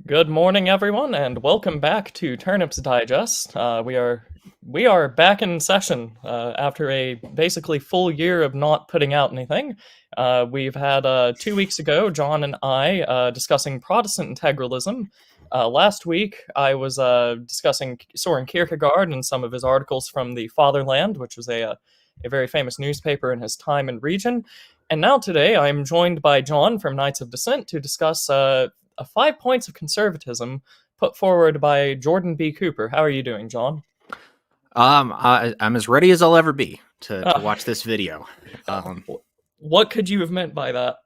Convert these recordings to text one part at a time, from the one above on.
Good morning, everyone, and welcome back to Turnips Digest. We are back in session after a basically full year of not putting out anything. We've had 2 weeks ago, John and I discussing Protestant integralism. Last week, I was discussing Soren Kierkegaard and some of his articles from the Fatherland, which was a very famous newspaper in his time and region. And now today, I am joined by John from Knights of Dissent to discuss 5 points of conservatism put forward by Jordan B. Cooper. How are you doing, John? I'm as ready as I'll ever be to Uh, watch this video. Um, what could you have meant by that?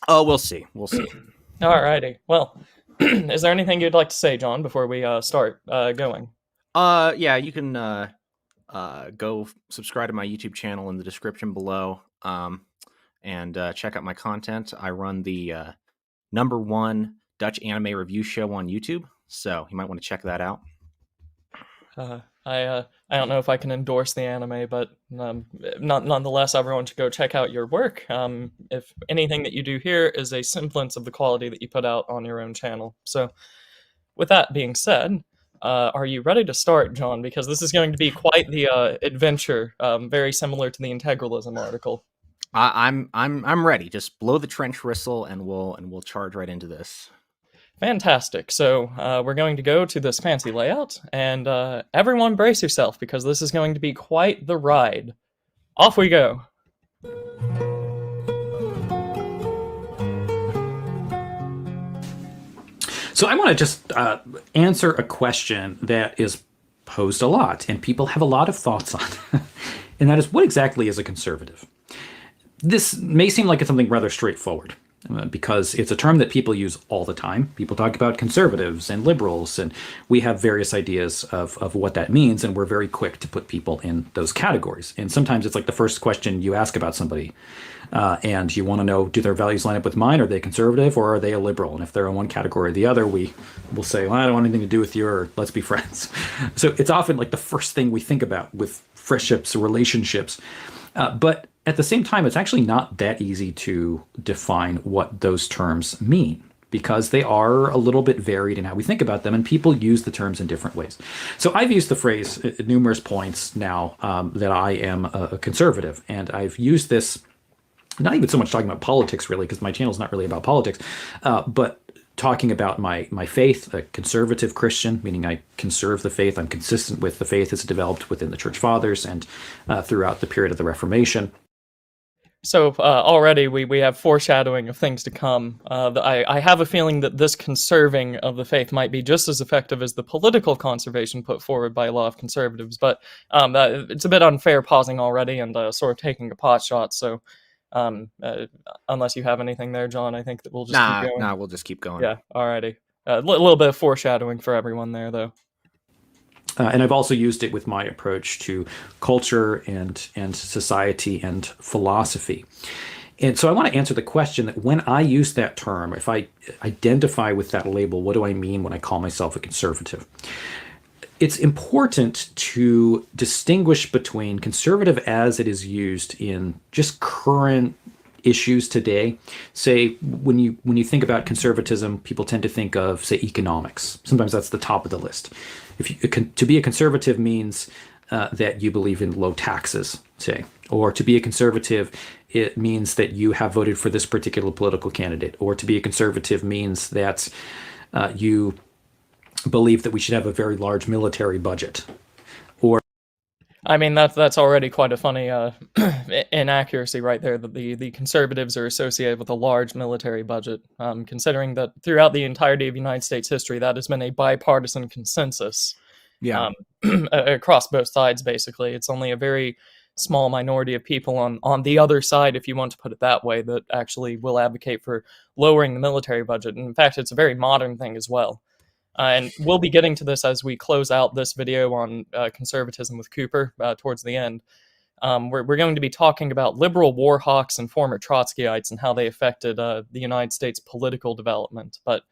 oh, we'll see. We'll see. Alrighty. Well, is there anything you'd like to say, John, before we start going? Yeah, you can go subscribe to my YouTube channel in the description below, and check out my content. I run the #1 Dutch anime review show on YouTube, so you might want to check that out. I don't know if I can endorse the anime, but nonetheless, everyone should go check out your work. If anything that you do here is a semblance of the quality that you put out on your own channel. So, with that being said, are you ready to start, John? Because this is going to be quite the adventure, very similar to the integralism article. I'm ready. Just blow the trench whistle, and we'll charge right into this. Fantastic. So we're going to go to this fancy layout, and everyone brace yourself because this is going to be quite the ride. Off we go. So I want to just answer a question that is posed a lot, and people have a lot of thoughts on, and that is, what exactly is a conservative? This may seem like it's something rather straightforward, because it's a term that people use all the time. People talk about conservatives and liberals, and we have various ideas of what that means, and we're very quick to put people in those categories. And sometimes it's like the first question you ask about somebody, and you want to know, do their values line up with mine? Are they conservative or are they a liberal? And if they're in one category or the other, we will say, well, I don't want anything to do with you, or let's be friends. So it's often like the first thing we think about with friendships or relationships. But at the same time, it's actually not that easy to define what those terms mean, because they are a little bit varied in how we think about them, and people use the terms in different ways. So I've used the phrase at numerous points now, that I am a conservative, and I've used this not even so much talking about politics, really, because my channel is not really about politics, but talking about my faith, a conservative Christian, meaning I conserve the faith. I'm consistent with the faith as developed within the Church Fathers and throughout the period of the Reformation. So already we have foreshadowing of things to come. I have a feeling that this conserving of the faith might be just as effective as the political conservation put forward by a lot of conservatives, but it's a bit unfair pausing already and sort of taking a pot shot. So unless you have anything there, John, I think that we'll just keep going. Nah, we'll just keep going. Yeah, alrighty. A little bit of foreshadowing for everyone there, though. And I've also used it with my approach to culture and society and philosophy. And so I want to answer the question that when I use that term, if I identify with that label, what do I mean when I call myself a conservative? It's important to distinguish between conservative as it is used in just current issues today. Say when you think about conservatism, people tend to think of, say, economics. Sometimes that's the top of the list. To be a conservative means that you believe in low taxes, say, or to be a conservative, it means that you have voted for this particular political candidate, or to be a conservative means that you believe that we should have a very large military budget. Or I mean, that's already quite a funny inaccuracy right there, that the conservatives are associated with a large military budget, considering that throughout the entirety of United States history, that has been a bipartisan consensus Yeah. across both sides, basically. It's only a very small minority of people on the other side, if you want to put it that way, that actually will advocate for lowering the military budget. And in fact, it's a very modern thing as well. And we'll be getting to this as we close out this video on conservatism with Cooper towards the end. We're going to be talking about liberal war hawks and former Trotskyites and how they affected the United States political development. But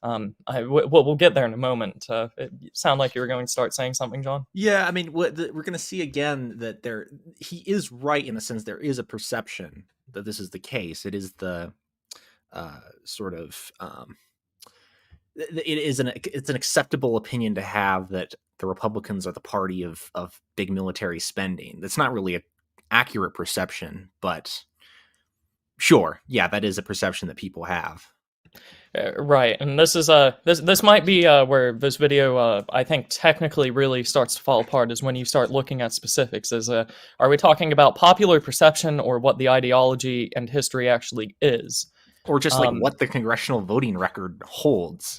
we'll get there in a moment. It sounded like you were going to start saying something, John. Yeah, I mean, we're going to see again that he is right in a sense. There is a perception that this is the case. It is the sort of it's an acceptable opinion to have that the Republicans are the party of big military spending. That's not really an accurate perception, but sure, yeah, that is a perception that people have. Right, and this is this might be where this video I think technically really starts to fall apart, is when you start looking at specifics. Are we talking about popular perception or what the ideology and history actually is? Or just like what the congressional voting record holds.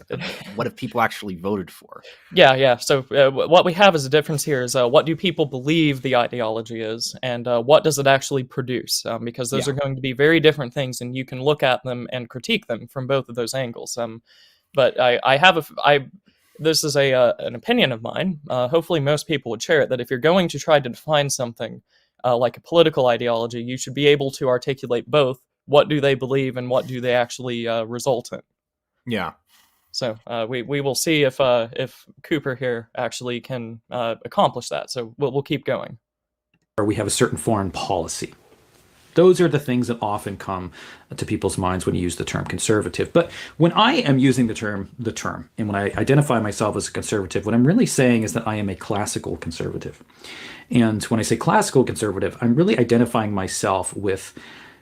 What have people actually voted for? Yeah. So what we have as a difference here is what do people believe the ideology is, and what does it actually produce? Because those are going to be very different things, and you can look at them and critique them from both of those angles. But this is an opinion of mine. Hopefully, most people would share it. That if you're going to try to define something like a political ideology, you should be able to articulate both. What do they believe, and what do they actually result in? Yeah. So we will see if Cooper here actually can accomplish that. So we'll keep going. Or we have a certain foreign policy. Those are the things that often come to people's minds when you use the term conservative. But when I am using the term, and when I identify myself as a conservative, what I'm really saying is that I am a classical conservative. And when I say classical conservative, I'm really identifying myself with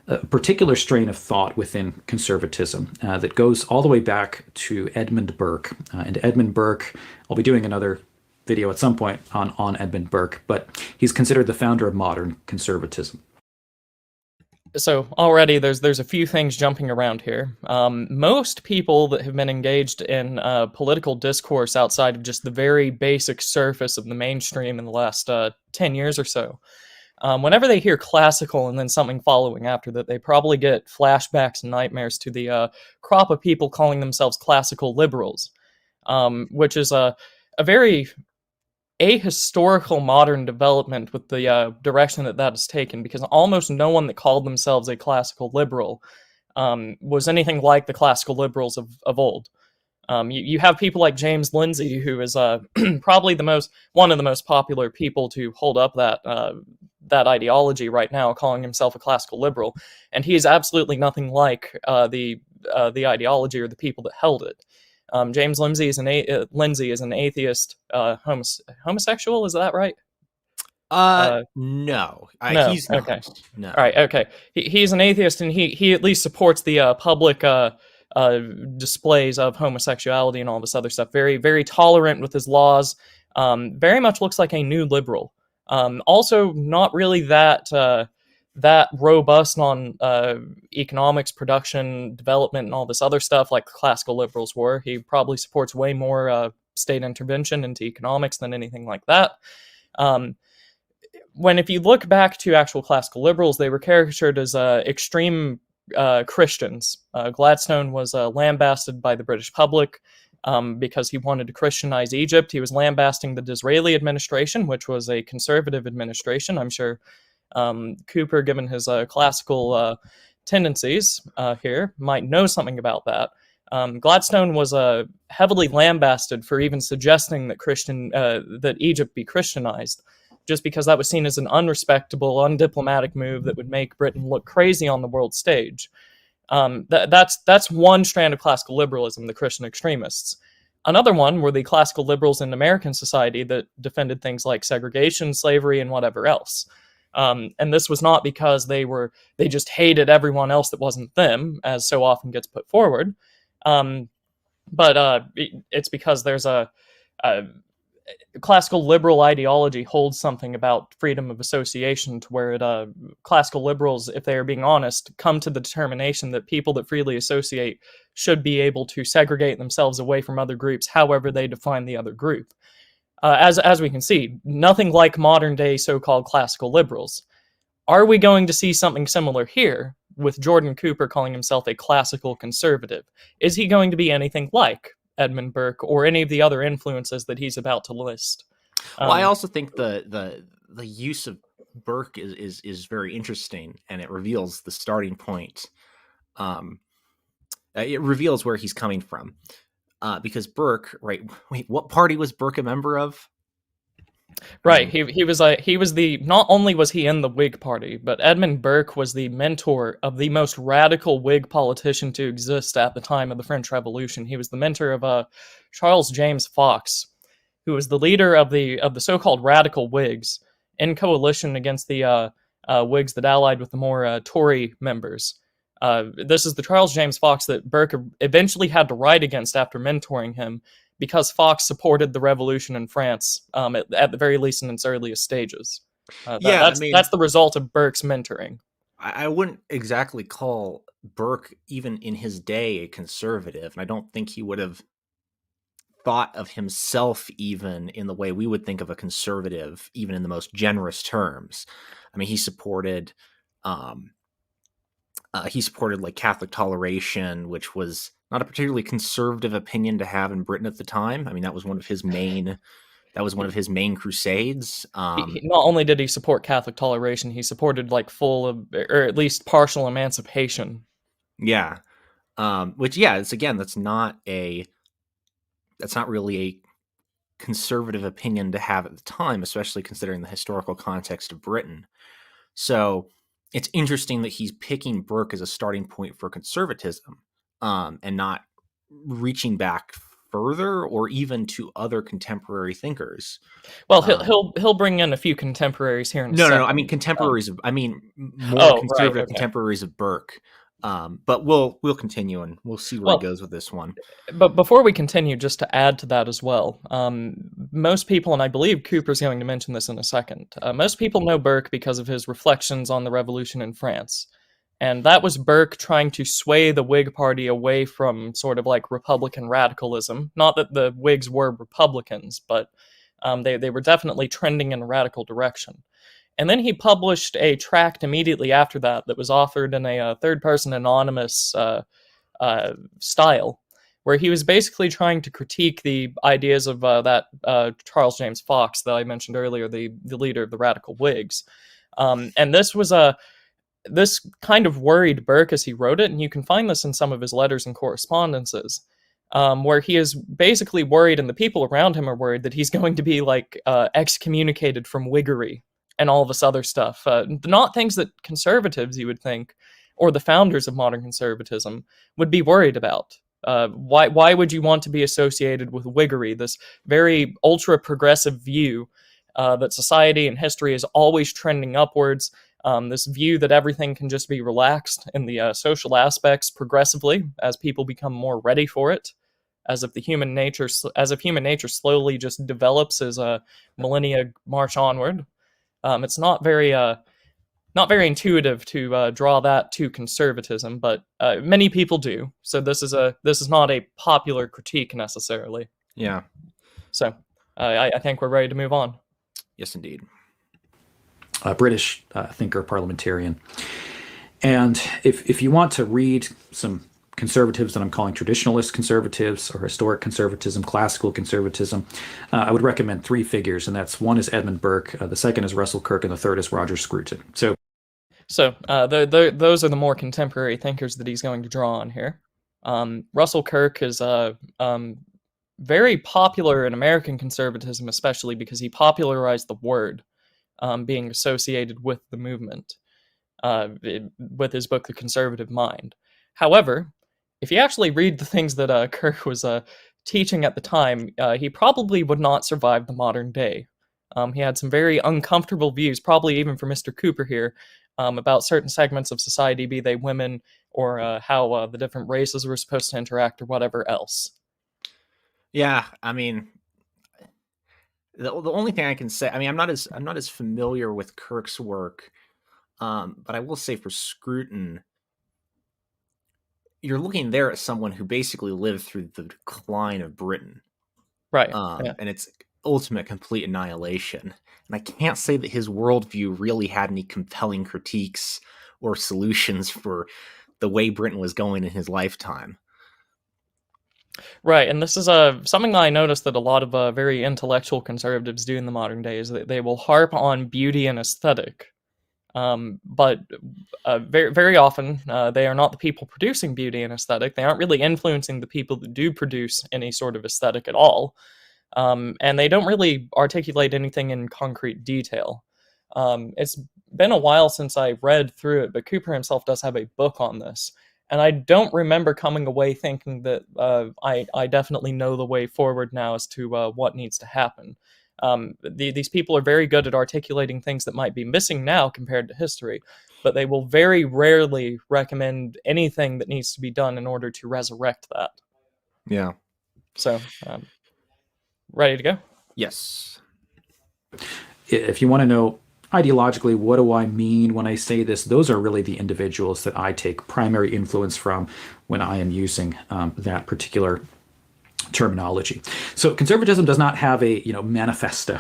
a particular strain of thought within conservatism that goes all the way back to Edmund Burke. And Edmund Burke, I'll be doing another video at some point on Edmund Burke, but he's considered the founder of modern conservatism. So already there's a few things jumping around here. Most people that have been engaged in political discourse outside of just the very basic surface of the mainstream in the last 10 years or so, whenever they hear classical and then something following after that, they probably get flashbacks and nightmares to the crop of people calling themselves classical liberals, which is a very ahistorical modern development with the direction that has taken, because almost no one that called themselves a classical liberal was anything like the classical liberals of old. You have people like James Lindsay, who is probably one of the most popular people to hold up that ideology right now, calling himself a classical liberal, and he is absolutely nothing like the ideology or the people that held it. James Lindsay is an atheist homosexual. Is that right? No, No. he's not. Okay. No. All right. Okay. He's an atheist, and he at least supports the public displays of homosexuality and all this other stuff. Very, very tolerant with his laws. Very much looks like a new liberal. Also, not really that robust on economics, production, development, and all this other stuff like classical liberals were. He probably supports way more state intervention into economics than anything like that. If you look back to actual classical liberals, they were caricatured as extreme Christians. Gladstone was lambasted by the British public because he wanted to Christianize Egypt. He was lambasting the Disraeli administration, which was a conservative administration. I'm sure Cooper, given his classical tendencies here, might know something about that. Gladstone was heavily lambasted for even suggesting that Egypt be Christianized, just because that was seen as an unrespectable, undiplomatic move that would make Britain look crazy on the world stage. That's one strand of classical liberalism, the Christian extremists. Another one were the classical liberals in American society that defended things like segregation, slavery, and whatever else. And this was not because they just hated everyone else that wasn't them, as so often gets put forward. But it's because there's a classical liberal ideology holds something about freedom of association, to where classical liberals, if they are being honest, come to the determination that people that freely associate should be able to segregate themselves away from other groups, however they define the other group. As we can see, nothing like modern day so-called classical liberals. Are we going to see something similar here with Jordan Cooper calling himself a classical conservative? Is he going to be anything like Edmund Burke or any of the other influences that he's about to list? Well, I also think the use of Burke is very interesting, and it reveals the starting point. It reveals where he's coming from. Because Burke, right? Wait, what party was Burke a member of? I Right. mean, He was the not only was he in the Whig Party, but Edmund Burke was the mentor of the most radical Whig politician to exist at the time of the French Revolution. He was the mentor of Charles James Fox, who was the leader of the so-called radical Whigs in coalition against the Whigs that allied with the more Tory members. This is the Charles James Fox that Burke eventually had to write against after mentoring him, because Fox supported the revolution in France, at the very least in its earliest stages. yeah, I That's mean, the result of Burke's mentoring. I wouldn't exactly call Burke, even in his day, a conservative, and I don't think he would have thought of himself even in the way we would think of a conservative, even in the most generous terms. I mean, um, he supported like Catholic toleration, which was not a particularly conservative opinion to have in Britain at the time. I mean, that was one of his main crusades. Not only did he support Catholic toleration, he supported like or at least partial emancipation. Yeah, which yeah, it's again, that's not really a conservative opinion to have at the time, especially considering the historical context of Britain. So it's interesting that he's picking Burke as a starting point for conservatism, and not reaching back further or even to other contemporary thinkers. Well, Um, he'll bring in a few contemporaries here in a no. I mean second. contemporaries of. I mean more Oh, right, conservative okay. contemporaries of Burke. But we'll continue and we'll see where he Well, goes with this one. but before we continue, just to add to that as well, most people, and I believe Cooper's going to mention this in a second, most people know Burke because of his reflections on the revolution in France. And that was Burke trying to sway the Whig Party away from sort of like Republican radicalism. Not that the Whigs were Republicans, but they were definitely trending in a radical direction. And then he published a tract immediately after that was authored in a third person anonymous style, where he was basically trying to critique the ideas of that Charles James Fox that I mentioned earlier, the leader of the radical Whigs. And this kind of worried Burke as he wrote it, and you can find this in some of his letters and correspondences, where he is basically worried, and the people around him are worried that he's going to be like excommunicated from Whiggery and all this other stuff. Not things that conservatives, you would think, or the founders of modern conservatism would be worried about. Why would you want to be associated with Whiggery, this very ultra progressive view that society and history is always trending upwards? This view that everything can just be relaxed in the social aspects progressively as people become more ready for it, as if human nature slowly just develops as millennia march onward. It's not very intuitive to draw that to conservatism, but many people do. So this is not a popular critique necessarily. Yeah. So I think we're ready to move on. Yes, indeed. British thinker, parliamentarian. And if you want to read some conservatives that I'm calling traditionalist conservatives or historic conservatism, classical conservatism, I would recommend three figures, and that's one is Edmund Burke, the second is Russell Kirk, and the third is Roger Scruton. So those are the more contemporary thinkers that he's going to draw on here. Russell Kirk is very popular in American conservatism, especially because he popularized the word, being associated with the movement, with his book, The Conservative Mind. However, if you actually read the things that Kirk was teaching at the time, he probably would not survive the modern day. He had some very uncomfortable views, probably even for Mr. Cooper here, about certain segments of society, be they women or how the different races were supposed to interact or whatever else. Yeah, I mean, the only thing I can say, I mean, I'm not as familiar with Kirk's work, but I will say for Scruton, you're looking there at someone who basically lived through the decline of Britain, Right. Yeah. and its ultimate complete annihilation. And I can't say that his worldview really had any compelling critiques or solutions for the way Britain was going in his lifetime. Right, and this is something that I noticed that a lot of very intellectual conservatives do in the modern day is that they will harp on beauty and aesthetic, but very very often they are not the people producing beauty and aesthetic. They aren't really influencing the people that do produce any sort of aesthetic at all. and they don't really articulate anything in concrete detail. It's been a while since I read through it, but Cooper himself does have a book on this. And I don't remember coming away thinking that I definitely know the way forward now as to what needs to happen. These people are very good at articulating things that might be missing now compared to history, but they will very rarely recommend anything that needs to be done in order to resurrect that. Yeah. So, ready to go? Yes. If you want to know ideologically, what do I mean when I say this? Those are really the individuals that I take primary influence from when I am using that particular terminology. So conservatism does not have a manifesto.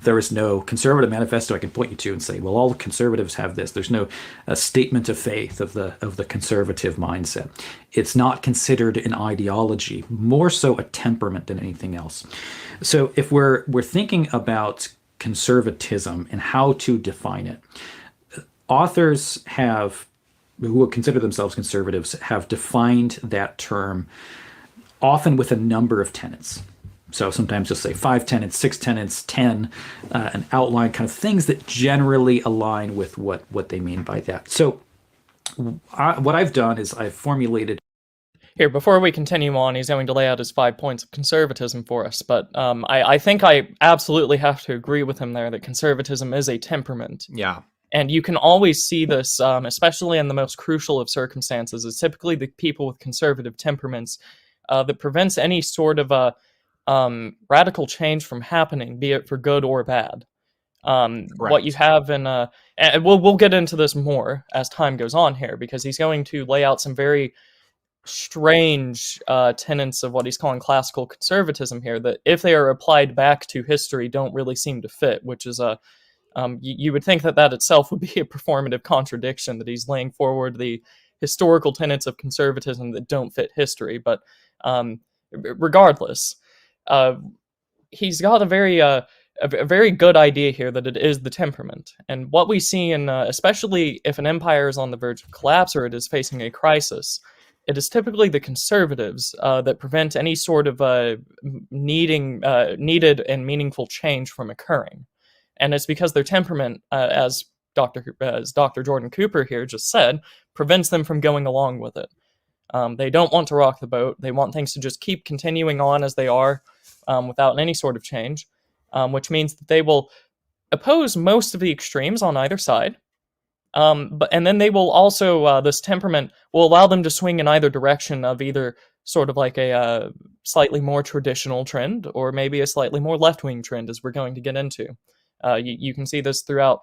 There is no conservative manifesto I can point you to and say, well, all conservatives have this. There's no statement of faith of the conservative mindset. It's not considered an ideology, more so a temperament than anything else. So if we're thinking about conservatism and how to define it, authors who consider themselves conservatives have defined that term often with a number of tenets. So sometimes you'll say 5 tenets, 6 tenets, 10, an outline, kind of things that generally align with what they mean by that. So what I've done is I've formulated. Here, before we continue on, he's going to lay out his 5 points of conservatism for us, but I think I absolutely have to agree with him there that conservatism is a temperament. Yeah. And you can always see this, especially in the most crucial of circumstances. It's typically the people with conservative temperaments that prevents any sort of radical change from happening, be it for good or bad. What you have in, and we'll get into this more as time goes on here, because he's going to lay out some very strange tenets of what he's calling classical conservatism here, that if they are applied back to history don't really seem to fit, which is you would think that itself would be a performative contradiction, that he's laying forward the historical tenets of conservatism that don't fit history. But regardless, he's got a very good idea here that it is the temperament. And what we see in, especially if an empire is on the verge of collapse or it is facing a crisis, it is typically the conservatives that prevent any sort of needed and meaningful change from occurring. And it's because their temperament, as Dr. Jordan Cooper here just said, prevents them from going along with it. They don't want to rock the boat. They want things to just keep continuing on as they are without any sort of change, which means that they will oppose most of the extremes on either side. And then they will also, this temperament will allow them to swing in either direction of either sort of like a slightly more traditional trend or maybe a slightly more left-wing trend, as we're going to get into. You can see this throughout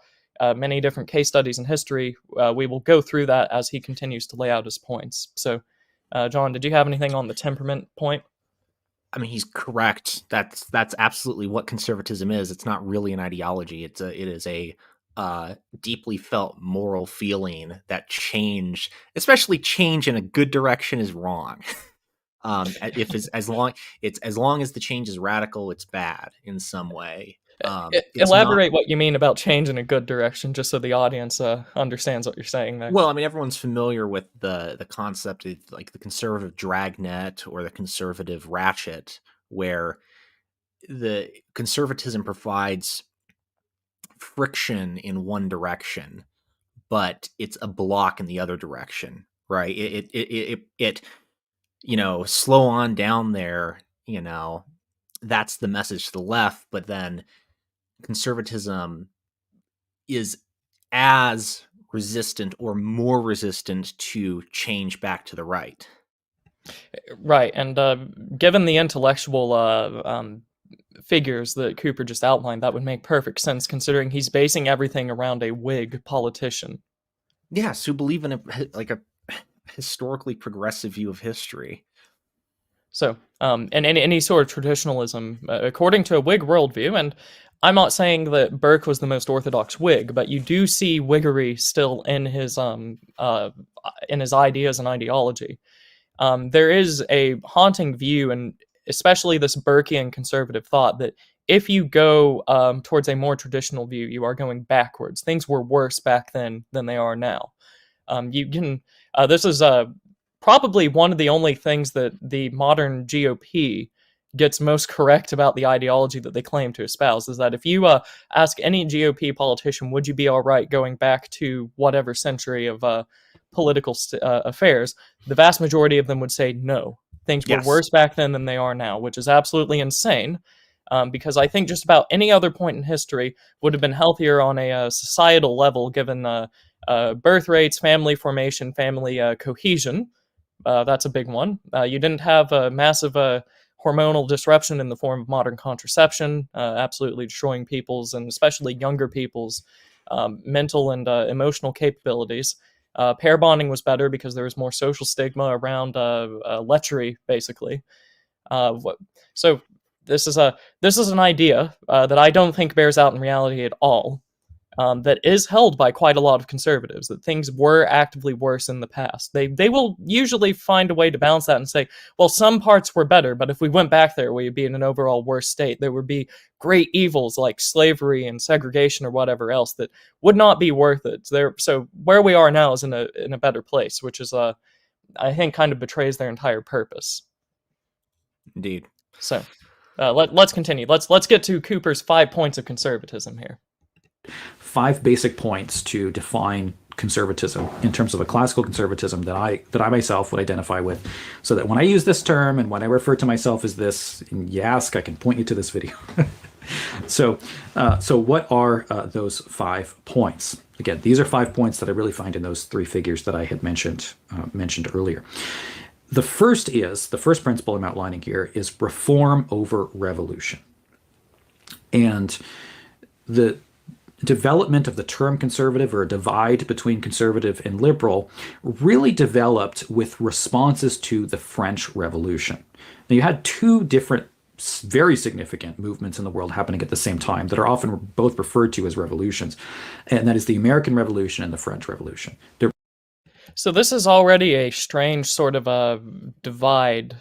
many different case studies in history. We will go through that as he continues to lay out his points. So, John, did you have anything on the temperament point? I mean, he's correct. That's absolutely what conservatism is. It's not really an ideology. It is a deeply felt moral feeling that change, especially change in a good direction, is wrong. As long as the change is radical, it's bad in some way. Elaborate what you mean about change in a good direction, just so the audience understands what you're saying there. Well, I mean, everyone's familiar with the concept of like the conservative dragnet or the conservative ratchet, where the conservatism provides friction in one direction, but it's a block in the other direction, right? It slow on down there, that's the message to the left, but then conservatism is as resistant or more resistant to change back to the right. Right, and given the intellectual figures that Cooper just outlined, that would make perfect sense, considering he's basing everything around a Whig politician. Yes, who believe in a historically progressive view of history. So, and any sort of traditionalism, according to a Whig worldview, and I'm not saying that Burke was the most orthodox Whig, but you do see Whiggery still in his ideas and ideology. There is a haunting view, and especially this Burkean conservative thought, that if you go towards a more traditional view, you are going backwards. Things were worse back then than they are now. This is probably one of the only things that the modern GOP gets most correct about the ideology that they claim to espouse. Is that if you ask any GOP politician, would you be all right going back to whatever century of political affairs, the vast majority of them would say no. Things were Yes. worse back then than they are now, which is absolutely insane. Because I think just about any other point in history would have been healthier on a societal level, given birth rates, family formation, family cohesion. That's a big one. You didn't have a massive hormonal disruption in the form of modern contraception, absolutely destroying people's, and especially younger people's, mental and emotional capabilities. Pair bonding was better because there was more social stigma around lechery, basically. So this is an idea that I don't think bears out in reality at all. That is held by quite a lot of conservatives, that things were actively worse in the past. They will usually find a way to balance that and say, well, some parts were better, but if we went back there, we'd be in an overall worse state. There would be great evils like slavery and segregation or whatever else that would not be worth it. So where we are now is in a better place, which is, I think, kind of betrays their entire purpose. Indeed. So let's continue. Let's get to Cooper's 5 points of conservatism here. 5 basic points to define conservatism in terms of a classical conservatism that I myself would identify with, so that when I use this term and when I refer to myself as this, and you ask, I can point you to this video. So what are those 5 points? Again, these are 5 points that I really find in those 3 figures that I had mentioned earlier. The first principle I'm outlining here is reform over revolution. And the development of the term conservative, or a divide between conservative and liberal, really developed with responses to the French Revolution. Now, you had 2 different very significant movements in the world happening at the same time that are often both referred to as revolutions, and that is the American Revolution and the French Revolution. So this is already a strange sort of a divide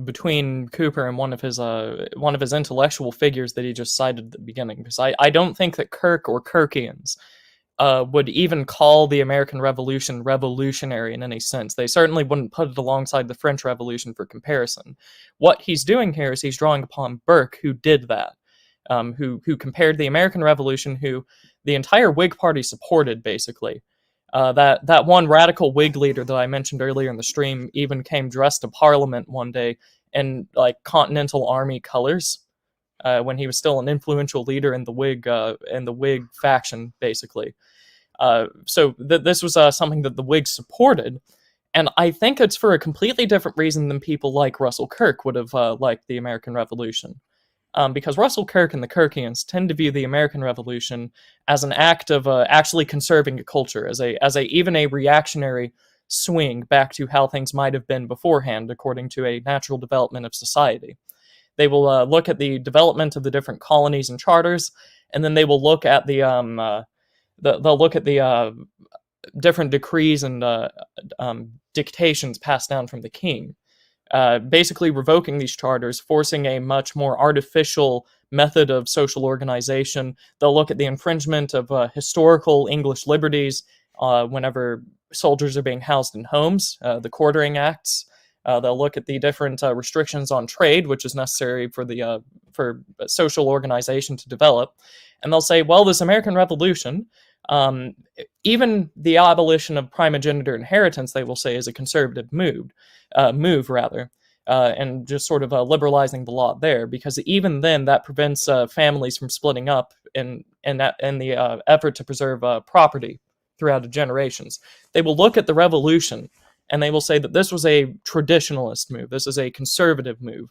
between Cooper and one of his intellectual figures that he just cited at the beginning, because I don't think that Kirk or Kirkians would even call the American Revolution revolutionary in any sense. They certainly wouldn't put it alongside the French Revolution for comparison. What he's doing here is he's drawing upon Burke, who did that, who compared the American Revolution, who the entire Whig Party supported, basically. That one radical Whig leader that I mentioned earlier in the stream even came dressed to Parliament one day in like Continental Army colors, when he was still an influential leader in the Whig faction, basically. So this was something that the Whigs supported, and I think it's for a completely different reason than people like Russell Kirk would have liked the American Revolution. Because Russell Kirk and the Kirkians tend to view the American Revolution as an act of actually conserving a culture, as even a reactionary swing back to how things might have been beforehand, according to a natural development of society. They will look at the development of the different colonies and charters, and then they will look at the different decrees and dictations passed down from the king. Basically revoking these charters, forcing a much more artificial method of social organization. They'll look at the infringement of historical English liberties whenever soldiers are being housed in homes, the Quartering Acts. They'll look at the different restrictions on trade, which is necessary for social organization to develop. And they'll say, well, this American Revolution, even the abolition of primogeniture inheritance, they will say, is a conservative move, and just sort of liberalizing the law there, because even then that prevents families from splitting up in the effort to preserve property throughout the generations. They will look at the revolution and they will say that this was a traditionalist move. This is a conservative move.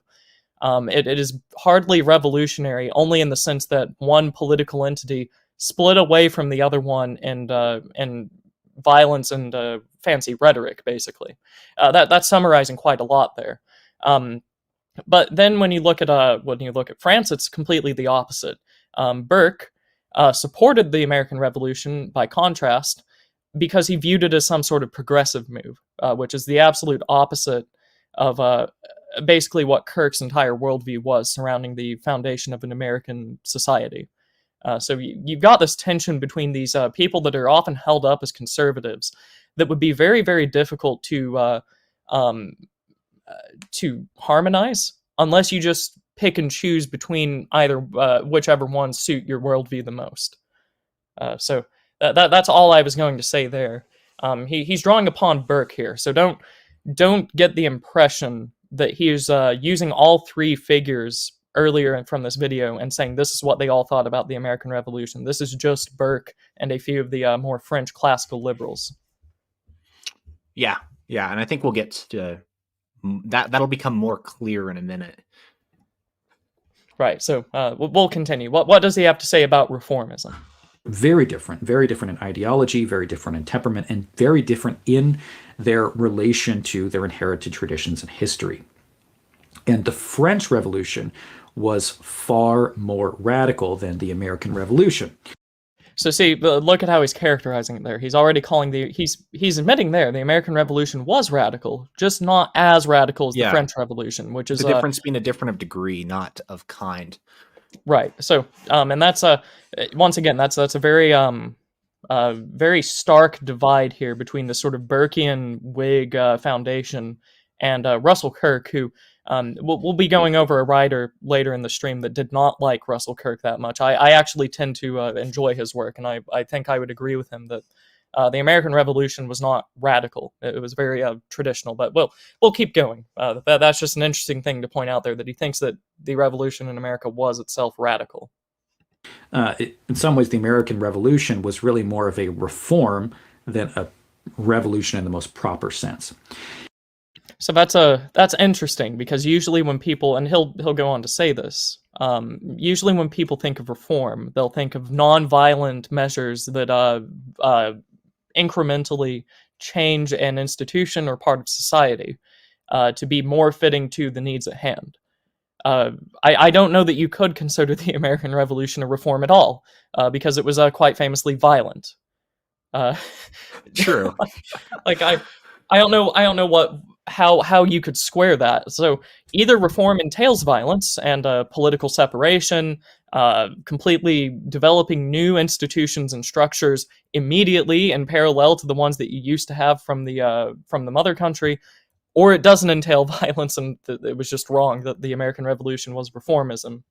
It is hardly revolutionary, only in the sense that one political entity split away from the other one and violence and fancy rhetoric, basically. That's summarizing quite a lot there. But then when you look at France, it's completely the opposite. Burke supported the American Revolution, by contrast, because he viewed it as some sort of progressive move, which is the absolute opposite of basically what Kirk's entire worldview was surrounding the foundation of an American society. So you've got this tension between these people that are often held up as conservatives that would be very, very difficult to harmonize, unless you just pick and choose between either whichever ones suit your worldview the most. So that's all I was going to say there. He's drawing upon Burke here, so don't get the impression that he is using all three figures earlier from this video and saying this is what they all thought about the American Revolution. This is just Burke and a few of the more French classical liberals. Yeah, and I think we'll get to that. That'll become more clear in a minute. Right. So we'll continue. What does he have to say about reformism? Very different in ideology, very different in temperament, and very different in their relation to their inherited traditions and history. And the French Revolution was far more radical than the American Revolution. So see, look at how he's characterizing it there. He's already calling he's admitting there the American Revolution was radical, just not as radical as the French Revolution, which is the difference being a different of degree, not of kind. Right. So, and that's once again that's a very very stark divide here between the sort of Burkean Whig foundation and Russell Kirk, who we'll be going over a writer later in the stream that did not like Russell Kirk that much. I actually tend to enjoy his work, and I think I would agree with him that the American Revolution was not radical. It was very traditional, but we'll keep going. That's just an interesting thing to point out there, that he thinks that the revolution in America was itself radical. In some ways, the American Revolution was really more of a reform than a revolution in the most proper sense. So that's interesting, because usually when people, and he'll go on to say this, usually when people think of reform, they'll think of non-violent measures that incrementally change an institution or part of society to be more fitting to the needs at hand. I don't know that you could consider the American Revolution a reform at all, because it was quite famously violent. True. Like I don't know how you could square that. So either reform entails violence and political separation, completely developing new institutions and structures immediately in parallel to the ones that you used to have from the mother country, or it doesn't entail violence, and it was just wrong that the American Revolution was reformism.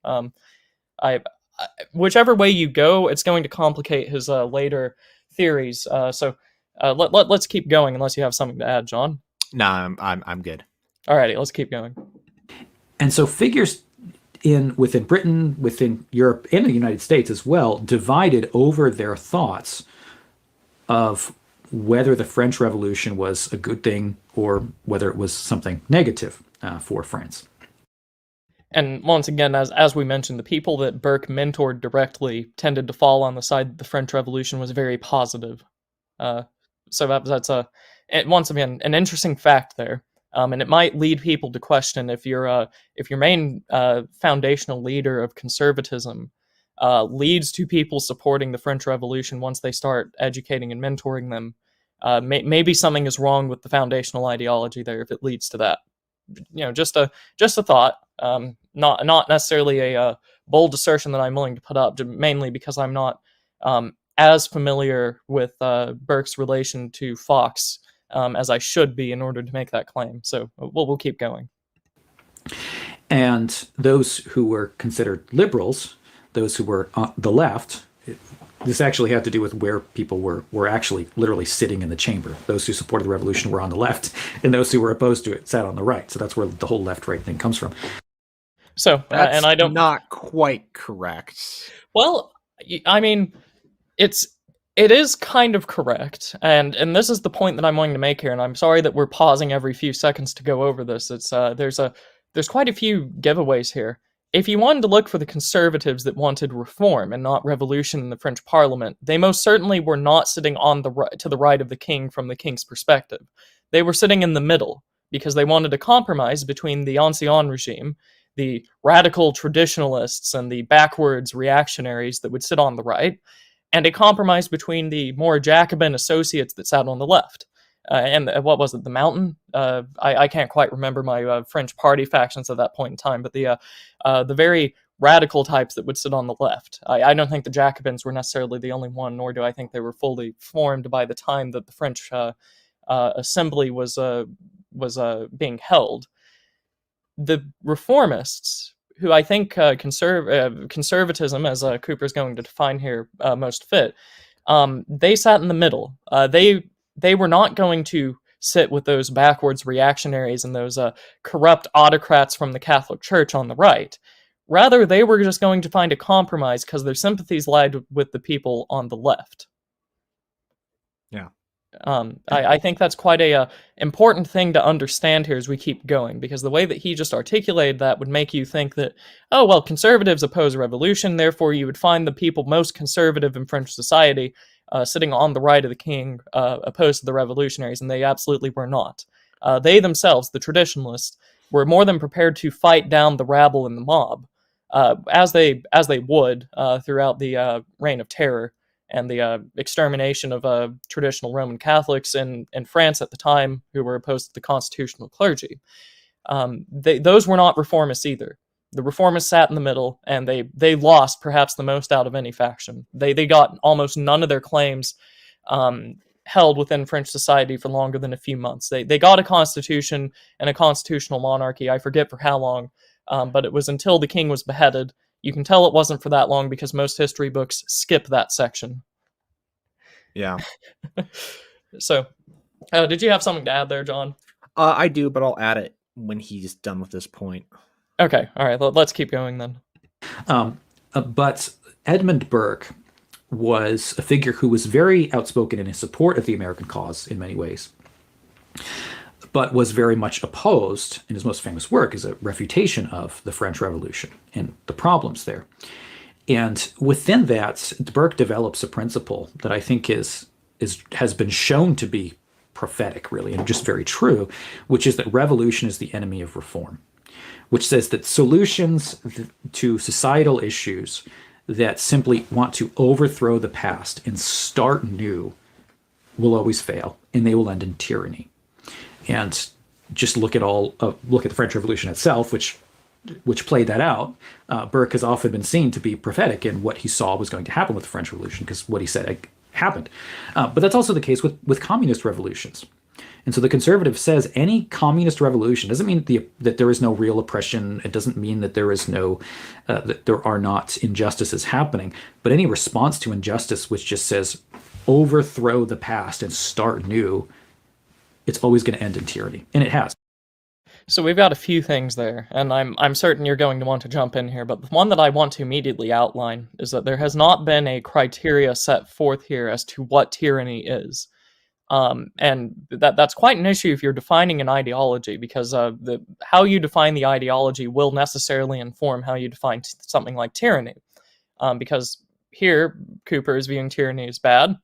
Whichever way you go, it's going to complicate his later theories. So let's keep going, unless you have something to add, John. No, I'm good. Alrighty, let's keep going. And so figures within Britain, within Europe, and the United States as well, divided over their thoughts of whether the French Revolution was a good thing or whether it was something negative for France. And once again, as we mentioned, the people that Burke mentored directly tended to fall on the side that the French Revolution was very positive. So that's once again an interesting fact there, and it might lead people to question if your main foundational leader of conservatism leads to people supporting the French Revolution once they start educating and mentoring them. Maybe something is wrong with the foundational ideology there if it leads to that. Just a thought, not necessarily a bold assertion that I'm willing to put up, mainly because I'm not as familiar with Burke's relation to Fox as I should be in order to make that claim. So we'll keep going. And those who were considered liberals, those who were on the left, this actually had to do with where people were actually literally sitting in the chamber. Those who supported the revolution were on the left, and those who were opposed to it sat on the right. So that's where the whole left-right thing comes from. So, that's and I don't not quite correct. Well, I mean, it is kind of correct, and this is the point that I'm wanting to make here. And I'm sorry that we're pausing every few seconds to go over this. It's there's quite a few giveaways here. If you wanted to look for the conservatives that wanted reform and not revolution in the French Parliament, they most certainly were not sitting to the right of the king from the king's perspective. They were sitting in the middle, because they wanted a compromise between the Ancien regime, the radical traditionalists, and the backwards reactionaries that would sit on the right, and a compromise between the more Jacobin associates that sat on the left. And what was it, the Mountain? I can't quite remember my French party factions at that point in time, but the very radical types that would sit on the left. I don't think the Jacobins were necessarily the only one, nor do I think they were fully formed by the time that the French assembly was being held. the reformists, who I think conservatism, as Cooper's going to define here, most fit, they sat in the middle. They were not going to sit with those backwards reactionaries and those corrupt autocrats from the Catholic Church on the right. Rather, they were just going to find a compromise because their sympathies lied with the people on the left. Yeah. I think that's quite a important thing to understand here as we keep going, because the way that he just articulated that would make you think that, oh, well, conservatives oppose revolution, therefore you would find the people most conservative in French society sitting on the right of the king, opposed to the revolutionaries, and they absolutely were not. They themselves, the traditionalists, were more than prepared to fight down the rabble and the mob, as they would throughout the Reign of Terror and the extermination of traditional Roman Catholics in France at the time, who were opposed to the constitutional clergy. Those were not reformists either. The reformists sat in the middle, and they lost perhaps the most out of any faction. They got almost none of their claims held within French society for longer than a few months. They got a constitution and a constitutional monarchy, I forget for how long, but it was until the king was beheaded. You can tell it wasn't for that long because most history books skip that section. Yeah. So, did you have something to add there, John? I do, but I'll add it when he's done with this point. Okay, all right, let's keep going then. But Edmund Burke was a figure who was very outspoken in his support of the American cause in many ways, but was very much opposed, in his most famous work, as a refutation of the French Revolution and the problems there. And within that, Burke develops a principle that I think has been shown to be prophetic, really, and just very true, which is that revolution is the enemy of reform, which says that solutions to societal issues that simply want to overthrow the past and start new will always fail, and they will end in tyranny. And just look at the French Revolution itself, which played that out. Burke has often been seen to be prophetic in what he saw was going to happen with the French Revolution, because what he said happened. But that's also the case with communist revolutions. And so the conservative says any communist revolution doesn't mean that there is no real oppression. It doesn't mean that there is that there are not injustices happening. But any response to injustice which just says overthrow the past and start new, it's always going to end in tyranny, and it has. So we've got a few things there, and I'm certain you're going to want to jump in here, but the one that I want to immediately outline is that there has not been a criteria set forth here as to what tyranny is. And that's quite an issue if you're defining an ideology, because how you define the ideology will necessarily inform how you define something like tyranny. Because here, Cooper is viewing tyranny as bad,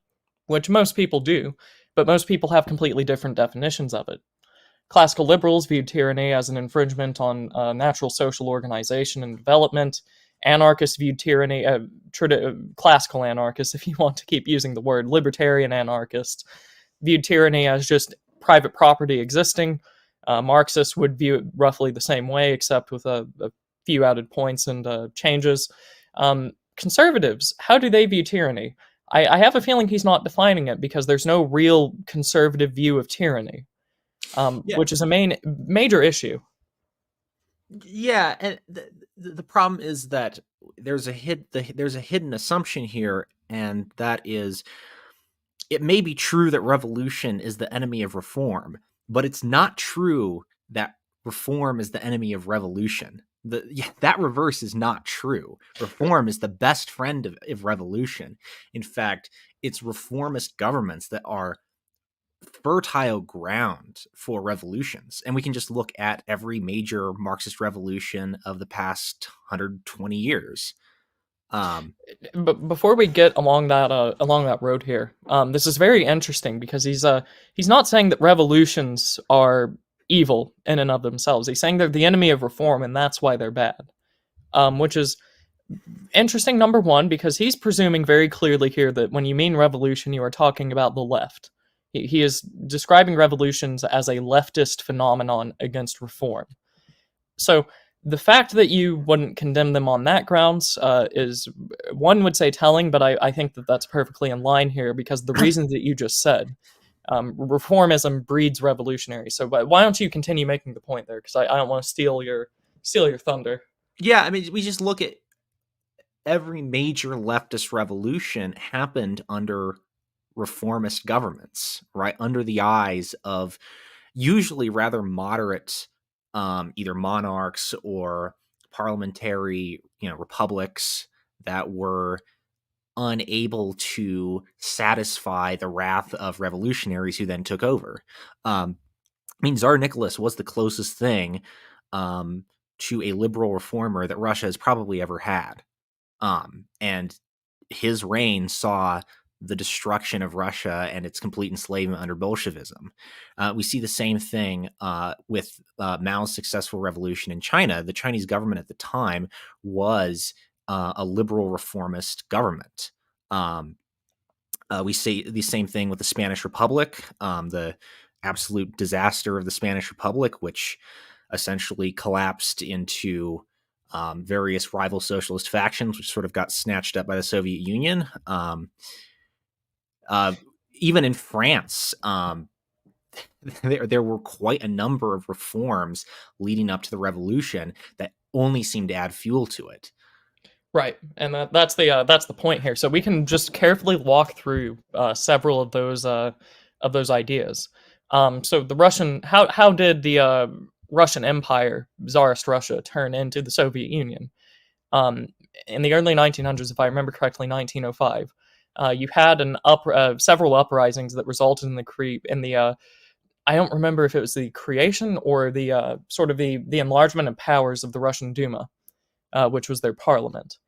which most people do, but most people have completely different definitions of it. Classical liberals viewed tyranny as an infringement on natural social organization and development. Anarchists viewed tyranny, classical anarchists, if you want to keep using the word, libertarian anarchists, viewed tyranny as just private property existing. Marxists would view it roughly the same way, except with a few added points and changes. Conservatives, how do they view tyranny? I have a feeling he's not defining it, because there's no real conservative view of tyranny. Which is a major issue. Yeah, and the problem is that there's a hidden assumption here, and that is, it may be true that revolution is the enemy of reform, but it's not true that reform is the enemy of revolution. That reverse is not true. Reform is the best friend of revolution. In fact, it's reformist governments that are fertile ground for revolutions, and we can just look at every major Marxist revolution of the past 120 years. But before we get along that road here, this is very interesting, because he's not saying that revolutions are evil in and of themselves. He's saying they're the enemy of reform, and that's why they're bad. Which is interesting, number one, because he's presuming very clearly here that when you mean revolution, you are talking about the left. He is describing revolutions as a leftist phenomenon against reform. So the fact that you wouldn't condemn them on that grounds is, one would say, telling, but I think that that's perfectly in line here, because the reasons that you just said. Reformism breeds revolutionary. So why don't you continue making the point there, because I don't want to steal your steal your thunder. Yeah, I mean, we just look at every major leftist revolution happened under reformist governments, right? Under the eyes of usually rather moderate, either monarchs or parliamentary, republics that were unable to satisfy the wrath of revolutionaries who then took over. I mean, Tsar Nicholas was the closest thing to a liberal reformer that Russia has probably ever had. And his reign saw the destruction of Russia and its complete enslavement under Bolshevism. We see the same thing with Mao's successful revolution in China. The Chinese government at the time was a liberal reformist government. We see the same thing with the Spanish Republic, the absolute disaster of the Spanish Republic, which essentially collapsed into various rival socialist factions, which sort of got snatched up by the Soviet Union. Even in France, there were quite a number of reforms leading up to the revolution that only seemed to add fuel to it. Right, and that's the point here. So we can just carefully walk through several of those ideas. So the Russian, how did the Russian Empire, Tsarist Russia, turn into the Soviet Union? In the early 1900s, if I remember correctly, 1905, you had several uprisings that resulted in the I don't remember if it was the creation or the sort of the enlargement of powers of the Russian Duma, which was their parliament.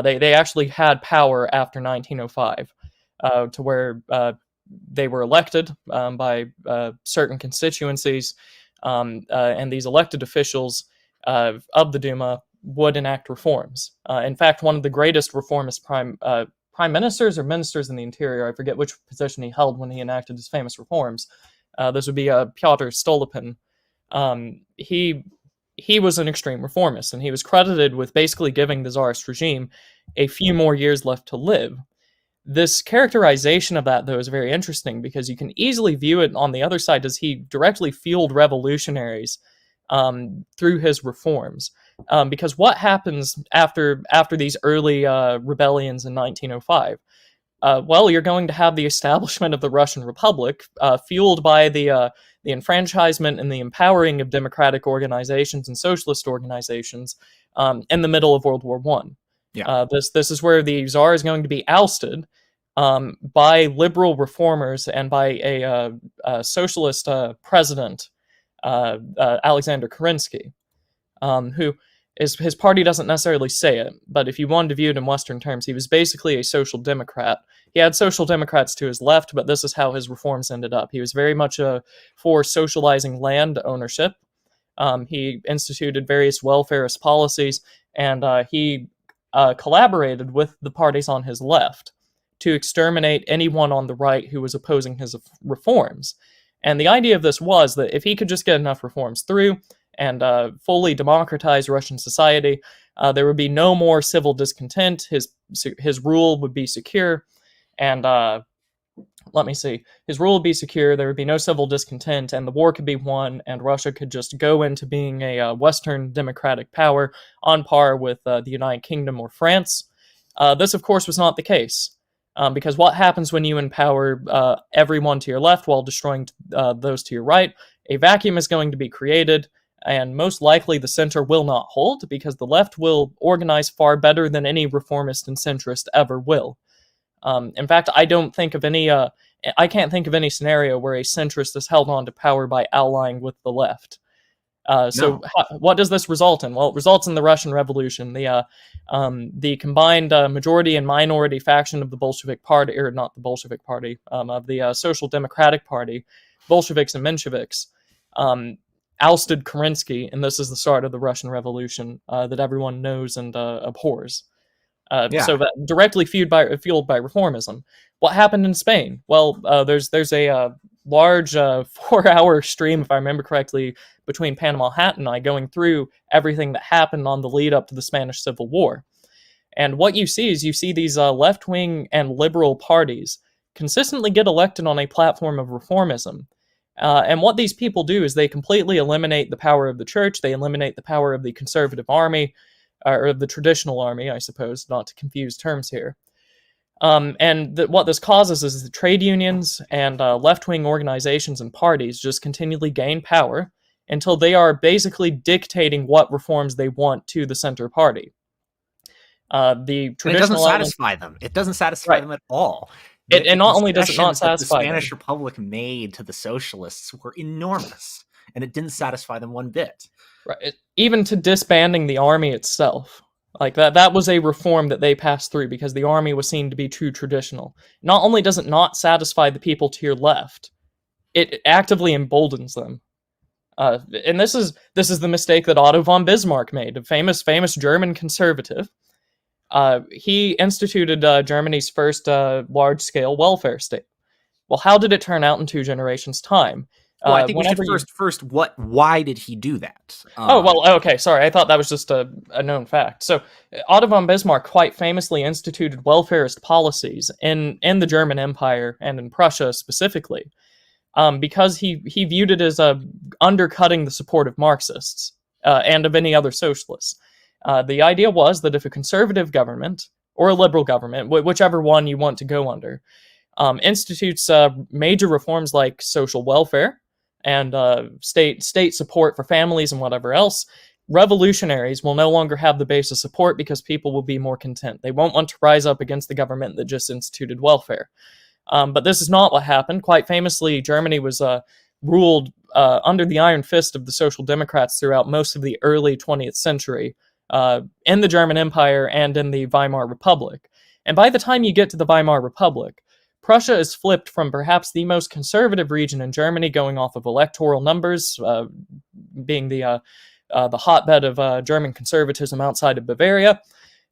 They actually had power after 1905, to where they were elected by certain constituencies, and these elected officials of the Duma would enact reforms. In fact, one of the greatest reformist prime ministers or ministers in the interior, I forget which position he held when he enacted his famous reforms. This would be Pyotr Stolypin. He was an extreme reformist, and he was credited with basically giving the Tsarist regime a few more years left to live. This characterization of that, though, is very interesting because you can easily view it on the other side as he directly fueled revolutionaries through his reforms. Because what happens after these early rebellions in 1905? Well, you're going to have the establishment of the Russian Republic, fueled by the enfranchisement and the empowering of democratic organizations and socialist organizations in the middle of World War I. Yeah. This is where the Tsar is going to be ousted by liberal reformers and by a socialist president, Alexander Kerensky, who his party doesn't necessarily say it, but if you wanted to view it in Western terms, he was basically a social democrat. He had social democrats to his left, but this is how his reforms ended up. He was very much for socializing land ownership. He instituted various welfarist policies, and he collaborated with the parties on his left to exterminate anyone on the right who was opposing his reforms. And the idea of this was that if he could just get enough reforms through and fully democratize Russian society, there would be no more civil discontent. His rule would be secure, and his rule would be secure. There would be no civil discontent, and the war could be won, and Russia could just go into being a Western democratic power on par with the United Kingdom or France. This, of course, was not the case. Because what happens when you empower everyone to your left while destroying those to your right? A vacuum is going to be created, and most likely the center will not hold because the left will organize far better than any reformist and centrist ever will. In fact, I can't think of any scenario where a centrist is held on to power by allying with the left. No. What does this result in? Well, it results in the Russian Revolution. The combined majority and minority faction of the Bolshevik Party, or not the Bolshevik Party, of the Social Democratic Party, Bolsheviks and Mensheviks, ousted Kerensky, and this is the start of the Russian Revolution that everyone knows and abhors. So that directly fueled by reformism. What happened in Spain? Well, there's a large 4-hour stream, if I remember correctly, between Panama Hat and I going through everything that happened on the lead up to the Spanish Civil War. And what you see is these left-wing and liberal parties consistently get elected on a platform of reformism. And what these people do is they completely eliminate the power of the church. They eliminate the power of the conservative army, or the traditional army, I suppose, not to confuse terms here. And what this causes is the trade unions and left-wing organizations and parties just continually gain power until they are basically dictating what reforms they want to the center party. The traditional and it doesn't satisfy them. It doesn't satisfy them at all. And not only does it not satisfy the Spanish them, Republic made to the socialists were enormous, and it didn't satisfy them one bit. right? Even to disbanding the army itself. Like that was a reform that they passed through because the army was seen to be too traditional. Not only does it not satisfy the people to your left, it actively emboldens them. And this is the mistake that Otto von Bismarck made, a famous German conservative. He instituted Germany's first large-scale welfare state. Well, how did it turn out in 2 generations' time? Well, I think we should why did he do that? Okay, sorry, I thought that was just a known fact. So, Otto von Bismarck quite famously instituted welfarist policies in the German Empire and in Prussia specifically, because he viewed it as undercutting the support of Marxists and of any other socialists. The idea was that if a conservative government or a liberal government, whichever one you want to go under, institutes major reforms like social welfare and state support for families and whatever else, revolutionaries will no longer have the base of support because people will be more content. They won't want to rise up against the government that just instituted welfare. But this is not what happened. Quite famously, Germany was ruled under the iron fist of the Social Democrats throughout most of the early 20th century in the German Empire and in the Weimar Republic. And by the time you get to the Weimar Republic, Prussia is flipped from perhaps the most conservative region in Germany, going off of electoral numbers, being the hotbed of German conservatism outside of Bavaria.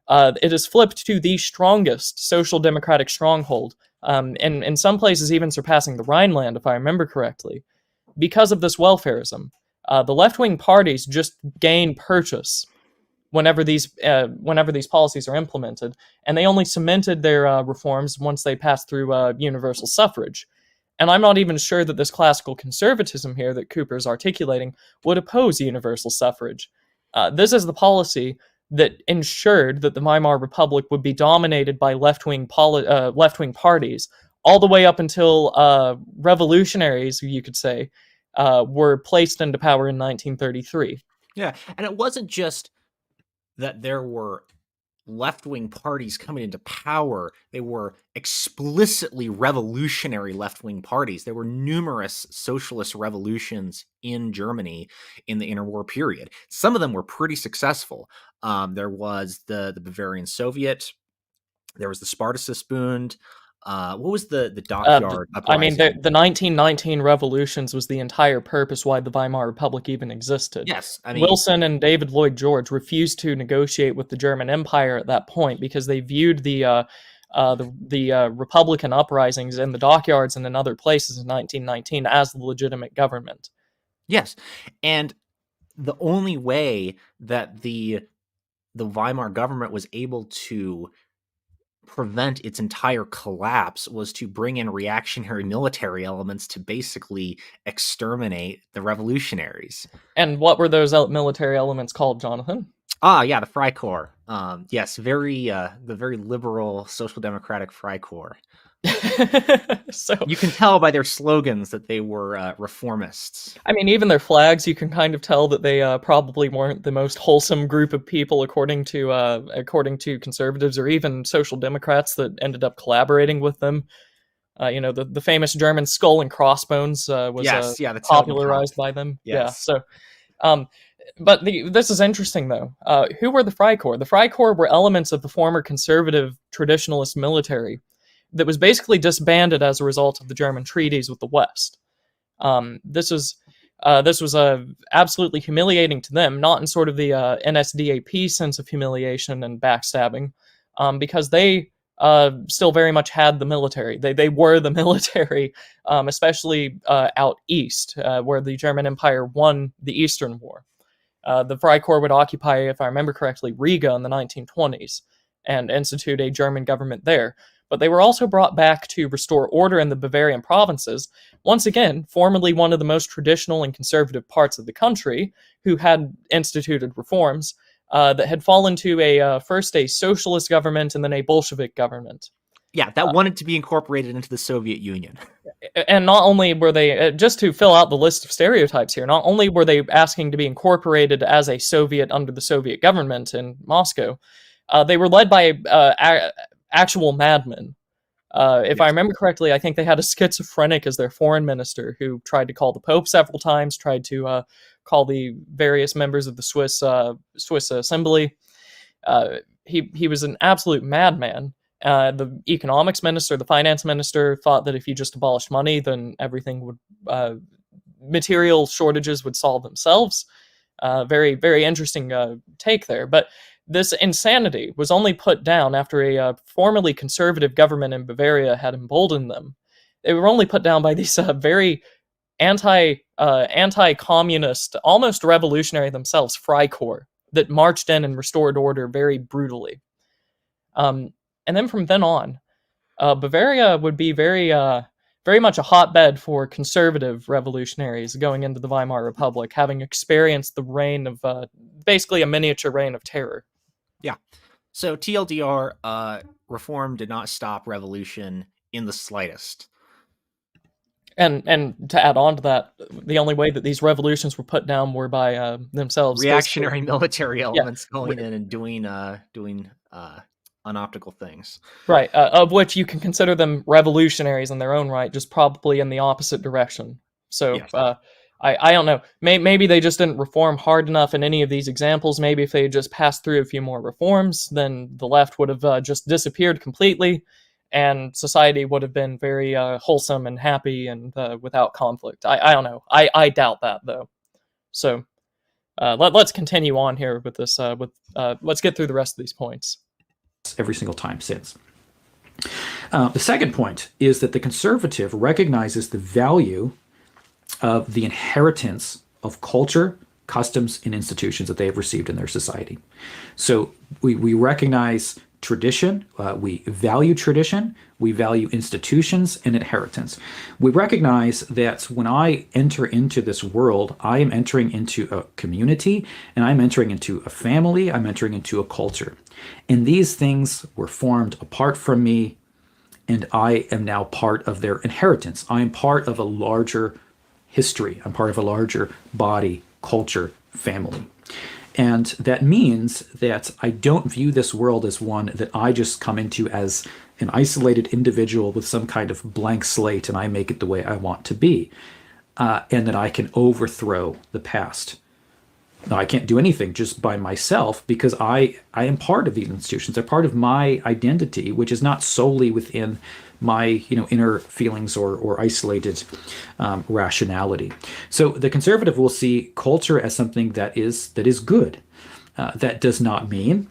It is flipped to the strongest social democratic stronghold, and in some places even surpassing the Rhineland, if I remember correctly, because of this welfarism. The left-wing parties just gain purchase whenever these policies are implemented, and they only cemented their reforms once they passed through universal suffrage. And I'm not even sure that this classical conservatism here that Cooper is articulating would oppose universal suffrage. This is the policy that ensured that the Weimar Republic would be dominated by left-wing parties all the way up until revolutionaries, you could say, were placed into power in 1933. Yeah, and it wasn't just that there were left-wing parties coming into power. They were explicitly revolutionary left-wing parties. There were numerous socialist revolutions in Germany in the interwar period. Some of them were pretty successful. There was the Bavarian Soviet. There was the Spartacist Bund. What was the dockyard uprising? I mean, the 1919 revolutions was the entire purpose why the Weimar Republic even existed. Yes, I mean, Wilson and David Lloyd George refused to negotiate with the German Empire at that point because they viewed the Republican uprisings in the dockyards and in other places in 1919 as the legitimate government. Yes, and the only way that the Weimar government was able to prevent its entire collapse was to bring in reactionary military elements to basically exterminate the revolutionaries. And what were those military elements called, Jonathan? Yeah, the Freikorps. Yes, the very liberal social democratic Freikorps. So you can tell by their slogans that they were reformists. I mean, even their flags, you can kind of tell that they probably weren't the most wholesome group of people, according to conservatives or even social democrats that ended up collaborating with them. The famous German skull and crossbones was popularized by them. Yes. Yeah. So, but this is interesting though. Who were the Freikorps? The Freikorps were elements of the former conservative traditionalist military that was basically disbanded as a result of the German treaties with the West. This was absolutely humiliating to them, not in sort of the NSDAP sense of humiliation and backstabbing, because they still very much had the military. They were the military, especially out east, where the German Empire won the Eastern War. The Freikorps would occupy, if I remember correctly, Riga in the 1920s and institute a German government there. but they were also brought back to restore order in the Bavarian provinces, once again, formerly one of the most traditional and conservative parts of the country, who had instituted reforms that had fallen to first a socialist government and then a Bolshevik government. Yeah, that wanted to be incorporated into the Soviet Union. And not only were they, just to fill out the list of stereotypes here, not only were they asking to be incorporated as a Soviet under the Soviet government in Moscow, they were led by actual madmen. If I remember correctly, I think they had a schizophrenic as their foreign minister who tried to call the Pope several times, tried to call the various members of the Swiss assembly. He was an absolute madman. The economics minister, the finance minister, thought that if you just abolished money, then everything would, material shortages would solve themselves. Very, very interesting take there. But this insanity was only put down after a formerly conservative government in Bavaria had emboldened them. They were only put down by these very anti-communist, almost revolutionary themselves, Freikorps, that marched in and restored order very brutally. And then from then on, Bavaria would be very much a hotbed for conservative revolutionaries going into the Weimar Republic, having experienced the reign of basically a miniature reign of terror. Yeah. So TLDR, reform did not stop revolution in the slightest. And to add on to that, the only way that these revolutions were put down were by themselves. Reactionary military elements going in and doing unoptical things. Right, of which you can consider them revolutionaries in their own right, just probably in the opposite direction. So yes. I don't know. Maybe they just didn't reform hard enough in any of these examples. Maybe if they had just passed through a few more reforms, then the left would have just disappeared completely, and society would have been very wholesome and happy and without conflict. I don't know. I doubt that, though. So let's continue on here with this. Let's get through the rest of these points. Every single time since. The second point is that the conservative recognizes the value of the inheritance of culture, customs, and institutions that they have received in their society. So we recognize tradition, we value tradition, we value institutions and inheritance. We recognize that when I enter into this world, I am entering into a community, and I'm entering into a family, I'm entering into a culture. And these things were formed apart from me, and I am now part of their inheritance. I am part of a larger history. I'm part of a larger body, culture, family. And that means that I don't view this world as one that I just come into as an isolated individual with some kind of blank slate and I make it the way I want to be, and that I can overthrow the past. Now, I can't do anything just by myself because I am part of these institutions. They're part of my identity, which is not solely within my inner feelings or isolated rationality. So the conservative will see culture as something that is good. That does not mean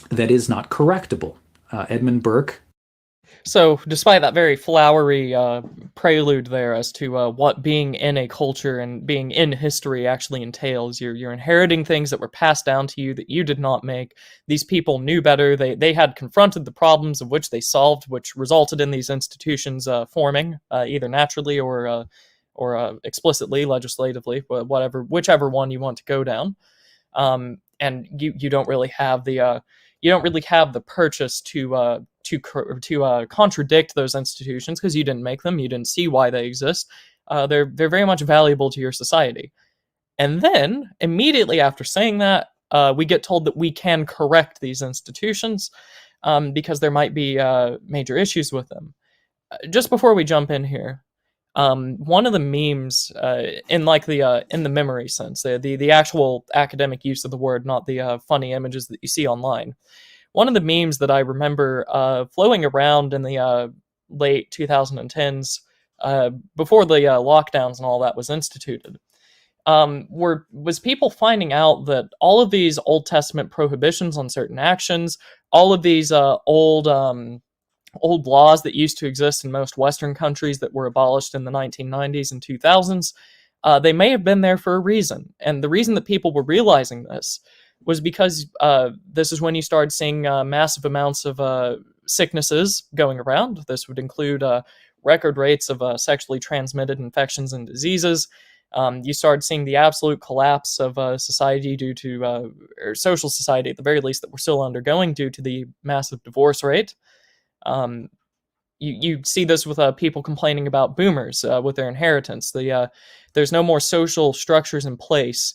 that is not correctable. Edmund Burke. So, despite that very flowery prelude there as to what being in a culture and being in history actually entails, you're inheriting things that were passed down to you that you did not make. These people knew better. They had confronted the problems of which they solved, which resulted in these institutions forming, either naturally or explicitly, legislatively, whichever one you want to go down. And you don't really have the purchase to contradict those institutions because you didn't make them, you didn't see why they exist. They're very much valuable to your society. And then immediately after saying that, we get told that we can correct these institutions because there might be major issues with them. Just before we jump in here, one of the memes in the memory sense, the actual academic use of the word, not the funny images that you see online. One of the memes that I remember flowing around in the late 2010s, before the lockdowns and all that was instituted, was people finding out that all of these Old Testament prohibitions on certain actions, all of these old laws that used to exist in most Western countries that were abolished in the 1990s and 2000s, they may have been there for a reason. And the reason that people were realizing this was because this is when you started seeing massive amounts of sicknesses going around. This would include record rates of sexually transmitted infections and diseases. You started seeing the absolute collapse of society due to, or social society at the very least, that we're still undergoing due to the massive divorce rate. You see this with people complaining about boomers with their inheritance. There's no more social structures in place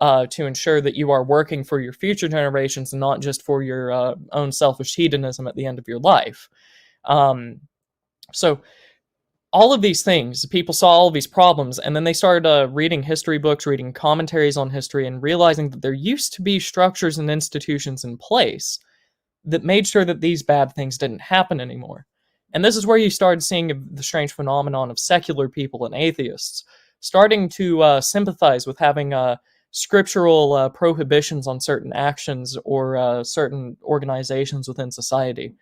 to ensure that you are working for your future generations and not just for your own selfish hedonism at the end of your life. So all of these things, people saw all of these problems, and then they started reading history books, reading commentaries on history, and realizing that there used to be structures and institutions in place that made sure that these bad things didn't happen anymore. And this is where you started seeing the strange phenomenon of secular people and atheists starting to sympathize with having scriptural prohibitions on certain actions or certain organizations within society,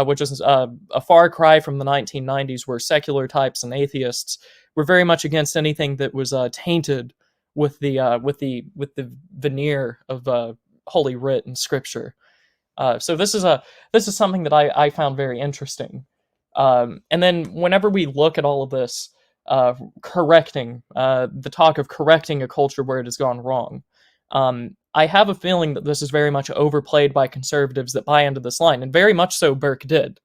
which is a far cry from the 1990s, where secular types and atheists were very much against anything that was tainted with the veneer of Holy Writ and Scripture. So this is something that I found very interesting. And then whenever we look at all of this, correcting the talk of correcting a culture where it has gone wrong, I have a feeling that this is very much overplayed by conservatives that buy into this line, and very much so Burke did.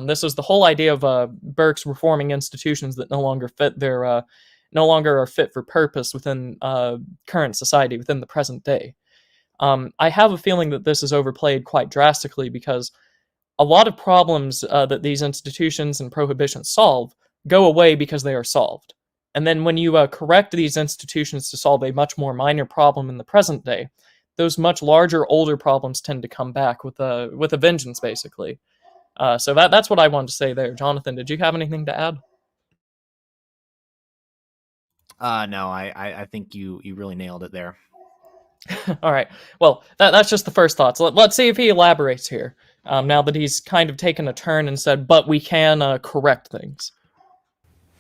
This was the whole idea of Burke's reforming institutions that no longer are fit for purpose within current society, within the present day. I have a feeling that this is overplayed quite drastically, because a lot of problems that these institutions and prohibitions solve go away because they are solved. And then when you correct these institutions to solve a much more minor problem in the present day, those much larger, older problems tend to come back with a vengeance, basically. So that's what I wanted to say there. Jonathan, did you have anything to add? No, I think you really nailed it there. All right. Well, that's just the first thoughts. Let's see if he elaborates here. Now that he's kind of taken a turn and said, but we can correct things.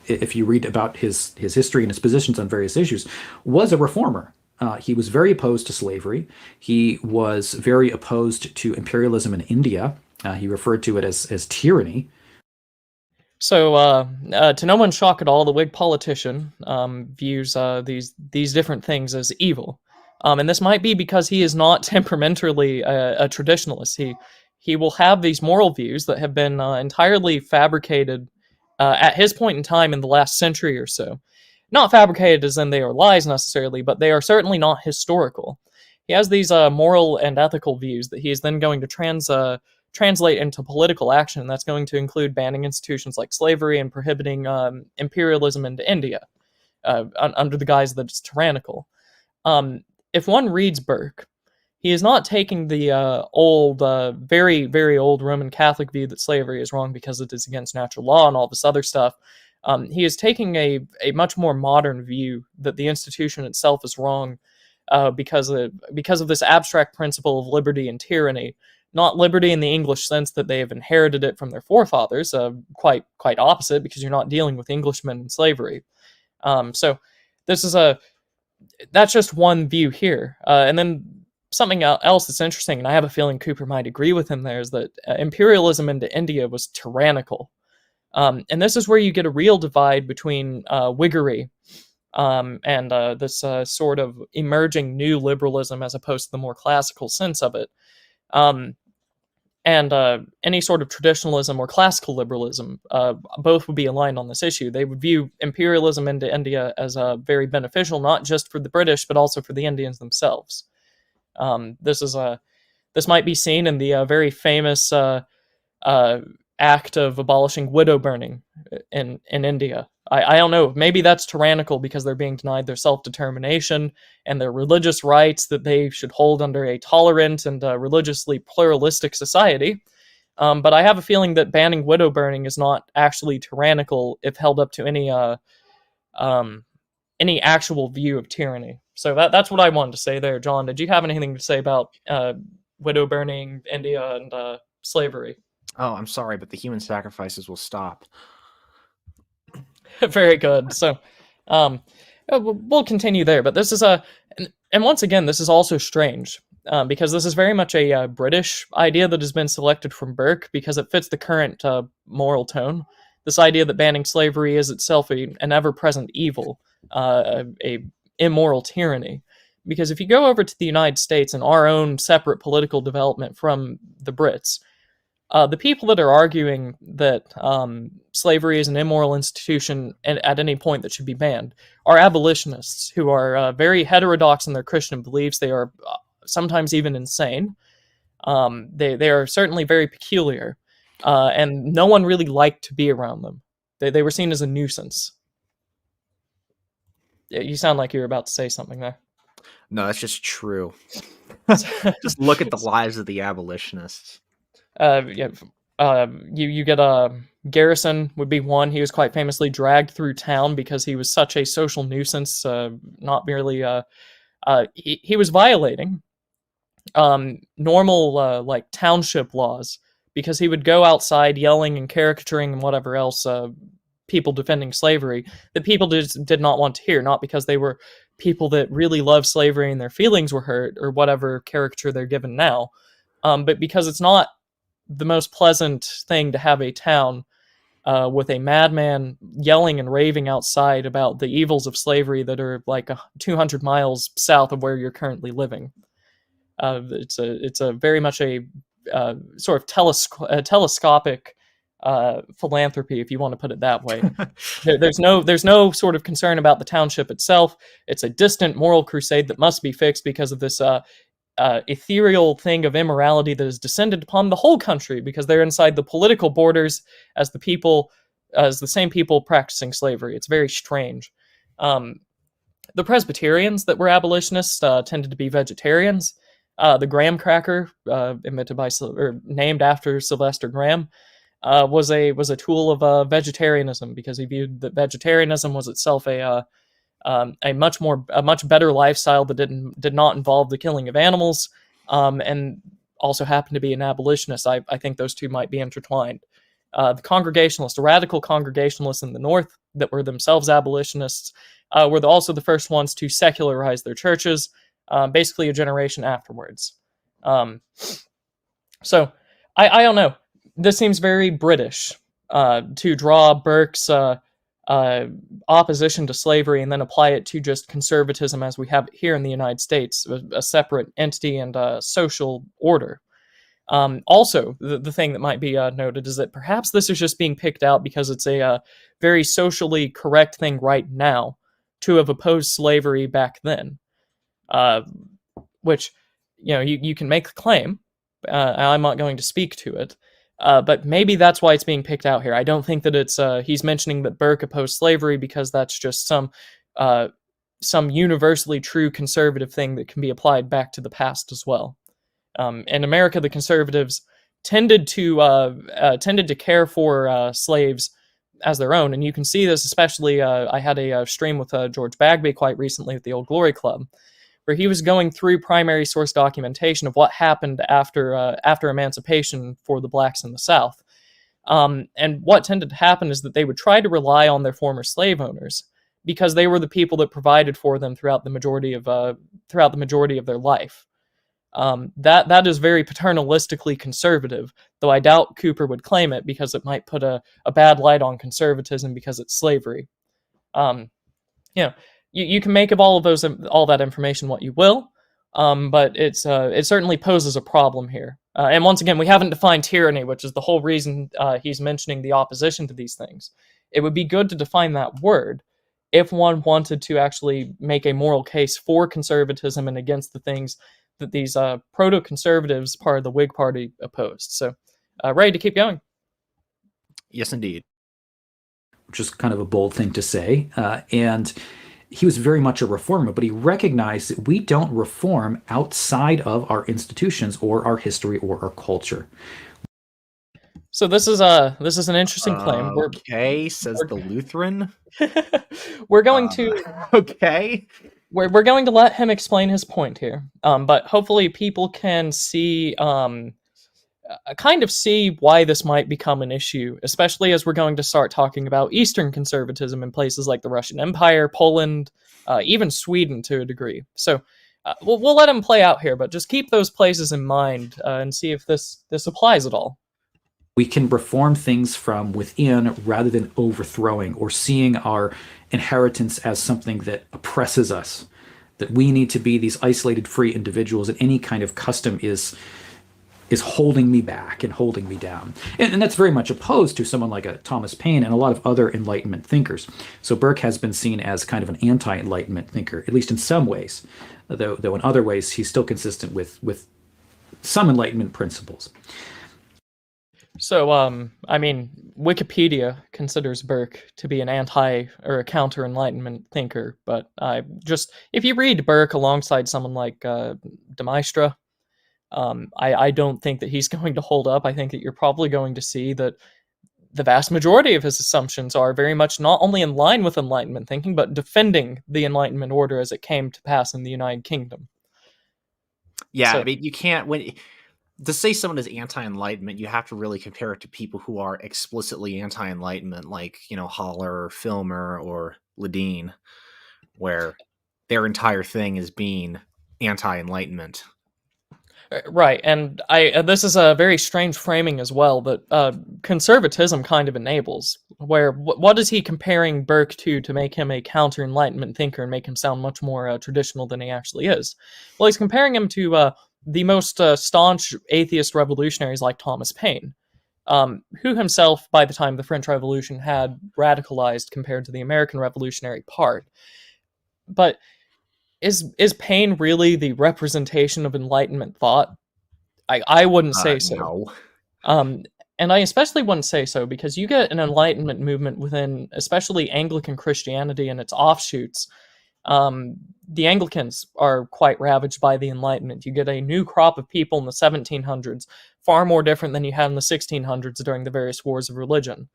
If you read about his history and his positions on various issues, was a reformer. He was very opposed to slavery. He was very opposed to imperialism in India. He referred to it as tyranny. So, to no one's shock at all, the Whig politician views these different things as evil. And this might be because he is not temperamentally a traditionalist. He will have these moral views that have been entirely fabricated at his point in time in the last century or so. Not fabricated as in they are lies necessarily, but they are certainly not historical. He has these moral and ethical views that he is then going to translate into political action, and that's going to include banning institutions like slavery and prohibiting imperialism into India under the guise that it's tyrannical. If one reads Burke, he is not taking the old, very, very old Roman Catholic view that slavery is wrong because it is against natural law and all this other stuff. He is taking a much more modern view that the institution itself is wrong because of this abstract principle of liberty and tyranny. Not liberty in the English sense that they have inherited it from their forefathers, quite opposite, because you're not dealing with Englishmen in slavery. So this is that's just one view here. And then something else that's interesting, and I have a feeling Cooper might agree with him there, is that imperialism into India was tyrannical. And this is where you get a real divide between Whiggery and this sort of emerging new liberalism as opposed to the more classical sense of it. And any sort of traditionalism or classical liberalism, both would be aligned on this issue. They would view imperialism into India as very beneficial, not just for the British, but also for the Indians themselves. This might be seen in the very famous act of abolishing widow burning in India. I don't know, maybe that's tyrannical because they're being denied their self-determination and their religious rights that they should hold under a tolerant and religiously pluralistic society. But I have a feeling that banning widow burning is not actually tyrannical if held up to any actual view of tyranny. So that's what I wanted to say there. John, did you have anything to say about widow burning, India, and slavery? Oh, I'm sorry, but the human sacrifices will stop. Very good. So, we'll continue there. But this is and once again, this is also strange. because this is very much a British idea that has been selected from Burke because it fits the current moral tone. This idea that banning slavery is itself an ever-present evil, a immoral tyranny. Because if you go over to the United States and our own separate political development from the Brits, the people that are arguing that slavery is an immoral institution and at any point that should be banned are abolitionists who are very heterodox in their Christian beliefs. They are sometimes even insane. They are certainly very peculiar, and no one really liked to be around them. They were seen as a nuisance. You sound like you were about to say something there. No, that's just true. Just look at the lives of the abolitionists. You get Garrison would be one. He was quite famously dragged through town because he was such a social nuisance. Not merely he was violating normal like township laws because he would go outside yelling and caricaturing and whatever else people defending slavery that people did not want to hear, not because they were people that really love slavery and their feelings were hurt or whatever caricature they're given now, but because it's not the most pleasant thing to have a town with a madman yelling and raving outside about the evils of slavery that are like 200 miles south of where you're currently living. It's a very much a sort of telescopic philanthropy, if you want to put it that way. There's no sort of concern about the township itself. It's a distant moral crusade that must be fixed because of this ethereal thing of immorality that has descended upon the whole country because they're inside the political borders as the same people practicing slavery. It's very strange. The Presbyterians that were abolitionists tended to be vegetarians. The graham cracker, named after Sylvester Graham, was a tool of vegetarianism because he viewed that vegetarianism was itself a much better lifestyle that did not involve the killing of animals, and also happened to be an abolitionist. I think those two might be intertwined. The Congregationalists, the radical Congregationalists in the North that were themselves abolitionists, were also the first ones to secularize their churches, basically a generation afterwards. So I don't know. This seems very British to draw Burke's opposition to slavery and then apply it to just conservatism as we have here in the United States, a separate entity and social order. Also, the thing that might be noted is that perhaps this is just being picked out because it's a very socially correct thing right now to have opposed slavery back then, which, you can make the claim. I'm not going to speak to it. But maybe that's why it's being picked out here. I don't think that it's he's mentioning that Burke opposed slavery because that's just some universally true conservative thing that can be applied back to the past as well. In America, the conservatives tended to care for slaves as their own, and you can see this especially. I had a stream with George Bagby quite recently at the Old Glory Club, where he was going through primary source documentation of what happened after emancipation for the blacks in the South. And what tended to happen is that they would try to rely on their former slave owners because they were the people that provided for them throughout the majority of their life. That is very paternalistically conservative, though I doubt Cooper would claim it because it might put a bad light on conservatism because it's slavery. You can make of all that information what you will, but it certainly poses a problem here. And once again, we haven't defined tyranny, which is the whole reason he's mentioning the opposition to these things. It would be good to define that word if one wanted to actually make a moral case for conservatism and against the things that these proto-conservatives, part of the Whig Party, opposed. So, ready to keep going? Yes, indeed. Which is kind of a bold thing to say, and he was very much a reformer, but he recognized that we don't reform outside of our institutions or our history or our culture. So this is an interesting claim. Okay, says the Lutheran. We're going to okay. We're going to let him explain his point here, but hopefully people can see kind of see why this might become an issue, especially as we're going to start talking about Eastern conservatism in places like the Russian Empire, Poland, even Sweden to a degree. So we'll let him play out here, but just keep those places in mind and see if this applies at all. We can reform things from within rather than overthrowing or seeing our inheritance as something that oppresses us. That we need to be these isolated, free individuals, and any kind of custom is holding me back and holding me down. And that's very much opposed to someone like a Thomas Paine and a lot of other Enlightenment thinkers. So Burke has been seen as kind of an anti-Enlightenment thinker, at least in some ways, though in other ways he's still consistent with some Enlightenment principles. So, I mean, Wikipedia considers Burke to be an anti or a counter-Enlightenment thinker, but if you read Burke alongside someone like de Maistre, I don't think that he's going to hold up. I think that you're probably going to see that the vast majority of his assumptions are very much not only in line with Enlightenment thinking, but defending the Enlightenment order as it came to pass in the United Kingdom. Yeah, so, I mean, you can't to say someone is anti-Enlightenment, you have to really compare it to people who are explicitly anti-Enlightenment, like, Haller, or Filmer, or Ledeen, where their entire thing is being anti-Enlightenment. Right, and this is a very strange framing as well, but conservatism kind of enables, where what is he comparing Burke to make him a counter-Enlightenment thinker and make him sound much more traditional than he actually is? Well, he's comparing him to the most staunch atheist revolutionaries like Thomas Paine, who himself, by the time of the French Revolution, had radicalized compared to the American Revolutionary part. But is Paine really the representation of Enlightenment thought? I wouldn't say so. No. And I especially wouldn't say so because you get an Enlightenment movement within, especially Anglican Christianity and its offshoots. The Anglicans are quite ravaged by the Enlightenment. You get a new crop of people in the 1700s, far more different than you had in the 1600s during the various wars of religion.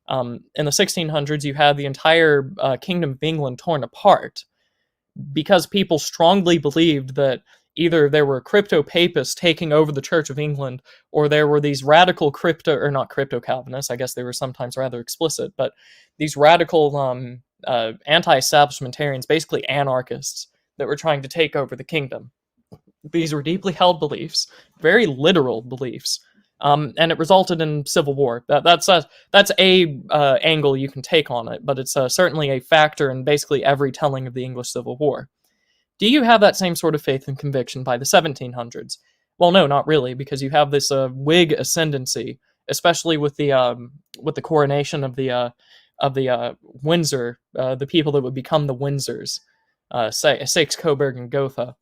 In the 1600s, you had the entire Kingdom of England torn apart because people strongly believed that either there were crypto-papists taking over the Church of England, or there were these radical not crypto-Calvinists, I guess they were sometimes rather explicit, but these radical anti-establishmentarians, basically anarchists, that were trying to take over the kingdom. These were deeply held beliefs, very literal beliefs, and it resulted in civil war. That's a angle you can take on it, but it's certainly a factor in basically every telling of the English Civil War. Do you have that same sort of faith and conviction by the 1700s? Well, no, not really, because you have this Whig ascendancy, especially with the coronation of the Windsor, the people that would become the Windsors, Saxe-Coburg and Gotha.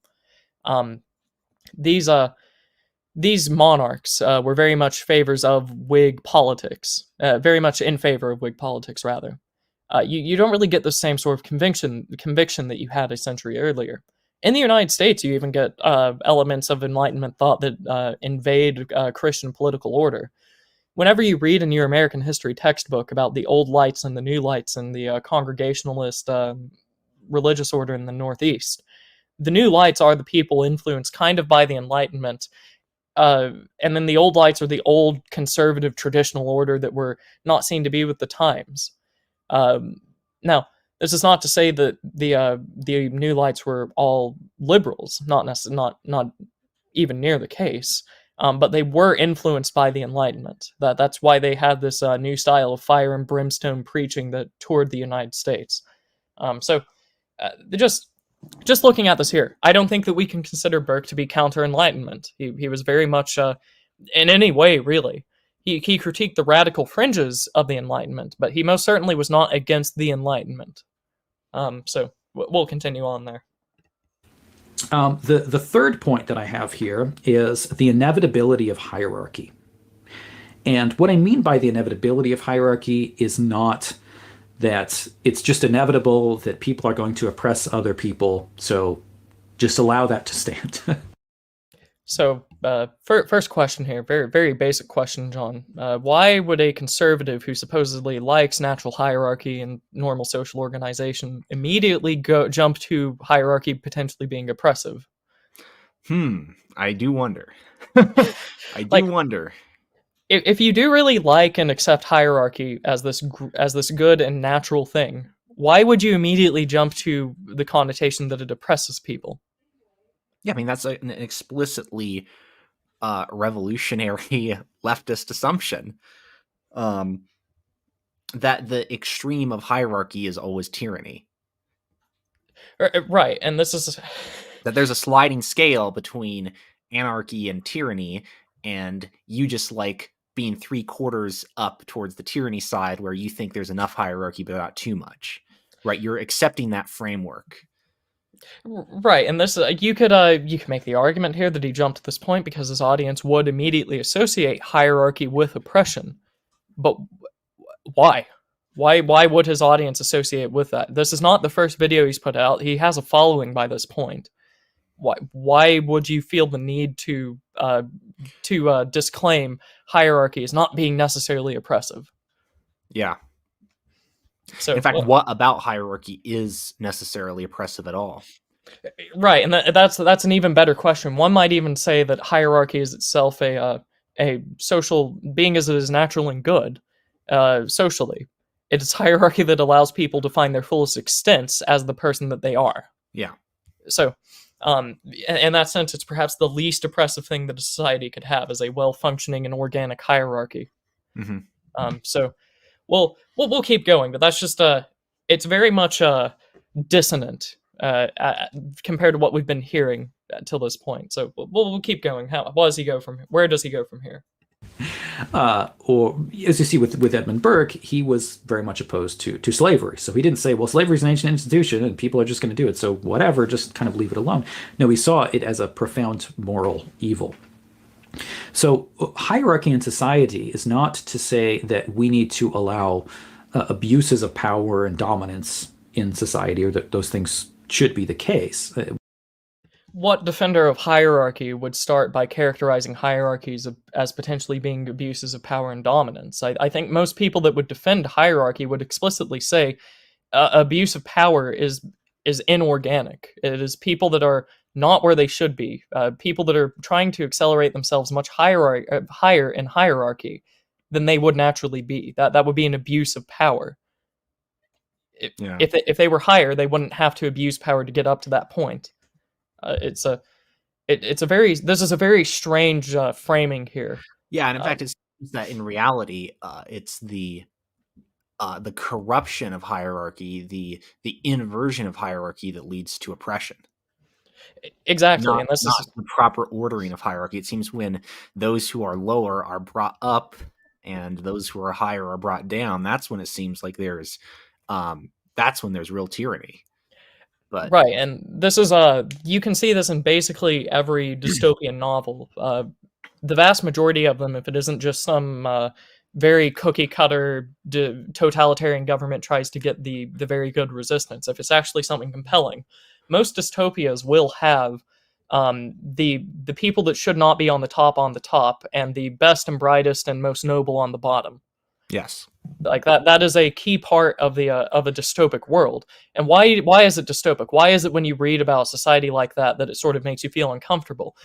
These monarchs were very much favors of Whig politics, very much in favor of Whig politics, rather. You don't really get the same sort of conviction that you had a century earlier. In the United States, you even get elements of Enlightenment thought that invade Christian political order. Whenever you read in your American history textbook about the Old Lights and the New Lights and the Congregationalist religious order in the Northeast, the New Lights are the people influenced kind of by the Enlightenment, and then the Old Lights are the old conservative traditional order that were not seen to be with the times. Now, this is not to say that the New Lights were all liberals, not even near the case, but they were influenced by the Enlightenment. That's why they had this new style of fire and brimstone preaching that toured the United States. Just looking at this here, I don't think that we can consider Burke to be counter-Enlightenment. He was very much, in any way, really. He critiqued the radical fringes of the Enlightenment, but he most certainly was not against the Enlightenment. So we'll continue on there. The third point that I have here is the inevitability of hierarchy. And what I mean by the inevitability of hierarchy is not that it's just inevitable that people are going to oppress other people, so just allow that to stand. So, first question here, very, very basic question, John. Why would a conservative who supposedly likes natural hierarchy and normal social organization immediately jump to hierarchy potentially being oppressive? I do wonder. I do wonder. If you do really like and accept hierarchy as this good and natural thing, why would you immediately jump to the connotation that it oppresses people? Yeah, I mean that's an explicitly revolutionary leftist assumption, that the extreme of hierarchy is always tyranny. Right, and this is That there's a sliding scale between anarchy and tyranny, and you just like being 3/4 up towards the tyranny side where you think there's enough hierarchy but not too much. Right? You're accepting that framework. right, and this you could make the argument here that he jumped to this point because his audience would immediately associate hierarchy with oppression. But why? Why would his audience associate with that? This is not the first video he's put out. He has a following by this point. Why would you feel the need to disclaim hierarchy as not being necessarily oppressive? Yeah. So in fact, what about hierarchy is necessarily oppressive at all? Right, and that's an even better question. One might even say that hierarchy is itself a social being, as it is natural and good socially. It is hierarchy that allows people to find their fullest extent as the person that they are. Yeah. So, in that sense, it's perhaps the least oppressive thing that a society could have, is a well-functioning and organic hierarchy. Mm-hmm. So, we'll keep going, but that's just it's very much dissonant compared to what we've been hearing till this point. So we'll keep going. Where does he go from here? Or as you see with Edmund Burke, he was very much opposed to slavery. So he didn't say, well, slavery is an ancient institution and people are just going to do it, so whatever, just kind of leave it alone. No, he saw it as a profound moral evil. So hierarchy in society is not to say that we need to allow abuses of power and dominance in society, or that those things should be the case. What defender of hierarchy would start by characterizing hierarchies as potentially being abuses of power and dominance? I think most people that would defend hierarchy would explicitly say abuse of power is inorganic. It is people that are not where they should be, people that are trying to accelerate themselves much higher in hierarchy than they would naturally be. That would be an abuse of power. If they were higher, they wouldn't have to abuse power to get up to that point. This is a very strange framing here. Yeah, and in fact, it's that in reality, it's the corruption of hierarchy, the inversion of hierarchy that leads to oppression. Exactly, not, and this not is the proper ordering of hierarchy. It seems when those who are lower are brought up and those who are higher are brought down, that's when it seems like there's real tyranny. But right, and this is you can see this in basically every dystopian novel. The vast majority of them, if it isn't just some very cookie cutter totalitarian government tries to get the very good resistance, if it's actually something compelling, most dystopias will have the people that should not be on the top, and the best and brightest and most noble on the bottom. yes, Like that is a key part of a dystopic world. And why is it dystopic? Why is it when you read about society like that it sort of makes you feel uncomfortable?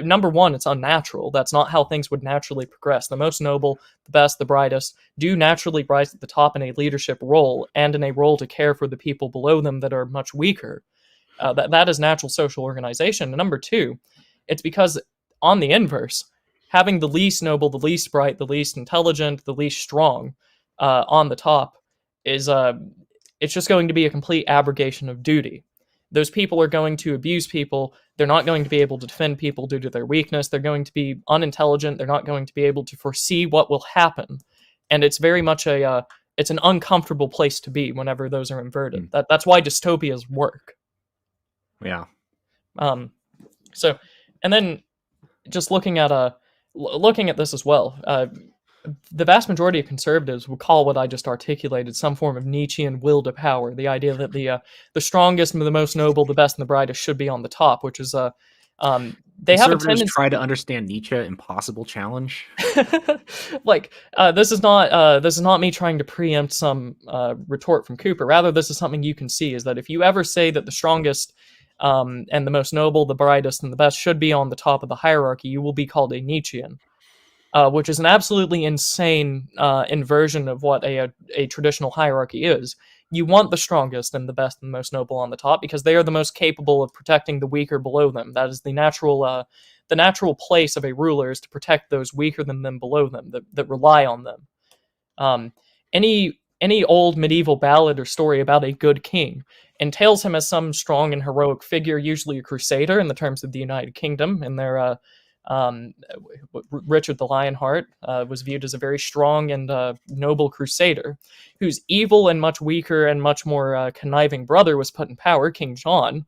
Number one, it's unnatural. That's not how things would naturally progress. The most noble, the best, the brightest do naturally rise at the top in a leadership role and in a role to care for the people below them that are much weaker. That is natural social organization. And number two, it's because on the inverse, having the least noble, the least bright, the least intelligent, the least strong on the top is it's just going to be a complete abrogation of duty. Those people are going to abuse people. They're not going to be able to defend people due to their weakness. They're going to be unintelligent. They're not going to be able to foresee what will happen. And it's very much it's an uncomfortable place to be whenever those are inverted. That's why dystopias work. Yeah. So, and then just looking at this as well, the vast majority of conservatives would call what I just articulated some form of Nietzschean will to power. The idea that the strongest and the most noble, the best and the brightest should be on the top, which is they have a tendency. Try to understand Nietzsche. Impossible challenge. Like this is not me trying to preempt some retort from Cooper. Rather, this is something you can see, is that if you ever say that the strongest and the most noble, the brightest, and the best should be on the top of the hierarchy, you will be called a Nietzschean, which is an absolutely insane inversion of what a traditional hierarchy is. you want the strongest and the best and the most noble on the top because they are the most capable of protecting the weaker below them. That is the natural place of a ruler, is to protect those weaker than them below them that rely on them. Um, any old medieval ballad or story about a good king entails him as some strong and heroic figure, usually a crusader in the terms of the United Kingdom. And Richard the Lionheart was viewed as a very strong and noble crusader, whose evil and much weaker and much more conniving brother was put in power, King John.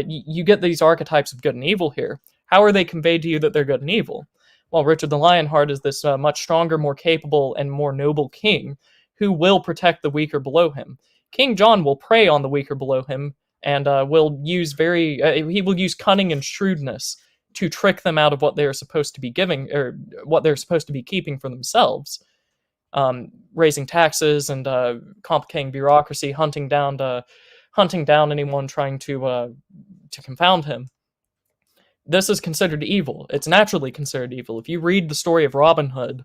You get these archetypes of good and evil here. How are they conveyed to you that they're good and evil? Well, Richard the Lionheart is this much stronger, more capable, and more noble king who will protect the weaker below him. King John will prey on the weaker below him and will use cunning and shrewdness to trick them out of what they are supposed to be giving, or what they're supposed to be keeping for themselves. Raising taxes and complicating bureaucracy, hunting down anyone trying to confound him. This is considered evil. It's naturally considered evil. If you read the story of Robin Hood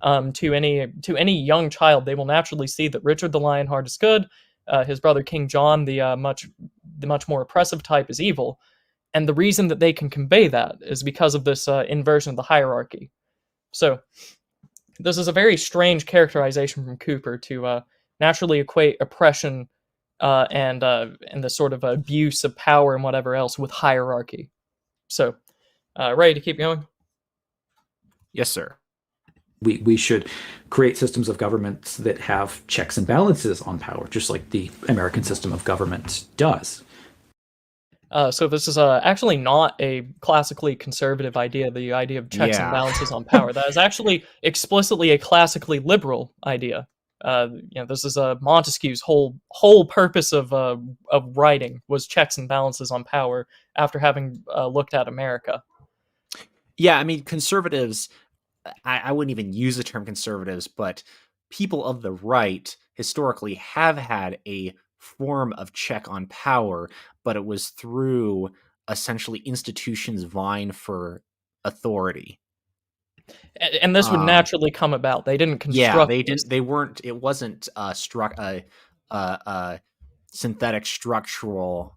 to any young child, they will naturally see that Richard the Lionheart is good. His brother King John, the much more oppressive type, is evil. And the reason that they can convey that is because of this inversion of the hierarchy. So this is a very strange characterization from Cooper to naturally equate oppression and the sort of abuse of power and whatever else with hierarchy. So, ready to keep going? Yes, sir. We should create systems of governments that have checks and balances on power, just like the American system of government does. So this is actually not a classically conservative idea, the idea of checks and balances on power. That is actually explicitly a classically liberal idea. This is Montesquieu's whole purpose of writing was checks and balances on power after having looked at America. Yeah, I mean, conservatives, I wouldn't even use the term conservatives, but people of the right historically have had a form of check on power, but it was through essentially institutions vying for authority. And this would naturally come about. They didn't construct. Yeah, they didn't. They weren't. It wasn't synthetic structural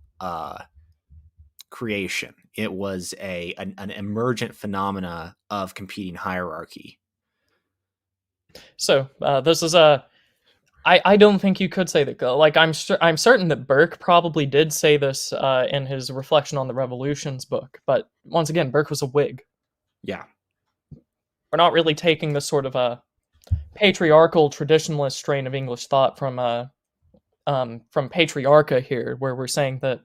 creation. It was an emergent phenomena of competing hierarchy. So this is I don't think you could say that. Like I'm certain that Burke probably did say this in his Reflection on the Revolutions book. But once again, Burke was a Whig. Yeah. We're not really taking this sort of a patriarchal traditionalist strain of English thought from Patriarcha here, where we're saying that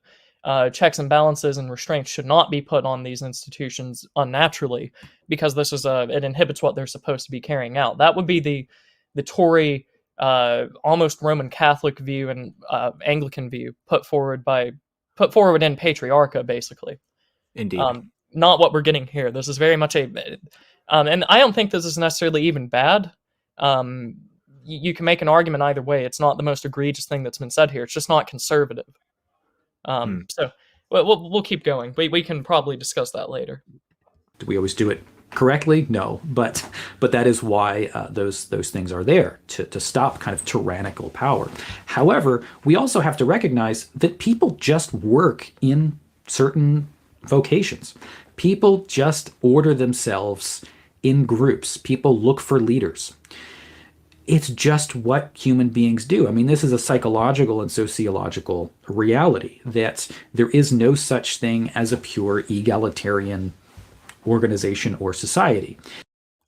checks and balances and restraints should not be put on these institutions unnaturally, because this is it inhibits what they're supposed to be carrying out. That would be the Tory, almost Roman Catholic view and Anglican view put forward in Patriarcha, basically. Indeed. Not what we're getting here. This is very much and I don't think this is necessarily even bad. You can make an argument either way. It's not the most egregious thing that's been said here. It's just not conservative. So we'll keep going. We can probably discuss that later. Do we always do it correctly? No, but that is why those things are there to stop kind of tyrannical power. However, we also have to recognize that people just work in certain vocations. People just order themselves in groups. People look for leaders. It's just what human beings do. I mean, this is a psychological and sociological reality, that there is no such thing as a pure egalitarian organization or society.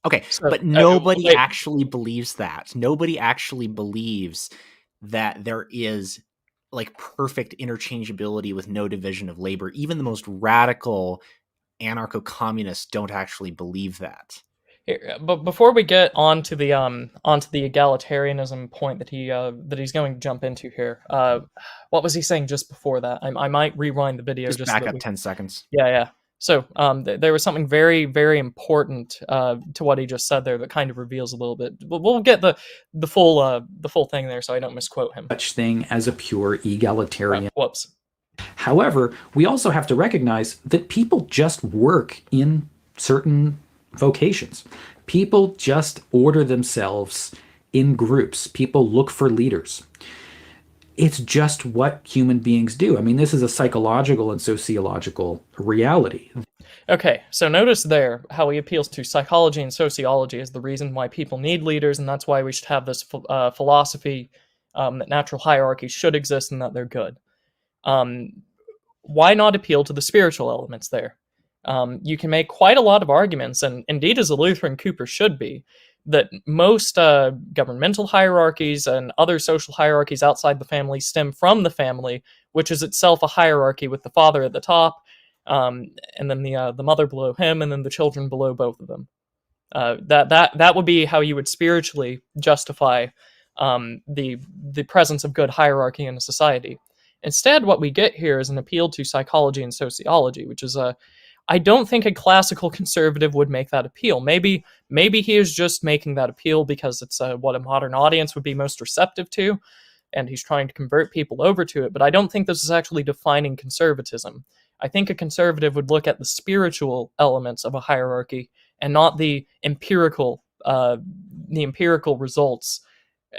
Okay, but nobody actually believes that. Nobody actually believes that there is like perfect interchangeability with no division of labor. Even the most radical anarcho-communists don't actually believe that. Here, but before we get onto the egalitarianism point that he's going to jump into here, what was he saying just before that? I might rewind the video just back up 10 seconds. Yeah. So there was something very, very important to what he just said there that kind of reveals a little bit. We'll get the full thing there, so I don't misquote him. Such thing as a pure egalitarian. Whoops. However, we also have to recognize that people just work in certain vocations. People just order themselves in groups. People look for leaders. It's just what human beings do. I mean, this is a psychological and sociological reality. Okay, so notice there how he appeals to psychology and sociology as the reason why people need leaders, and that's why we should have this philosophy that natural hierarchies should exist and that they're good. Um, why not appeal to the spiritual elements there? You can make quite a lot of arguments, and indeed, as a Lutheran, Cooper should be, that most governmental hierarchies and other social hierarchies outside the family stem from the family, which is itself a hierarchy with the father at the top, and then the mother below him, and then the children below both of them. That would be how you would spiritually justify the presence of good hierarchy in a society. Instead, what we get here is an appeal to psychology and sociology, which is I don't think a classical conservative would make that appeal. Maybe he is just making that appeal because it's what a modern audience would be most receptive to, and he's trying to convert people over to it. But I don't think this is actually defining conservatism. I think a conservative would look at the spiritual elements of a hierarchy and not the empirical results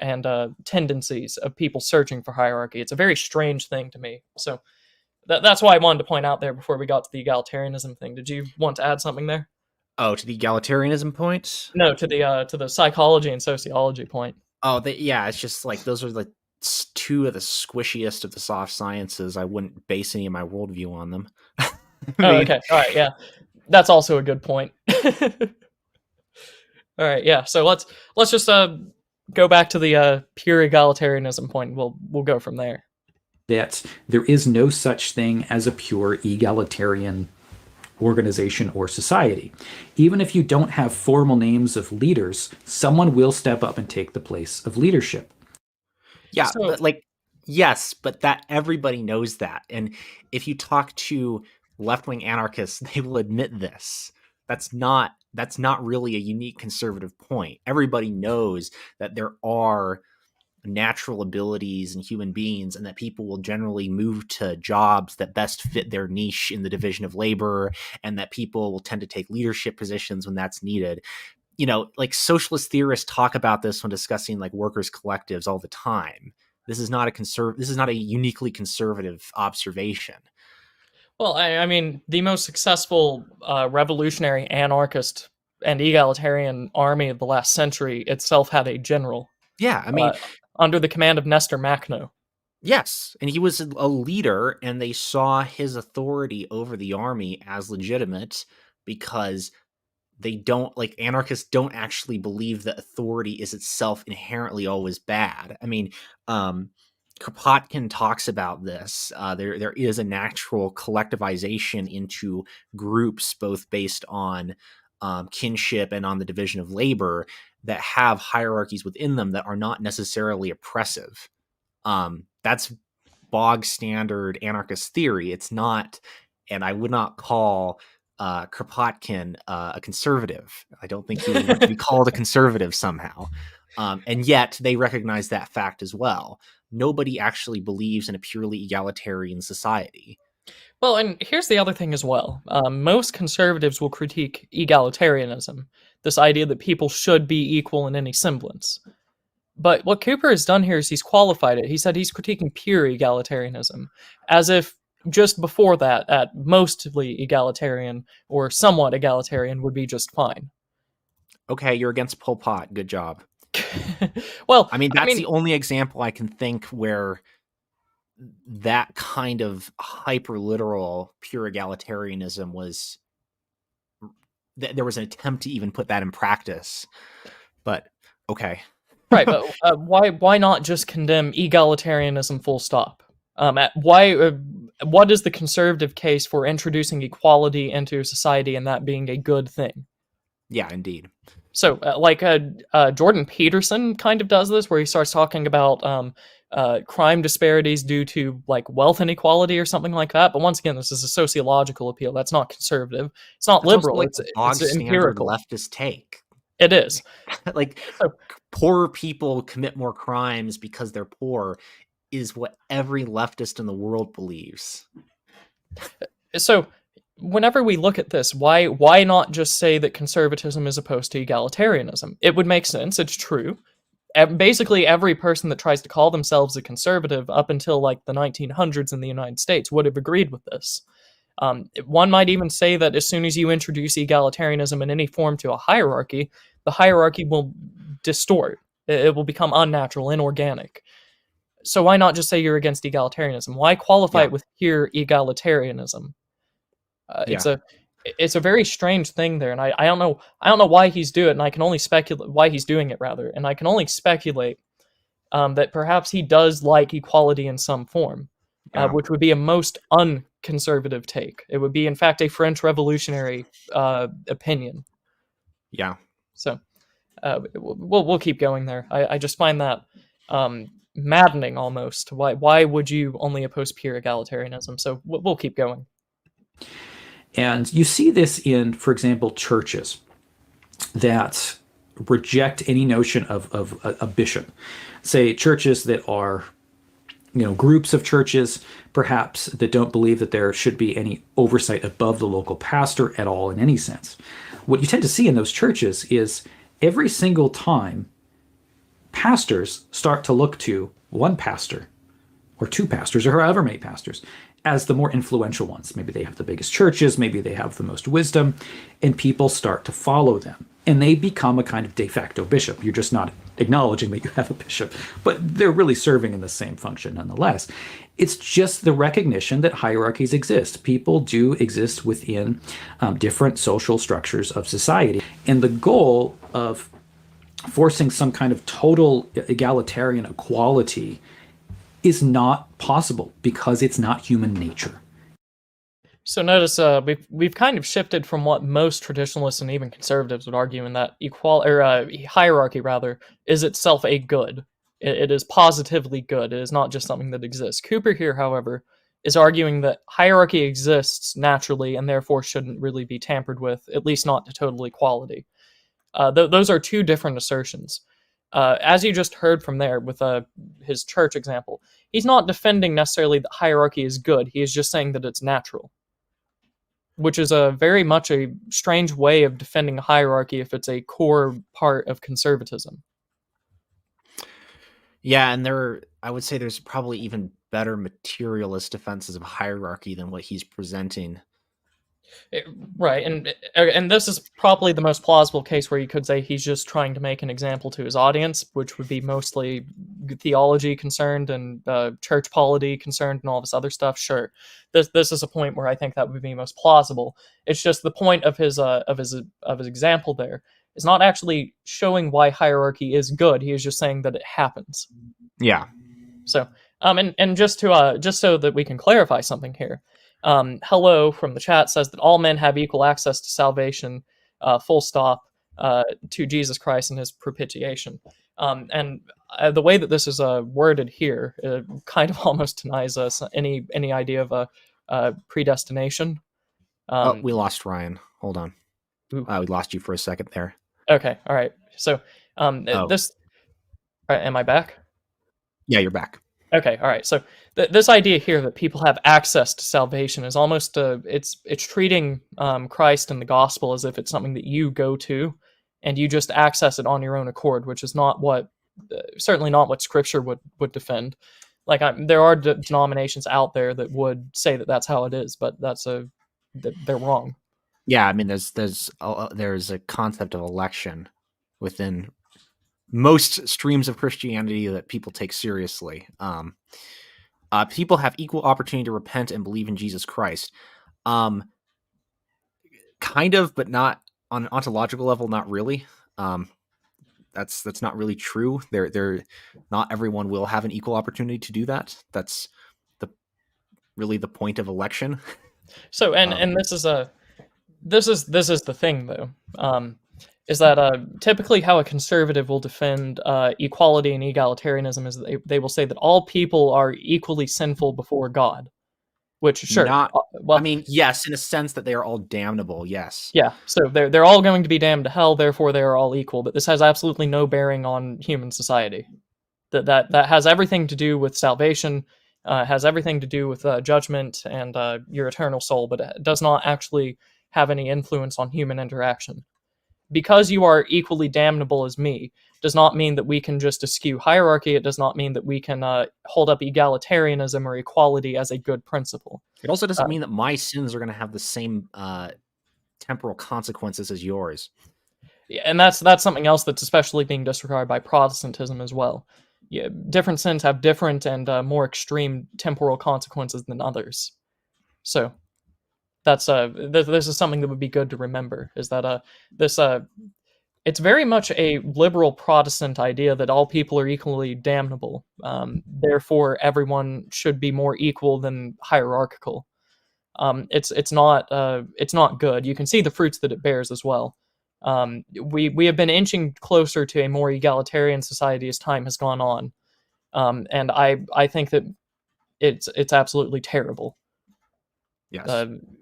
and tendencies of people searching for hierarchy. It's a very strange thing to me. So that's why I wanted to point out there before we got to the egalitarianism thing. Did you want to add something there? Oh, to the egalitarianism point? No, to the psychology and sociology point. Oh, yeah, it's just like those are the two of the squishiest of the soft sciences. I wouldn't base any of my worldview on them. Okay, all right, yeah, that's also a good point. All right, yeah. So let's just go back to the pure egalitarianism point. We'll go from there. That there is no such thing as a pure egalitarian organization or society. Even if you don't have formal names of leaders, someone will step up and take the place of leadership. Yeah, but yes, but that everybody knows that. And if you talk to left-wing anarchists, they will admit this. That's not really a unique conservative point. Everybody knows that there are natural abilities in human beings and that people will generally move to jobs that best fit their niche in the division of labor, and that people will tend to take leadership positions when that's needed. You know, like socialist theorists talk about this when discussing like workers' collectives all the time. This is not a uniquely conservative observation. Well, I mean, the most successful revolutionary anarchist and egalitarian army of the last century itself had a general. Yeah, I mean, under the command of Nestor Makhno. Yes, and he was a leader, and they saw his authority over the army as legitimate because anarchists don't actually believe that authority is itself inherently always bad. I mean, Kropotkin talks about this. There is a natural collectivization into groups, both based on kinship and on the division of labor, that have hierarchies within them that are not necessarily oppressive. That's bog standard anarchist theory. It's not, and I would not call Kropotkin a conservative. I don't think he would want to be called a conservative somehow. And yet they recognize that fact as well. Nobody actually believes in a purely egalitarian society. Well, and here's the other thing as well. Most conservatives will critique egalitarianism, this idea that people should be equal in any semblance. But what Cooper has done here is he's qualified it. He said he's critiquing pure egalitarianism, as if just before that, at mostly egalitarian or somewhat egalitarian would be just fine. Okay, you're against Pol Pot. Good job. Well, I mean, that's the only example I can think where that kind of hyper-literal pure egalitarianism was... there was an attempt to even put that in practice. But, okay. Right, but why not just condemn egalitarianism full stop? What is the conservative case for introducing equality into society and that being a good thing? Yeah, indeed. So, Jordan Peterson kind of does this, where he starts talking about crime disparities due to like wealth inequality or something like that. But once again, this is a sociological appeal. That's not conservative. It's not liberal. Like it's empirical. Leftist take. It is. Like, poor people commit more crimes because they're poor is what every leftist in the world believes. So, whenever we look at this, why not just say that conservatism is opposed to egalitarianism? It would make sense. It's true. basically every person that tries to call themselves a conservative up until like the 1900s in the United States would have agreed with this. One might even say that as soon as you introduce egalitarianism in any form to a hierarchy, the hierarchy will distort. It will become unnatural, inorganic. So why not just say you're against egalitarianism? Why qualify it with pure egalitarianism? It's a very strange thing there, and I don't know why he's doing it, and I can only speculate why he's doing it rather, and I can only speculate that perhaps he does like equality in some form, which would be a most unconservative take. It would be, in fact, a French Revolutionary opinion. Yeah. So we'll keep going there. I just find that maddening almost. Why would you only oppose pure egalitarianism? So we'll keep going. And you see this in, for example, churches that reject any notion of a bishop. Say churches that are, groups of churches perhaps that don't believe that there should be any oversight above the local pastor at all in any sense. What you tend to see in those churches is every single time pastors start to look to one pastor or two pastors or however many pastors as the more influential ones. Maybe they have the biggest churches, maybe they have the most wisdom, and people start to follow them. And they become a kind of de facto bishop. You're just not acknowledging that you have a bishop, but they're really serving in the same function nonetheless. It's just the recognition that hierarchies exist. People do exist within different social structures of society. And the goal of forcing some kind of total egalitarian equality is not possible because it's not human nature. So notice we've kind of shifted from what most traditionalists and even conservatives would argue in that hierarchy rather is itself a good. It is positively good. It is not just something that exists. Cooper here, however, is arguing that hierarchy exists naturally and therefore shouldn't really be tampered with, at least not to total equality. Those are two different assertions. As you just heard from there with his church example, he's not defending necessarily that hierarchy is good. He is just saying that it's natural, which is a very much a strange way of defending a hierarchy if it's a core part of conservatism. Yeah, and I would say there's probably even better materialist defenses of hierarchy than what he's presenting. Right, and this is probably the most plausible case where you could say he's just trying to make an example to his audience, which would be mostly theology concerned and church polity concerned and all this other stuff. Sure, this is a point where I think that would be most plausible. It's just the point of his example there is not actually showing why hierarchy is good. He is just saying that it happens. Yeah. So and just so that we can clarify something here. Hello from the chat says that all men have equal access to salvation, full stop, to Jesus Christ and his propitiation. And the way that this is worded here kind of almost denies us any idea of a predestination. We lost Ryan. Hold on. We lost you for a second there. Okay. All right. So this... am I back? Yeah, you're back. Okay, all right. So this idea here that people have access to salvation is almost it's treating Christ and the gospel as if it's something that you go to, and you just access it on your own accord, which is not what certainly not what Scripture would defend. Like there are denominations out there that would say that that's how it is, but they're wrong. Yeah, I mean, there's a concept of election within most streams of Christianity that people take seriously. People have equal opportunity to repent and believe in Jesus Christ. Kind of, but not on an ontological level, not really. That's not really true. They're not everyone will have an equal opportunity to do that. That's really the point of election. So and this is the thing though. Is that typically how a conservative will defend equality and egalitarianism is that they will say that all people are equally sinful before God, which sure. I mean, yes, in a sense that they are all damnable, yes. Yeah, so they're all going to be damned to hell, therefore they are all equal, but this has absolutely no bearing on human society. That has everything to do with salvation, has everything to do with judgment and your eternal soul, but it does not actually have any influence on human interaction. because you are equally damnable as me does not mean that we can just eschew hierarchy. It does not mean that we can hold up egalitarianism or equality as a good principle. It also doesn't mean that my sins are going to have the same temporal consequences as yours. And that's something else that's especially being disregarded by Protestantism as well. Yeah, different sins have different and more extreme temporal consequences than others. So that's this is something that would be good to remember, is that this it's very much a liberal Protestant idea that all people are equally damnable. Therefore, everyone should be more equal than hierarchical. It's not good. You can see the fruits that it bears as well. We have been inching closer to a more egalitarian society as time has gone on, and I think that it's absolutely terrible. Yes.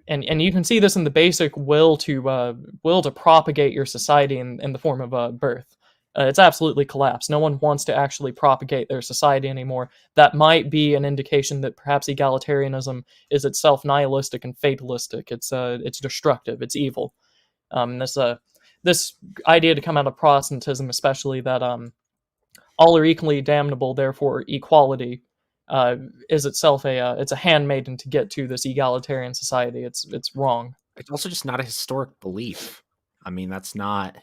And you can see this in the basic will to propagate your society in the form of birth. It's absolutely collapsed. No one wants to actually propagate their society anymore. That might be an indication that perhaps egalitarianism is itself nihilistic and fatalistic. It's destructive. It's evil. This idea to come out of Protestantism, especially that all are equally damnable, therefore equality is itself it's a handmaiden to get to this egalitarian society. It's wrong. It's also just not a historic belief. I mean, that's not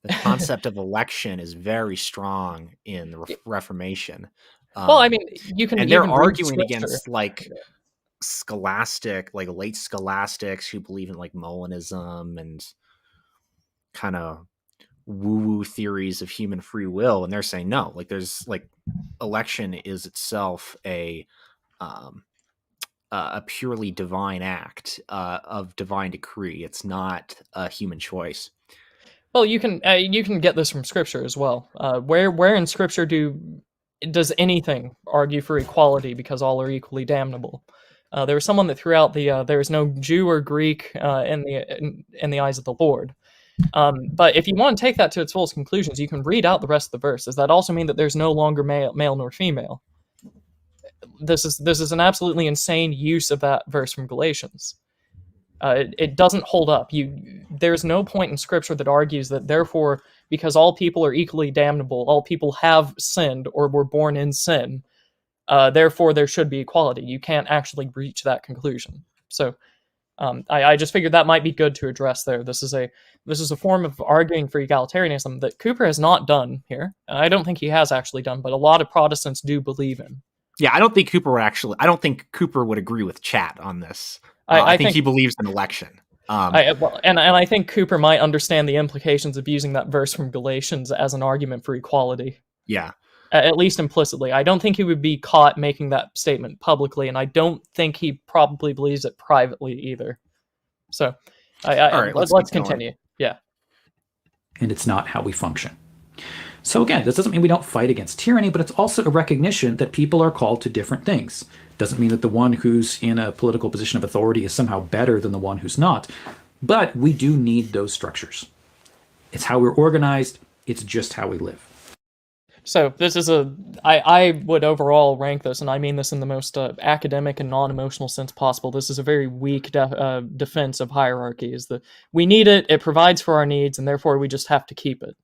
the concept of election is very strong in the Reformation. Well, I mean, you can, and you they're can read arguing scripture. against like scholastic, like late scholastics who believe in like Molinism and kind of woo-woo theories of human free will, and they're saying no, like there's like election is itself a purely divine act of divine decree. It's not a human choice. Well, you can get this from scripture as well. Where in scripture does anything argue for equality because all are equally damnable? There was someone that threw out the there is no Jew or Greek in the eyes of the Lord. But if you want to take that to its fullest conclusions, you can read out the rest of the verse. Does that also mean that there's no longer male nor female? This is an absolutely insane use of that verse from Galatians. It doesn't hold up. There's no point in scripture that argues that therefore, because all people are equally damnable, all people have sinned or were born in sin, therefore there should be equality. You can't actually reach that conclusion. So I just figured that might be good to address there. This is a form of arguing for egalitarianism that Cooper has not done here. I don't think he has actually done, but a lot of Protestants do believe in. Yeah, I don't think Cooper would agree with Chat on this. I think he believes in election. And I think Cooper might understand the implications of using that verse from Galatians as an argument for equality. Yeah. At least implicitly. I don't think he would be caught making that statement publicly, and I don't think he probably believes it privately either. So, all right, let's continue. Yeah. And it's not how we function. So again, this doesn't mean we don't fight against tyranny, but it's also a recognition that people are called to different things. Doesn't mean that the one who's in a political position of authority is somehow better than the one who's not. But we do need those structures. It's how we're organized. It's just how we live. So this is I would overall rank this, and I mean this in the most academic and non-emotional sense possible. This is a very weak defense of hierarchy. We need it, it provides for our needs, and therefore we just have to keep it.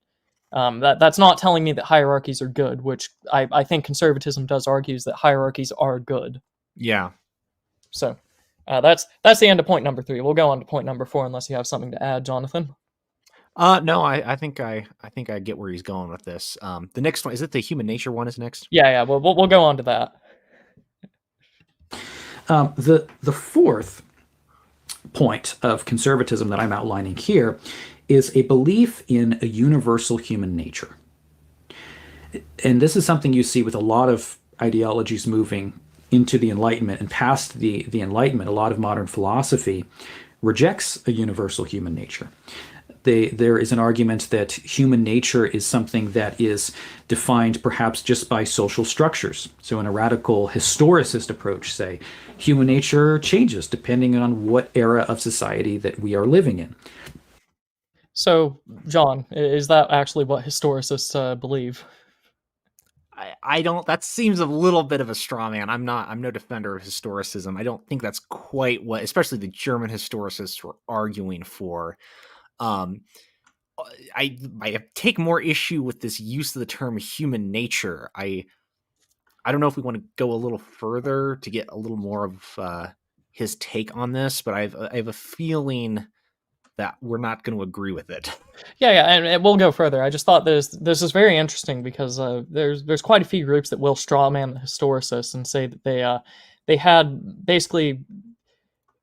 That's not telling me that hierarchies are good, which I think conservatism does argues that hierarchies are good. Yeah. So that's the end of point number 3. We'll go on to point number 4 unless you have something to add, Jonathan. No, I think I get where he's going with this. The next one, is it the human nature one is next? Yeah. We'll go on to that. The fourth point of conservatism that I'm outlining here is a belief in a universal human nature. And this is something you see with a lot of ideologies moving into the Enlightenment and past the Enlightenment. A lot of modern philosophy rejects a universal human nature. There is an argument that human nature is something that is defined perhaps just by social structures. So in a radical historicist approach, say, human nature changes depending on what era of society that we are living in. So, John, is that actually what historicists believe? I don't. That seems a little bit of a straw man. I'm no defender of historicism. I don't think that's quite what, especially the German historicists were arguing for. I take more issue with this use of the term human nature. I don't know if we want to go a little further to get a little more of his take on this, but I have a feeling that we're not going to agree with it. Yeah, and we'll go further. I just thought this is very interesting because there's quite a few groups that will strawman the historicists and say that they had basically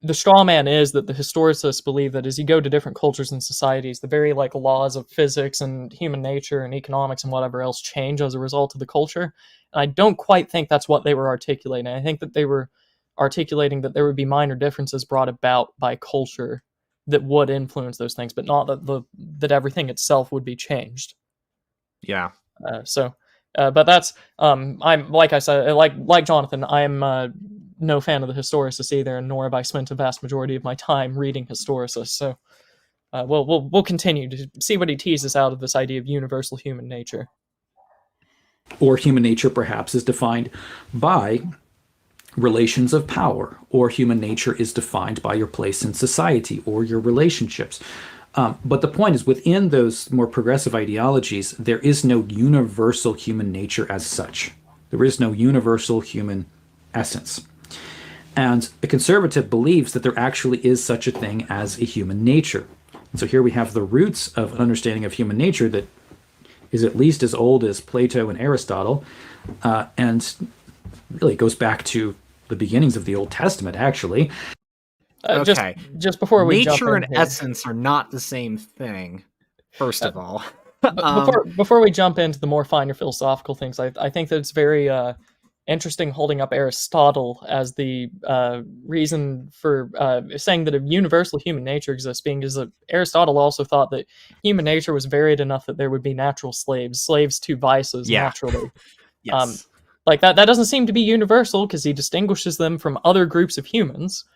the straw man is that the historicists believe that as you go to different cultures and societies, the very like laws of physics and human nature and economics and whatever else change as a result of the culture. And I don't quite think that's what they were articulating. I think that they were articulating that there would be minor differences brought about by culture that would influence those things, but not that everything itself would be changed. Yeah. But that's I'm like I said, like Jonathan, I'm no fan of the historicists either, nor have I spent a vast majority of my time reading historicists. So we'll continue to see what he teases out of this idea of universal human nature. Or human nature perhaps is defined by relations of power, or human nature is defined by your place in society or your relationships. But the point is, within those more progressive ideologies, there is no universal human nature as such. There is no universal human essence. And a conservative believes that there actually is such a thing as a human nature. And so here we have the roots of an understanding of human nature that is at least as old as Plato and Aristotle, and really goes back to the beginnings of the Old Testament, actually. Okay. Just before we nature jump in and here, essence are not the same thing. First of all, before we jump into the more finer philosophical things, I think that it's very interesting holding up Aristotle as the reason for saying that a universal human nature exists, being is that Aristotle also thought that human nature was varied enough that there would be natural slaves to vices naturally. Yes. Like that doesn't seem to be universal because he distinguishes them from other groups of humans.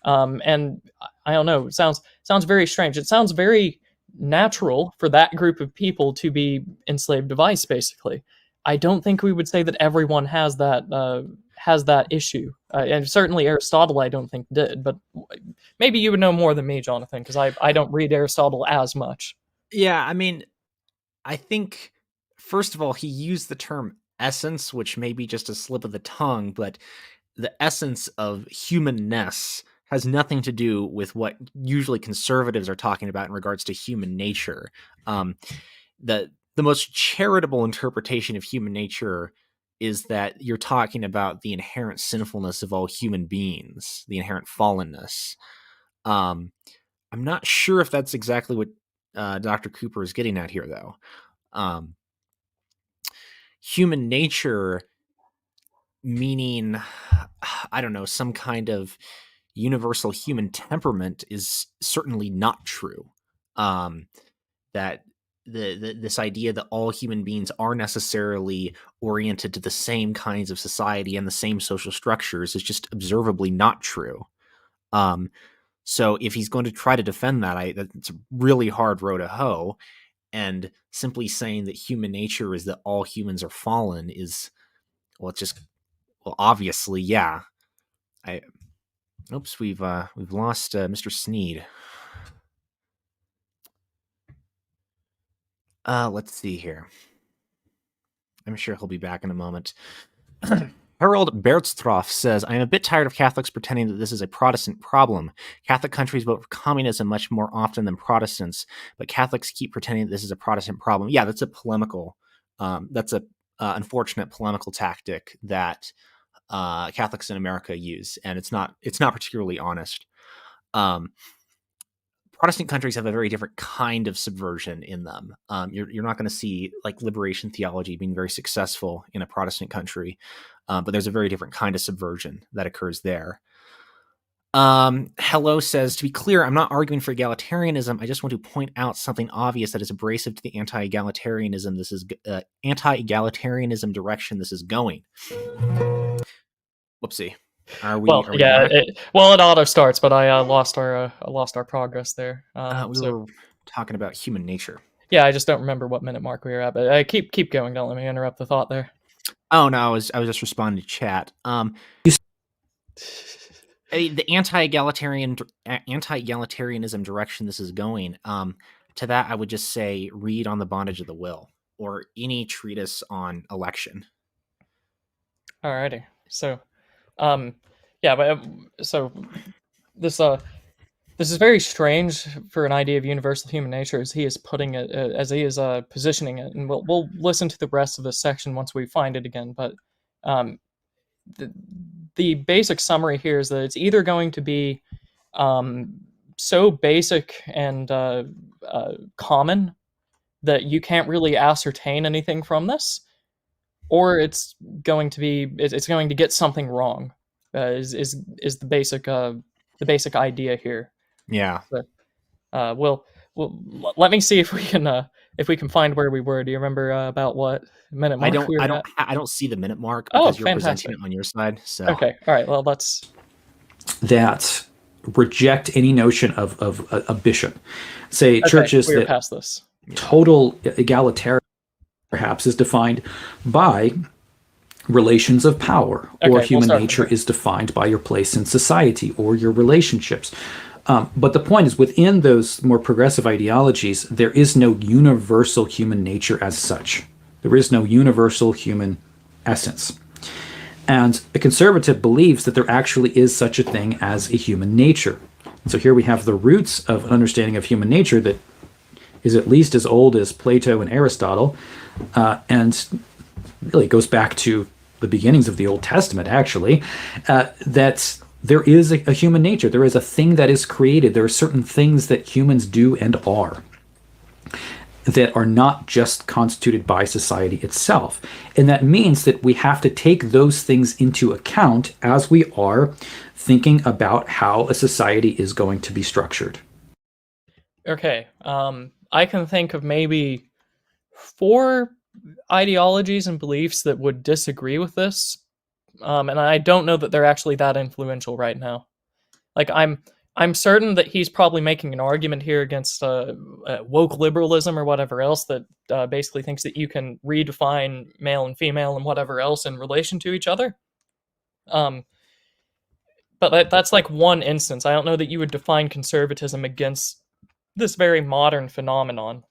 And I don't know, it sounds very strange. It sounds very natural for that group of people to be enslaved to vice, basically. I don't think we would say that everyone has that issue, and certainly Aristotle I don't think did. But maybe you would know more than me, Jonathan, because I don't read Aristotle as much. Yeah, I mean, I think first of all he used the term essence, which may be just a slip of the tongue, but the essence of humanness has nothing to do with what usually conservatives are talking about in regards to human nature. The most charitable interpretation of human nature is that you're talking about the inherent sinfulness of all human beings, the inherent fallenness. I'm not sure if that's exactly what Dr. Cooper is getting at here, though. Human nature meaning, I don't know, some kind of universal human temperament is certainly not true. That this idea that all human beings are necessarily oriented to the same kinds of society and the same social structures is just observably not true. So if he's going to try to defend that, that's a really hard row to hoe. And simply saying that human nature is that all humans are fallen is, well, it's just, well, obviously, yeah. Oops, we've lost Mr. Sneed. Let's see here. I'm sure he'll be back in a moment. Harold Bertstroff says, I am a bit tired of Catholics pretending that this is a Protestant problem. Catholic countries vote for communism much more often than Protestants, but Catholics keep pretending that this is a Protestant problem. Yeah, that's a polemical, unfortunate polemical tactic that Catholics in America use, and it's not particularly honest. Protestant countries have a very different kind of subversion in them. You're not going to see like liberation theology being very successful in a Protestant country, but there's a very different kind of subversion that occurs there. Hello says, to be clear, I'm not arguing for egalitarianism. I just want to point out something obvious that is abrasive to the anti-egalitarianism. This is anti-egalitarianism direction this is going. Whoopsie. Are we? Well, yeah. It auto starts, but I lost our progress there. We were talking about human nature. Yeah, I just don't remember what minute mark we were at. But keep going. Don't let me interrupt the thought there. Oh no, I was just responding to chat. The anti-egalitarianism direction this is going. to that, I would just say read On the Bondage of the Will or any treatise on election. Alrighty. So, yeah, but so this this is very strange for an idea of universal human nature, as he is putting it, as he is positioning it, and we'll listen to the rest of this section once we find it again. But um, the basic summary here is that it's either going to be so basic and common that you can't really ascertain anything from this, or it's going to get something wrong. Is the basic idea here? Yeah. So, we'll let me see if we can find where we were. Do you remember about what minute mark we were at? I don't see the minute mark Oh, because you're fantastic. presenting it on your side. So Okay, all right. Well, let's that reject any notion of a bishop. Say churches we are that past this. total egalitarian perhaps is defined by relations of power, Okay, or we'll human start from nature there. is defined by your place in society or your relationships. But the point is, within those more progressive ideologies, there is no universal human nature as such. There is no universal human essence. And a conservative believes that there actually is such a thing as a human nature. And so here we have the roots of an understanding of human nature that is at least as old as Plato and Aristotle, and really goes back to the beginnings of the Old Testament, actually, that there is a human nature. There is a thing that is created. There are certain things that humans do and are that are not just constituted by society itself. And that means that we have to take those things into account as we are thinking about how a society is going to be structured. Okay. I can think of maybe 4 ideologies and beliefs that would disagree with this, and I don't know that they're actually that influential right now. Like I'm certain that he's probably making an argument here against woke liberalism or whatever else that basically thinks that you can redefine male and female and whatever else in relation to each other. But that's like one instance. I don't know that you would define conservatism against this very modern phenomenon.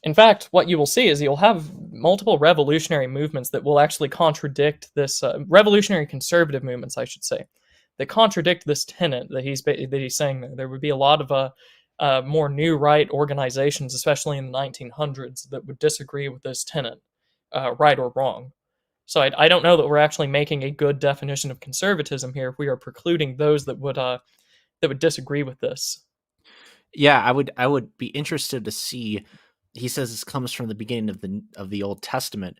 In fact, what you will see is you'll have multiple revolutionary movements that will actually contradict this revolutionary conservative movements, I should say, that contradict this tenet that he's saying. There would be a lot of more new right organizations, especially in the 1900s, that would disagree with this tenet, right or wrong. So I don't know that we're actually making a good definition of conservatism here if we are precluding those that would disagree with this. yeah, I would be interested to see. He says this comes from the beginning of the Old Testament.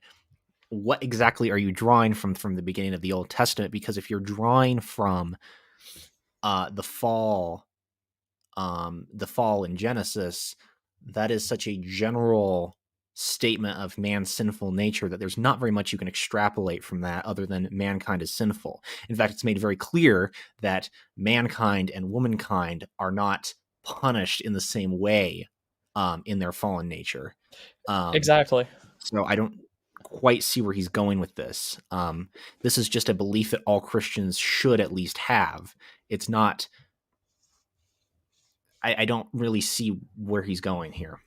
What exactly are you drawing from the beginning of the Old Testament? Because if you're drawing from the fall in Genesis, that is such a general statement of man's sinful nature that there's not very much you can extrapolate from that other than mankind is sinful. In fact, it's made very clear that mankind and womankind are not punished in the same way in their fallen nature. Exactly. So I don't quite see where he's going with this. This is just a belief that all Christians should at least have. It's not. I don't really see where he's going here.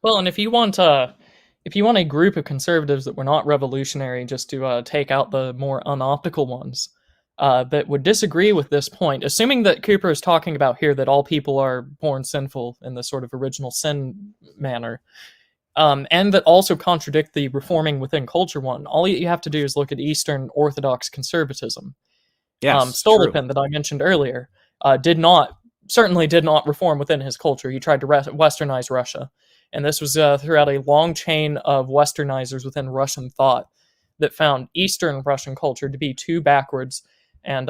Well, and if you want a group of conservatives that were not revolutionary, just to take out the more unoptical ones, that would disagree with this point, assuming that Cooper is talking about here that all people are born sinful in the sort of original sin manner, and that also contradict the reforming within culture one, all you have to do is look at Eastern Orthodox conservatism. Yes, Stolypin, that I mentioned earlier, certainly did not reform within his culture. He tried to westernize Russia. And this was throughout a long chain of westernizers within Russian thought that found Eastern Russian culture to be too backwards and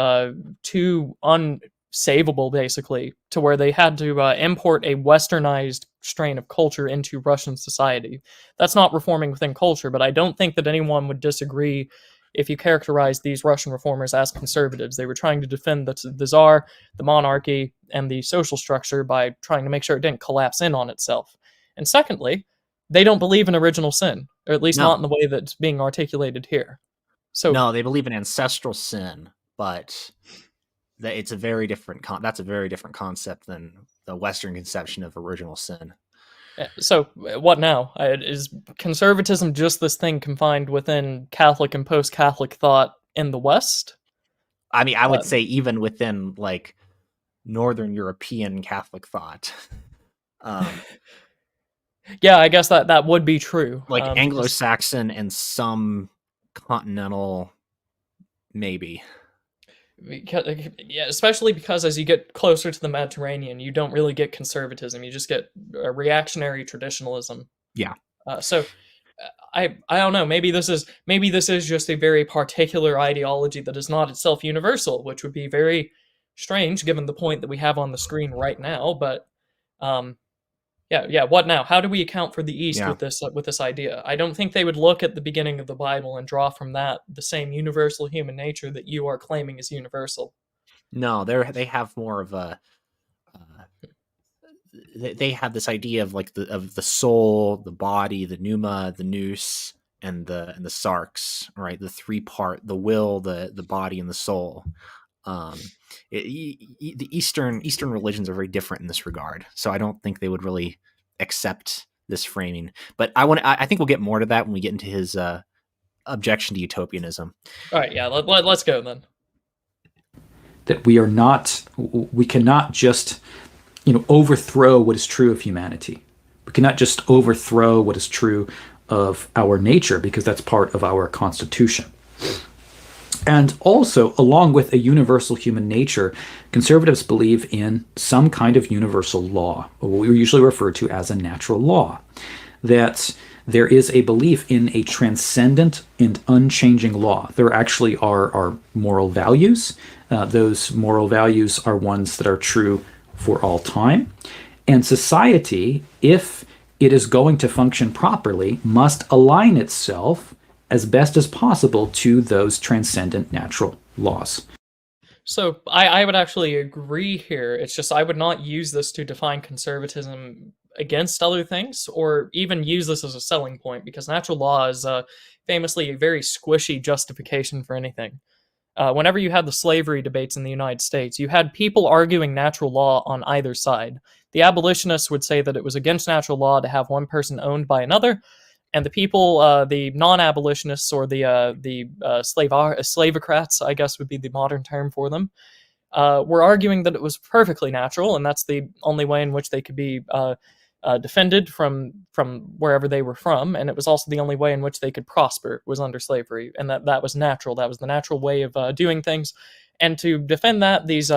too unsavable, basically, to where they had to import a westernized strain of culture into Russian society. That's not reforming within culture, but I don't think that anyone would disagree if you characterize these Russian reformers as conservatives. They were trying to defend the Tsar, the monarchy, and the social structure by trying to make sure it didn't collapse in on itself. And secondly, they don't believe in original sin, or at least not in the way that's being articulated here. So no, they believe in ancestral sin, but it's a very different. That's a very different concept than the Western conception of original sin. So, what now? Is conservatism just this thing confined within Catholic and post-Catholic thought in the West? I mean, I would say even within like Northern European Catholic thought. Yeah, I guess that would be true. Like Because Anglo-Saxon and some continental, maybe. yeah, especially because as you get closer to the Mediterranean, you don't really get conservatism. You just get reactionary traditionalism. Yeah. So I don't know. Maybe this is just a very particular ideology that is not itself universal, which would be very strange given the point that we have on the screen right now. But yeah. What now? How do we account for the East Yeah. with this idea? I don't think they would look at the beginning of the Bible and draw from that the same universal human nature that you are claiming is universal. No, they have more of a. They have this idea of like the soul, the body, the pneuma, the nous, and the sarx, right? The three-part, the will, the body, and the soul. The Eastern religions are very different in this regard, so I don't think they would really accept this framing. But I think we'll get more to that when we get into his objection to utopianism. All right, yeah, let's go then. That we cannot just, overthrow what is true of humanity. We cannot just overthrow what is true of our nature, because that's part of our constitution. And also, along with a universal human nature, conservatives believe in some kind of universal law, or what we usually refer to as a natural law. That there is a belief in a transcendent and unchanging law. There actually are moral values. Those moral values are ones that are true for all time. And society, if it is going to function properly, must align itself as best as possible to those transcendent natural laws. So I would actually agree here. It's just I would not use this to define conservatism against other things, or even use this as a selling point, because natural law is famously a very squishy justification for anything. Whenever you had the slavery debates in the United States, you had people arguing natural law on either side. The abolitionists would say that it was against natural law to have one person owned by another, and the people, the non-abolitionists, or the slavocrats, I guess would be the modern term for them, were arguing that it was perfectly natural, and that's the only way in which they could be defended from wherever they were from, and it was also the only way in which they could prosper was under slavery, and that was natural. That was the natural way of doing things. And to defend that, these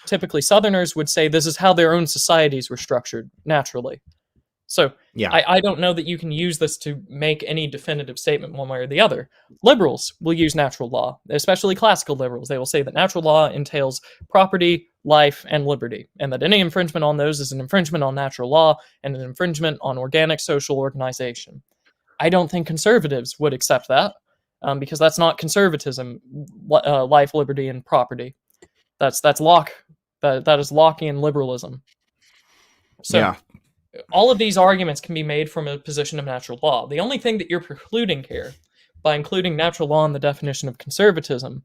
typically Southerners would say this is how their own societies were structured naturally. So Yeah. I don't know that you can use this to make any definitive statement one way or the other. Liberals will use natural law, especially classical liberals. They will say that natural law entails property, life, and liberty, and that any infringement on those is an infringement on natural law and an infringement on organic social organization. I don't think conservatives would accept that, because that's not conservatism, life, liberty, and property. That's Locke. That is Lockean liberalism. So, yeah. all of these arguments can be made from a position of natural law. The only thing that you're precluding here, by including natural law in the definition of conservatism,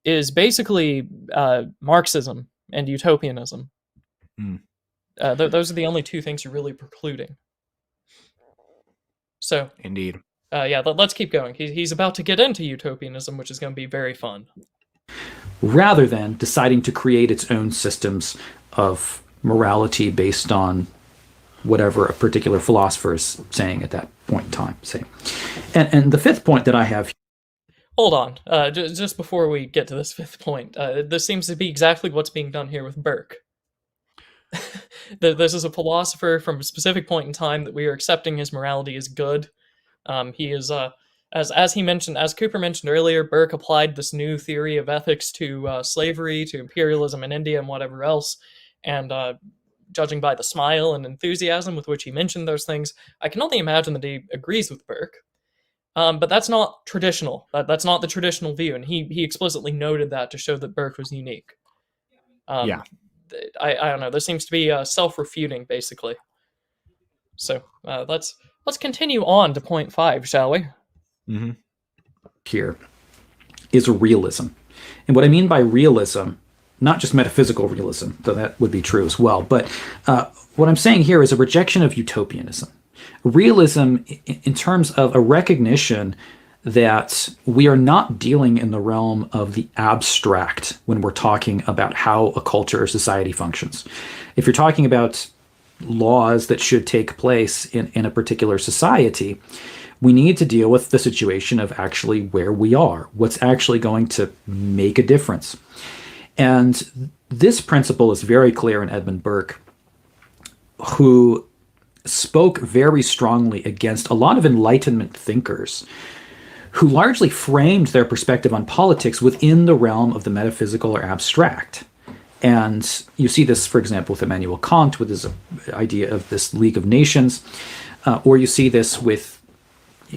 is basically Marxism and utopianism. Those are the only two things you're really precluding. So, Indeed. Yeah, let's keep going. He's about to get into utopianism, which is going to be very fun. Rather than deciding to create its own systems of morality based on whatever a particular philosopher is saying at that point in time. And the fifth point that I have. Hold on. Just before we get to this fifth point, this seems to be exactly what's being done here with Burke. This is a philosopher from a specific point in time that we are accepting his morality as good. He is, as he mentioned, as Cooper mentioned earlier, Burke applied this new theory of ethics to slavery, to imperialism in India, and whatever else. And judging by the smile and enthusiasm with which he mentioned those things, I can only imagine that he agrees with Burke. But that's not traditional. That's not the traditional view, and he explicitly noted that to show that Burke was unique. Yeah. I don't know. This seems to be self-refuting, basically. So let's continue on to point 5, shall we? Here is realism. And what I mean by realism, not just metaphysical realism, though that would be true as well. But what I'm saying here is a rejection of utopianism. Realism in terms of a recognition that we are not dealing in the realm of the abstract when we're talking about how a culture or society functions. If you're talking about laws that should take place in a particular society, we need to deal with the situation of actually where we are, what's actually going to make a difference. And this principle is very clear in Edmund Burke, who spoke very strongly against a lot of Enlightenment thinkers who largely framed their perspective on politics within the realm of the metaphysical or abstract. And you see this, for example, with Immanuel Kant, with his idea of this League of Nations, or you see this with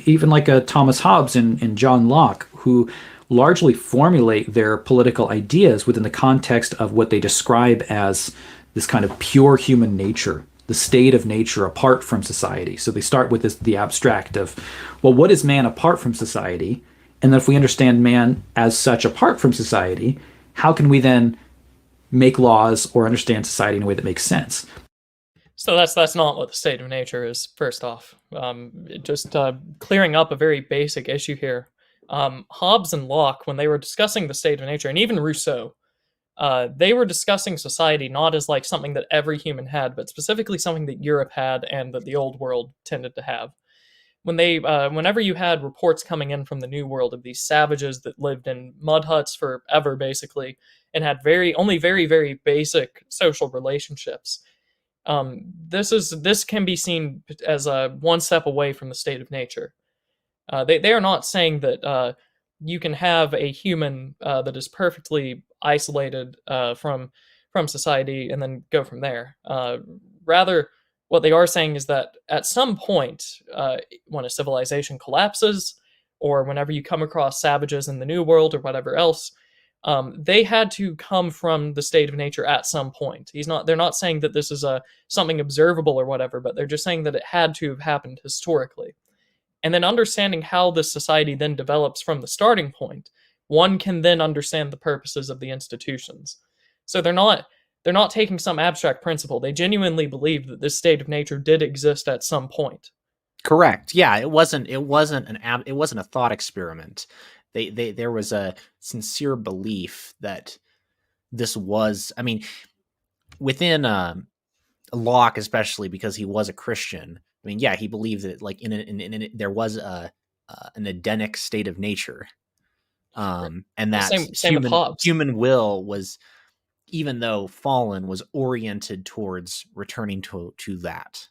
even like a Thomas Hobbes and John Locke, who largely formulate their political ideas within the context of what they describe as this kind of pure human nature, the state of nature apart from society. So they start with the abstract of, well, what is man apart from society? And then if we understand man as such apart from society, how can we then make laws or understand society in a way that makes sense? So that's not what the state of nature is, first off. Just clearing up a very basic issue here. Hobbes and Locke, when they were discussing the state of nature, and even Rousseau, they were discussing society not as like something that every human had, but specifically something that Europe had and that the old world tended to have. Whenever you had reports coming in from the New World of these savages that lived in mud huts forever, basically, and had only very, very basic social relationships, this can be seen as one step away from the state of nature. They are not saying that you can have a human that is perfectly isolated from society and then go from there. Rather, what they are saying is that at some point, when a civilization collapses, or whenever you come across savages in the New World or whatever else, they had to come from the state of nature at some point. They're not saying that this is something observable or whatever, but they're just saying that it had to have happened historically. And then understanding how this society then develops from the starting point, one can then understand the purposes of the institutions. So they're not taking some abstract principle. They genuinely believe that this state of nature did exist at some point. Correct. Yeah, it wasn't a thought experiment. There was a sincere belief that this was, I mean, within Locke, especially because he was a Christian. I mean, yeah, he believed that like there was an Edenic state of nature, and that same with Hobbes. Human will was, even though fallen, was oriented towards returning to that.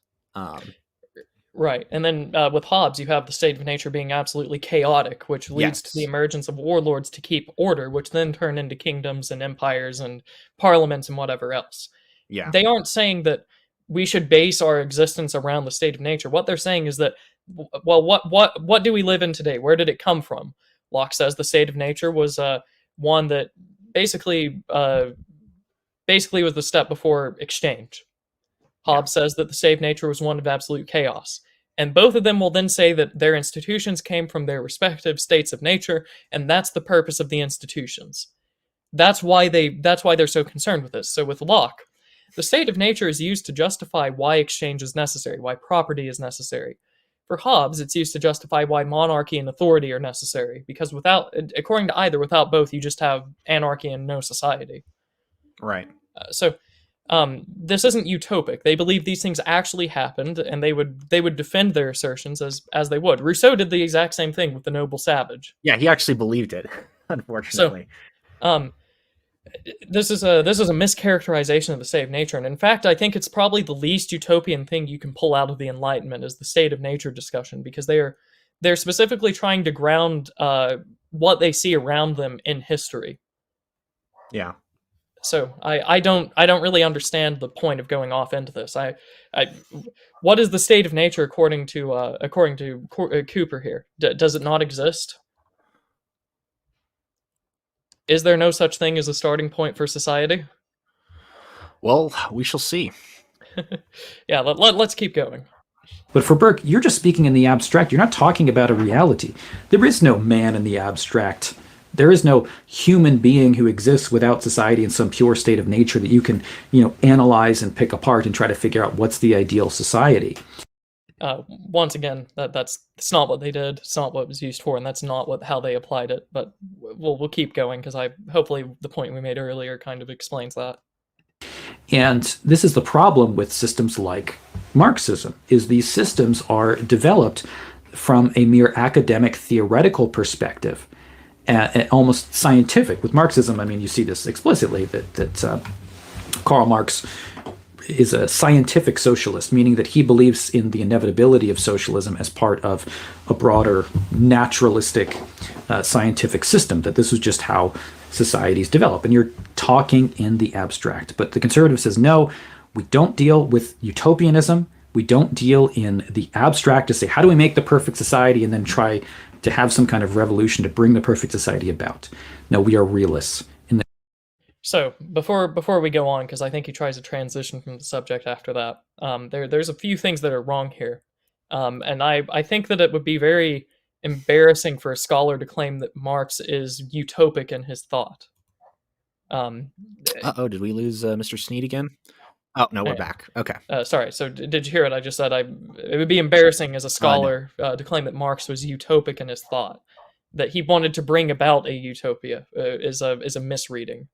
Right. And then with Hobbes, you have the state of nature being absolutely chaotic, which leads to the emergence of warlords to keep order, which then turn into kingdoms and empires and parliaments and whatever else. Yeah. They aren't saying that we should base our existence around the state of nature. What they're saying is that, well, what do we live in today? Where did it come from? Locke says the state of nature was one that basically was the step before exchange. Hobbes says that the state of nature was one of absolute chaos. And both of them will then say that their institutions came from their respective states of nature, and that's the purpose of the institutions. That's why they're so concerned with this. So with Locke, the state of nature is used to justify why exchange is necessary, why property is necessary. For Hobbes, it's used to justify why monarchy and authority are necessary, because according to either, without both, you just have anarchy and no society. Right. So this isn't utopic. They believe these things actually happened, and they would defend their assertions as they would. Rousseau did the exact same thing with the noble savage. Yeah, he actually believed it, unfortunately. So, this is a mischaracterization of the state of nature, and in fact, I think it's probably the least utopian thing you can pull out of the Enlightenment is the state of nature discussion, because they're specifically trying to ground what they see around them in history. Yeah. So I don't really understand the point of going off into this. What is the state of nature according to Cooper here? Does it not exist? Is there no such thing as a starting point for society? Well, we shall see. Yeah, let's keep going. But for Burke, you're just speaking in the abstract. You're not talking about a reality. There is no man in the abstract. There is no human being who exists without society in some pure state of nature that you can, analyze and pick apart and try to figure out what's the ideal society. Once again, that's not what they did. It's not what it was used for, and that's not how they applied it. But we'll keep going because hopefully the point we made earlier kind of explains that. And this is the problem with systems like Marxism, is these systems are developed from a mere academic theoretical perspective, almost scientific. With Marxism, I mean, you see this explicitly, that Karl Marx is a scientific socialist, meaning that he believes in the inevitability of socialism as part of a broader naturalistic scientific system, that this was just how societies develop. And you're talking in the abstract. But the conservative says, no, we don't deal with utopianism. We don't deal in the abstract to say, how do we make the perfect society and then try to have some kind of revolution to bring the perfect society about? No, we are realists. So before we go on, because I think he tries to transition from the subject after that, there's a few things that are wrong here, and I think that it would be very embarrassing for a scholar to claim that Marx is utopic in his thought. Did we lose Mr. Sneed again? Oh no, we're back. Okay. Sorry. So did you hear it? I just said it would be embarrassing as a scholar to claim that Marx was utopic in his thought. That he wanted to bring about a utopia is a misreading.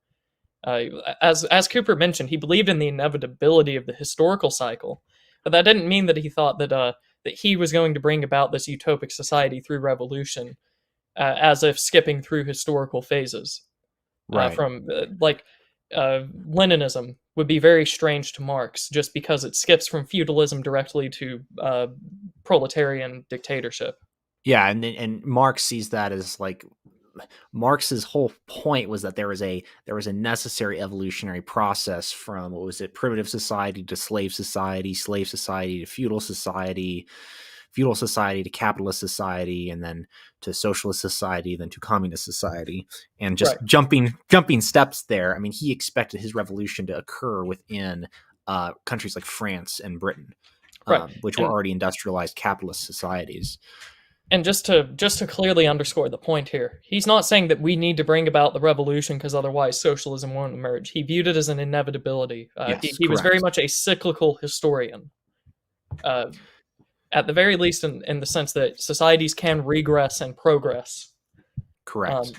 As Cooper mentioned, he believed in the inevitability of the historical cycle, but that didn't mean that he thought that he was going to bring about this utopic society through revolution, as if skipping through historical phases. Right. Leninism would be very strange to Marx, just because it skips from feudalism directly to proletarian dictatorship. Yeah, and Marx sees that as like, Marx's whole point was that there was a necessary evolutionary process from, what was it, primitive society to slave society to feudal society to capitalist society, and then to socialist society, then to communist society, and just jumping steps there. I mean, he expected his revolution to occur within countries like France and Britain, which were already industrialized capitalist societies. And just to clearly underscore the point here, he's not saying that we need to bring about the revolution because otherwise socialism won't emerge. He viewed it as an inevitability. He was very much a cyclical historian, at the very least in the sense that societies can regress and progress. Correct.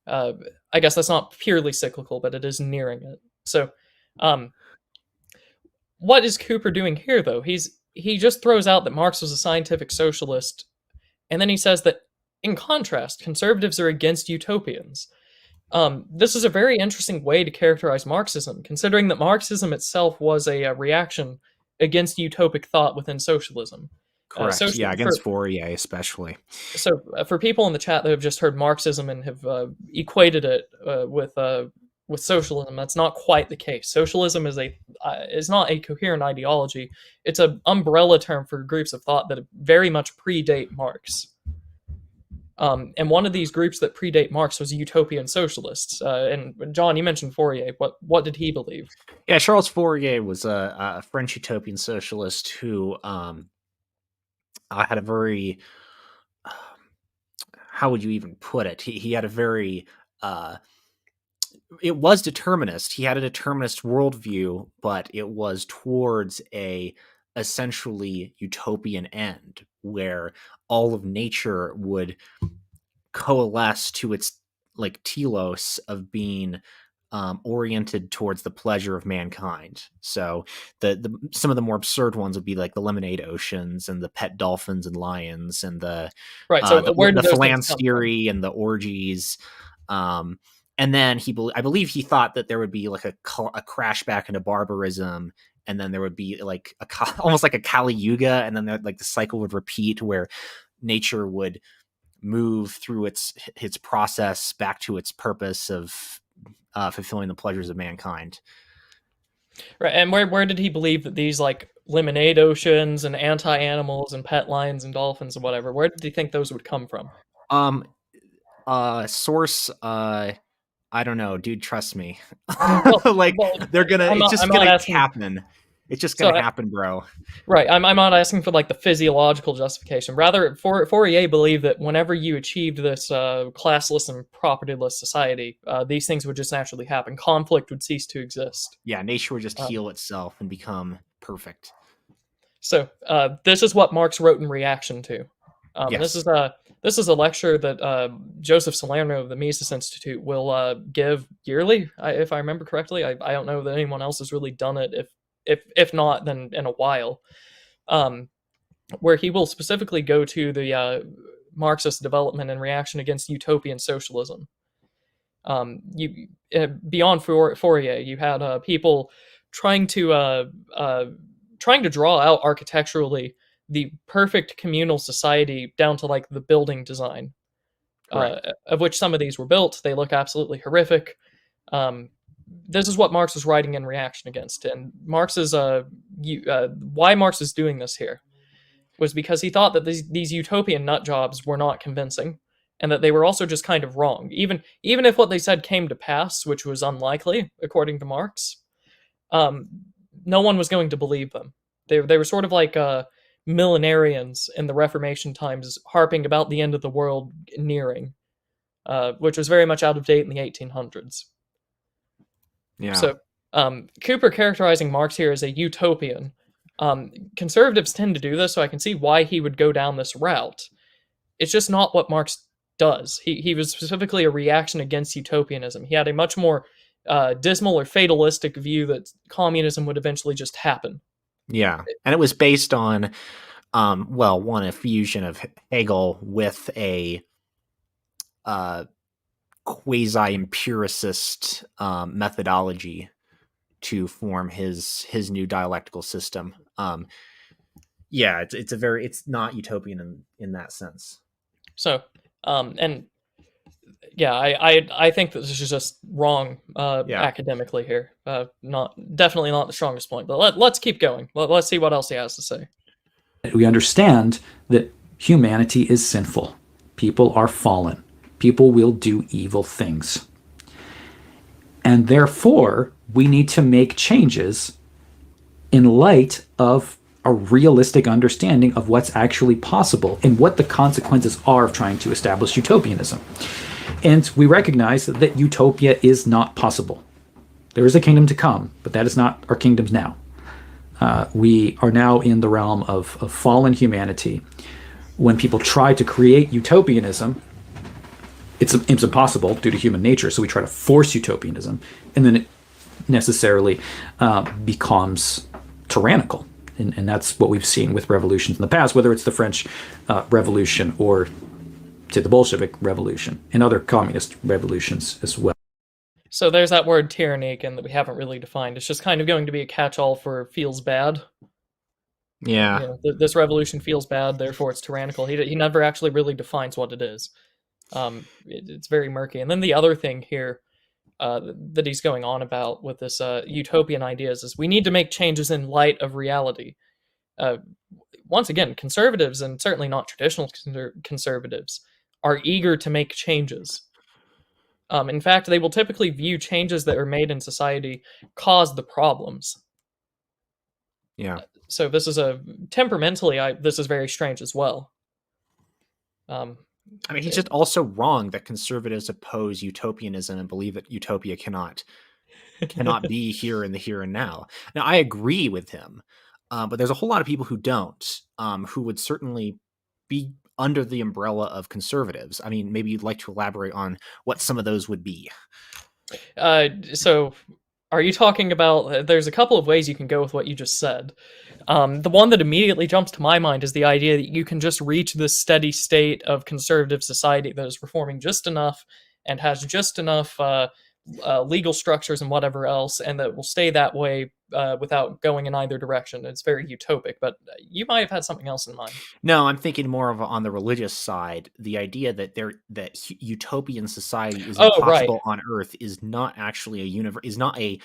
I guess that's not purely cyclical, but it is nearing it. So what is Cooper doing here, though? He just throws out that Marx was a scientific socialist, and then he says that, in contrast, conservatives are against utopians. This is a very interesting way to characterize Marxism, considering that Marxism itself was a reaction against utopic thought within socialism. Correct. Against Fourier especially. So for people in the chat that have just heard Marxism and have equated it with socialism, that's not quite the case. Socialism is not a coherent ideology. It's an umbrella term for groups of thought that very much predate Marx. And one of these groups that predate Marx was utopian socialists. And John, you mentioned Fourier. What did he believe? Yeah, Charles Fourier was a French utopian socialist who had a very, how would you even put it? He had a very it was determinist. He had a determinist worldview, but it was towards a essentially utopian end where all of nature would coalesce to its like telos of being oriented towards the pleasure of mankind. So the some of the more absurd ones would be like the lemonade oceans and the pet dolphins and lions and the phalanstery and the orgies. And then I believe he thought that there would be like a crash back into barbarism, and then there would be like almost like a Kali Yuga, and then like the cycle would repeat where nature would move through its process back to its purpose of fulfilling the pleasures of mankind. Right, and where did he believe that these like lemonade oceans and anti-animals and pet lions and dolphins and whatever, where did he think those would come from? Source, I don't know, dude. Trust me. They're gonna. It's just gonna happen. It's just So gonna happen, bro. right, I'm not asking for like the physiological justification. Rather, Fourier believed that whenever you achieved this classless and propertyless society, these things would just naturally happen. Conflict would cease to exist. Yeah, nature would just Um, heal itself and become perfect. so this is what Marx wrote in reaction to. And Yes. this is a lecture that Joseph Salerno of the Mises Institute will give yearly, if I remember correctly. I don't know that anyone else has really done it. If not, then in a while. Where he will specifically go to the Marxist development and reaction against utopian socialism. Beyond Fourier, you had people trying to draw out architecturally the perfect communal society down to like the building design, of which some of these were built. They look absolutely horrific. This is what Marx was writing in reaction against, and why Marx is doing this here was because he thought that these utopian nut jobs were not convincing, and that they were also just kind of wrong. Even if what they said came to pass, which was unlikely according to Marx, um, no one was going to believe them. They were sort of like millenarians in the Reformation times, harping about the end of the world nearing, which was very much out of date in the 1800s. Yeah. So Cooper characterizing Marx here as a utopian. Conservatives tend to do this, so I can see why he would go down this route. It's just not what Marx does. He was specifically a reaction against utopianism. He had a much more dismal or fatalistic view that communism would eventually just happen. Yeah, and it was based on, one, a fusion of Hegel with a quasi-empiricist methodology to form his new dialectical system. Yeah, it's not utopian in that sense. So, and yeah, I think that this is just wrong academically here. Definitely not the strongest point. But let's keep going. Let's see what else he has to say. We understand that humanity is sinful. People are fallen. People will do evil things. And therefore, we need to make changes in light of a realistic understanding of what's actually possible and what the consequences are of trying to establish utopianism. And we recognize that utopia is not possible. There is a kingdom to come, but that is not our kingdoms now. We are now in the realm of fallen humanity. When people try to create utopianism, it's impossible due to human nature, so we try to force utopianism, and then it necessarily becomes tyrannical. And that's what we've seen with revolutions in the past, whether it's the French Revolution or, say, the Bolshevik Revolution and other communist revolutions as well. So there's that word tyranny again that we haven't really defined. It's just kind of going to be a catch-all for feels bad. Yeah. This revolution feels bad, therefore it's tyrannical. He never actually really defines what it is. It's very murky. And then the other thing here that he's going on about with this utopian ideas is we need to make changes in light of reality. Once again, conservatives, and certainly not traditional conservatives, are eager to make changes. In fact, they will typically view changes that are made in society cause the problems. Yeah. So this is temperamentally, this is very strange as well. I mean, he's just also wrong that conservatives oppose utopianism and believe that utopia cannot be here in the here and now. Now, I agree with him, but there's a whole lot of people who don't, who would certainly be under the umbrella of conservatives. I mean, maybe you'd like to elaborate on what some of those would be. So are you talking about, there's a couple of ways you can go with what you just said. The one that immediately jumps to my mind is the idea that you can just reach this steady state of conservative society that is reforming just enough and has just enough legal structures and whatever else, and that will stay that way without going in either direction. It's very utopic, but you might have had something else in mind. No, I'm thinking more of on the religious side. The idea that utopian society is impossible on Earth is not actually is not a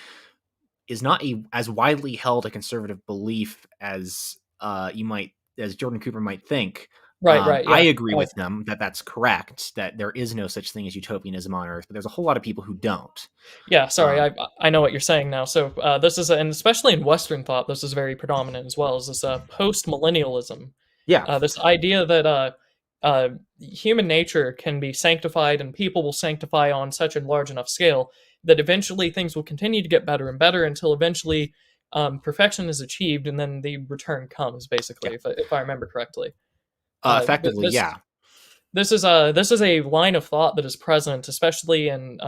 as widely held a conservative belief as Jordan Cooper might think. Right, I yeah. agree with them that that's correct, that there is no such thing as utopianism on Earth, but there's a whole lot of people who don't. Yeah, sorry, Um, I know what you're saying now. So this is, and especially in Western thought, this is very predominant as well. Is this post-millennialism? yeah, This idea that human nature can be sanctified and people will sanctify on such a large enough scale that eventually things will continue to get better and better until eventually perfection is achieved and then the return comes. yeah, Basically, if I remember correctly, uh, th- effectively, this yeah, this is a line of thought that is present, especially in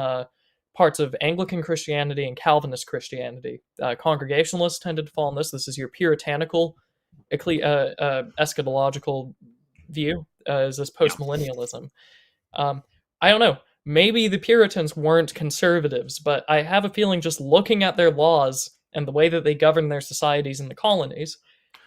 parts of Anglican Christianity and Calvinist Christianity. Congregationalists tended to fall in this. This is your puritanical, eschatological view. Is this yeah, postmillennialism? I don't know. Maybe the Puritans weren't conservatives, but I have a feeling just looking at their laws and the way that they govern their societies in the colonies,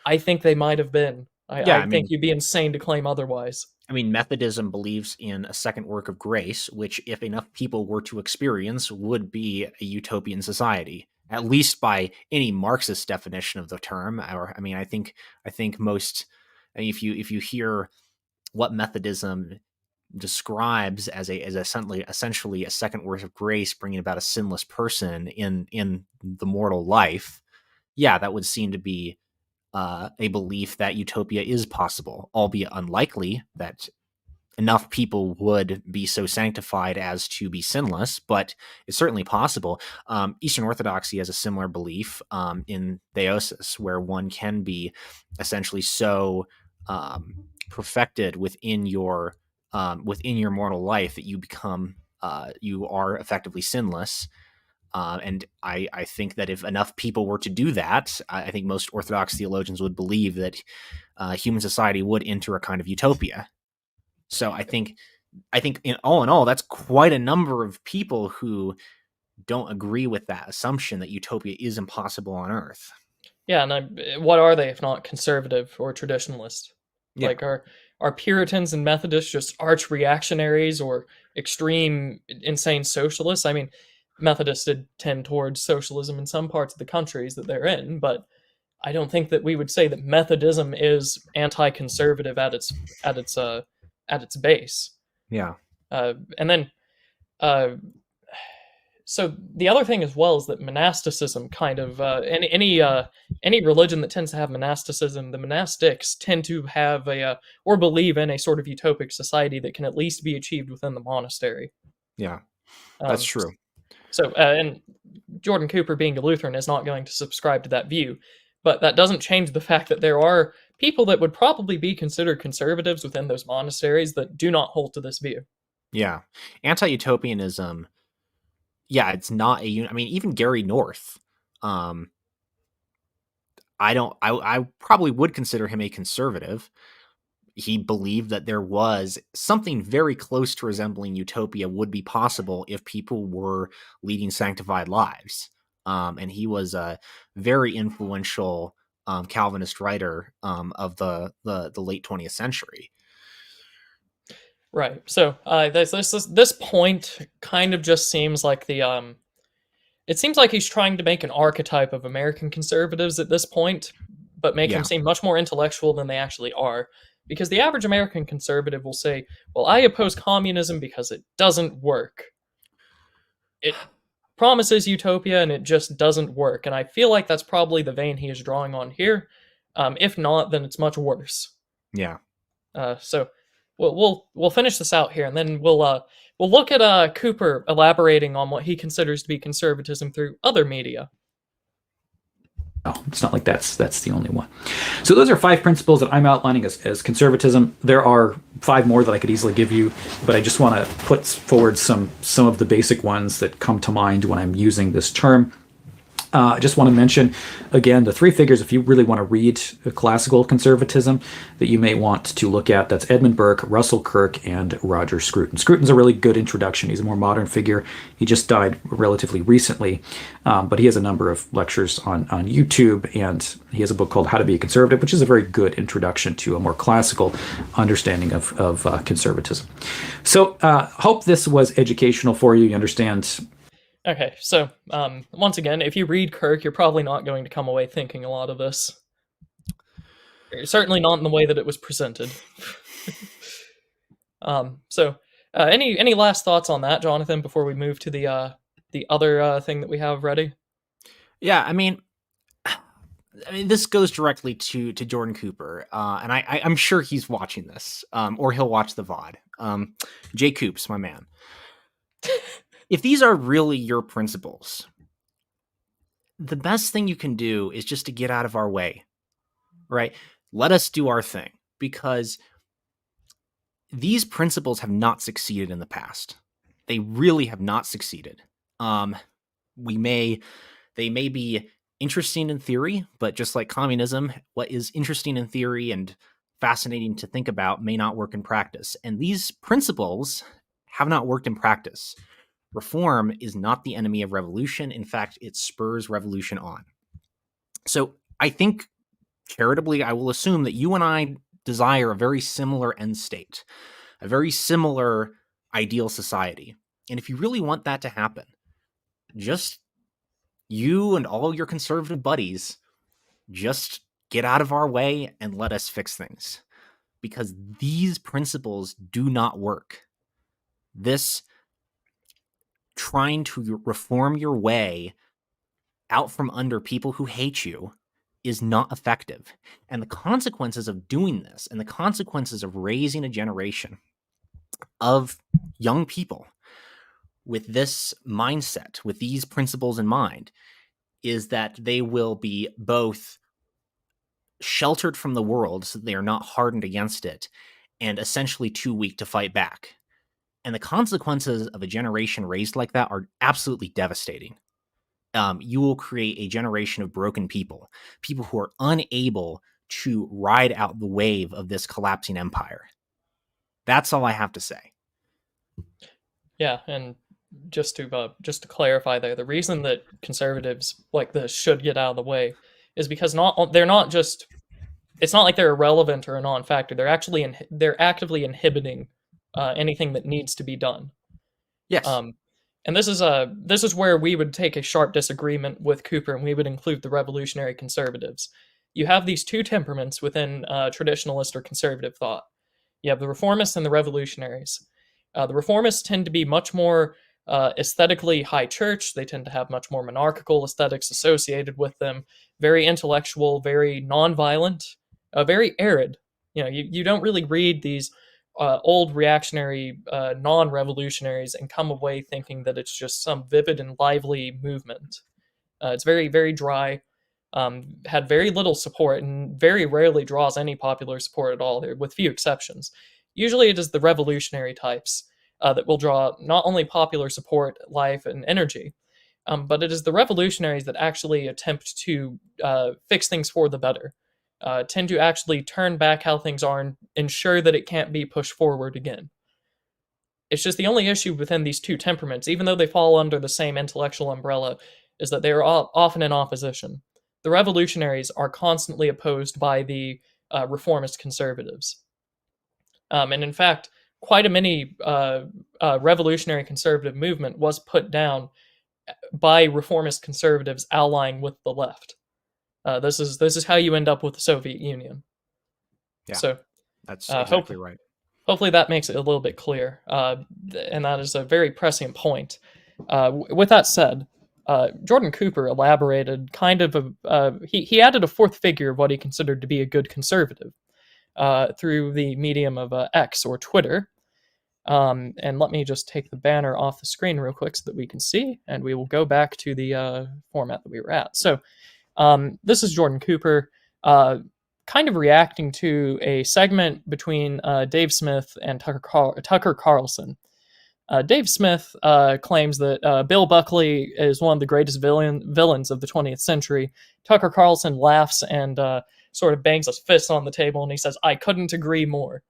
I think they might have been. yeah. I think you'd be insane to claim otherwise. I mean, Methodism believes in a second work of grace, which, if enough people were to experience, would be a utopian society, at least by any Marxist definition of the term. Or, I mean, I think most, I mean, if you hear what Methodism describes as essentially a second work of grace, bringing about a sinless person in the mortal life, yeah, that would seem to be a belief that utopia is possible, albeit unlikely that enough people would be so sanctified as to be sinless, but it's certainly possible. Eastern Orthodoxy has a similar belief in theosis, where one can be essentially so perfected within your mortal life that you are effectively sinless. And I think that if enough people were to do that, I think most Orthodox theologians would believe that human society would enter a kind of utopia. So I think in all, that's quite a number of people who don't agree with that assumption that utopia is impossible on Earth. Yeah, and what are they if not conservative or traditionalist? Yeah, Like, are Puritans and Methodists just arch reactionaries or extreme, insane socialists? I mean, Methodists did tend towards socialism in some parts of the countries that they're in, but I don't think that we would say that Methodism is anti-conservative at its base. yeah, And then uh, so the other thing as well is that monasticism kind of any religion that tends to have monasticism, the monastics tend to have a or believe in a sort of utopic society that can at least be achieved within the monastery. yeah. That's Um, true. so and Jordan Cooper, being a Lutheran, is not going to subscribe to that view, but that doesn't change the fact that there are people that would probably be considered conservatives within those monasteries that do not hold to this view. Yeah, anti-utopianism. Yeah, it's not I mean, even Gary North. Um, I don't. I probably would consider him a conservative. He believed that there was something very close to resembling utopia would be possible if people were leading sanctified lives. And he was a very influential Calvinist writer of the late 20th century. Right. So this point kind of just seems like the it seems like he's trying to make an archetype of American conservatives at this point, but make them Yeah, seem much more intellectual than they actually are. Because the average American conservative will say, "Well, I oppose communism because it doesn't work. It promises utopia and it just doesn't work." And I feel like that's probably the vein he is drawing on here. If not, then it's much worse. yeah. So we'll finish this out here, and then we'll look at Cooper elaborating on what he considers to be conservatism through other media. No, it's not like that's the only one. So those are 5 principles that I'm outlining as conservatism. There are 5 more that I could easily give you, but I just want to put forward some of the basic ones that come to mind when I'm using this term. I just want to mention, again, the 3 figures, if you really want to read classical conservatism, that you may want to look at. That's Edmund Burke, Russell Kirk, and Roger Scruton. Scruton's a really good introduction. He's a more modern figure. He just died relatively recently, but he has a number of lectures on YouTube, and he has a book called How to Be a Conservative, which is a very good introduction to a more classical understanding of conservatism. So hope this was educational for you. You understand. Okay, so once again, if you read Kirk, you're probably not going to come away thinking a lot of this. Certainly not in the way that it was presented. Any last thoughts on that, Jonathan, before we move to the other thing that we have ready? Yeah, I mean, this goes directly to Jordan Cooper, and I'm sure he's watching this, or he'll watch the VOD. Jay Coops, my man. If these are really your principles, the best thing you can do is just to get out of our way, right? Let us do our thing, because these principles have not succeeded in the past. They really have not succeeded. They may be interesting in theory, but just like communism, what is interesting in theory and fascinating to think about may not work in practice. And these principles have not worked in practice. Reform is not the enemy of revolution. In fact, it spurs revolution on. So I think, charitably, I will assume that you and I desire a very similar end state, a very similar ideal society. And if you really want that to happen, just you and all your conservative buddies just get out of our way and let us fix things, because these principles do not work. This trying to reform your way out from under people who hate you is not effective. And the consequences of doing this, and the consequences of raising a generation of young people with this mindset, with these principles in mind, is that they will be both sheltered from the world so they are not hardened against it, and essentially too weak to fight back. And the consequences of a generation raised like that are absolutely devastating. You will create a generation of broken people who are unable to ride out the wave of this collapsing empire. That's all I have to say. Yeah, and just to clarify there, the reason that conservatives like this should get out of the way is because they're not just, it's not like they're irrelevant or a non-factor. They're actively inhibiting anything that needs to be done. Yes. And this is where we would take a sharp disagreement with Cooper, and we would include the revolutionary conservatives. You have these two temperaments within traditionalist or conservative thought. You have the reformists and the revolutionaries. The reformists tend to be much more aesthetically high church. They tend to have much more monarchical aesthetics associated with them. Very intellectual, very nonviolent, very arid. You don't really read these old reactionary non-revolutionaries and come away thinking that it's just some vivid and lively movement. It's very, very dry, had very little support, and very rarely draws any popular support at all, with few exceptions. Usually it is the revolutionary types that will draw not only popular support, life, and energy, but it is the revolutionaries that actually attempt to fix things for the better. Tend to actually turn back how things are and ensure that it can't be pushed forward again. It's just the only issue within these two temperaments, even though they fall under the same intellectual umbrella, is that they are often in opposition. The revolutionaries are constantly opposed by the reformist conservatives. And in fact, quite a many revolutionary conservative movement was put down by reformist conservatives allying with the left. This is how you end up with the Soviet Union. Yeah, so that's exactly right. Hopefully that makes it a little bit clear, and that is a very prescient point. With that said, Jordan Cooper elaborated he added a fourth figure of what he considered to be a good conservative through the medium of X or Twitter. And let me just take the banner off the screen real quick so that we can see, and we will go back to the format that we were at. So this is Jordan Cooper kind of reacting to a segment between Dave Smith and Tucker Carlson. Dave Smith claims that Bill Buckley is one of the greatest villains of the 20th century. Tucker Carlson laughs and sort of bangs his fist on the table, and he says, "I couldn't agree more."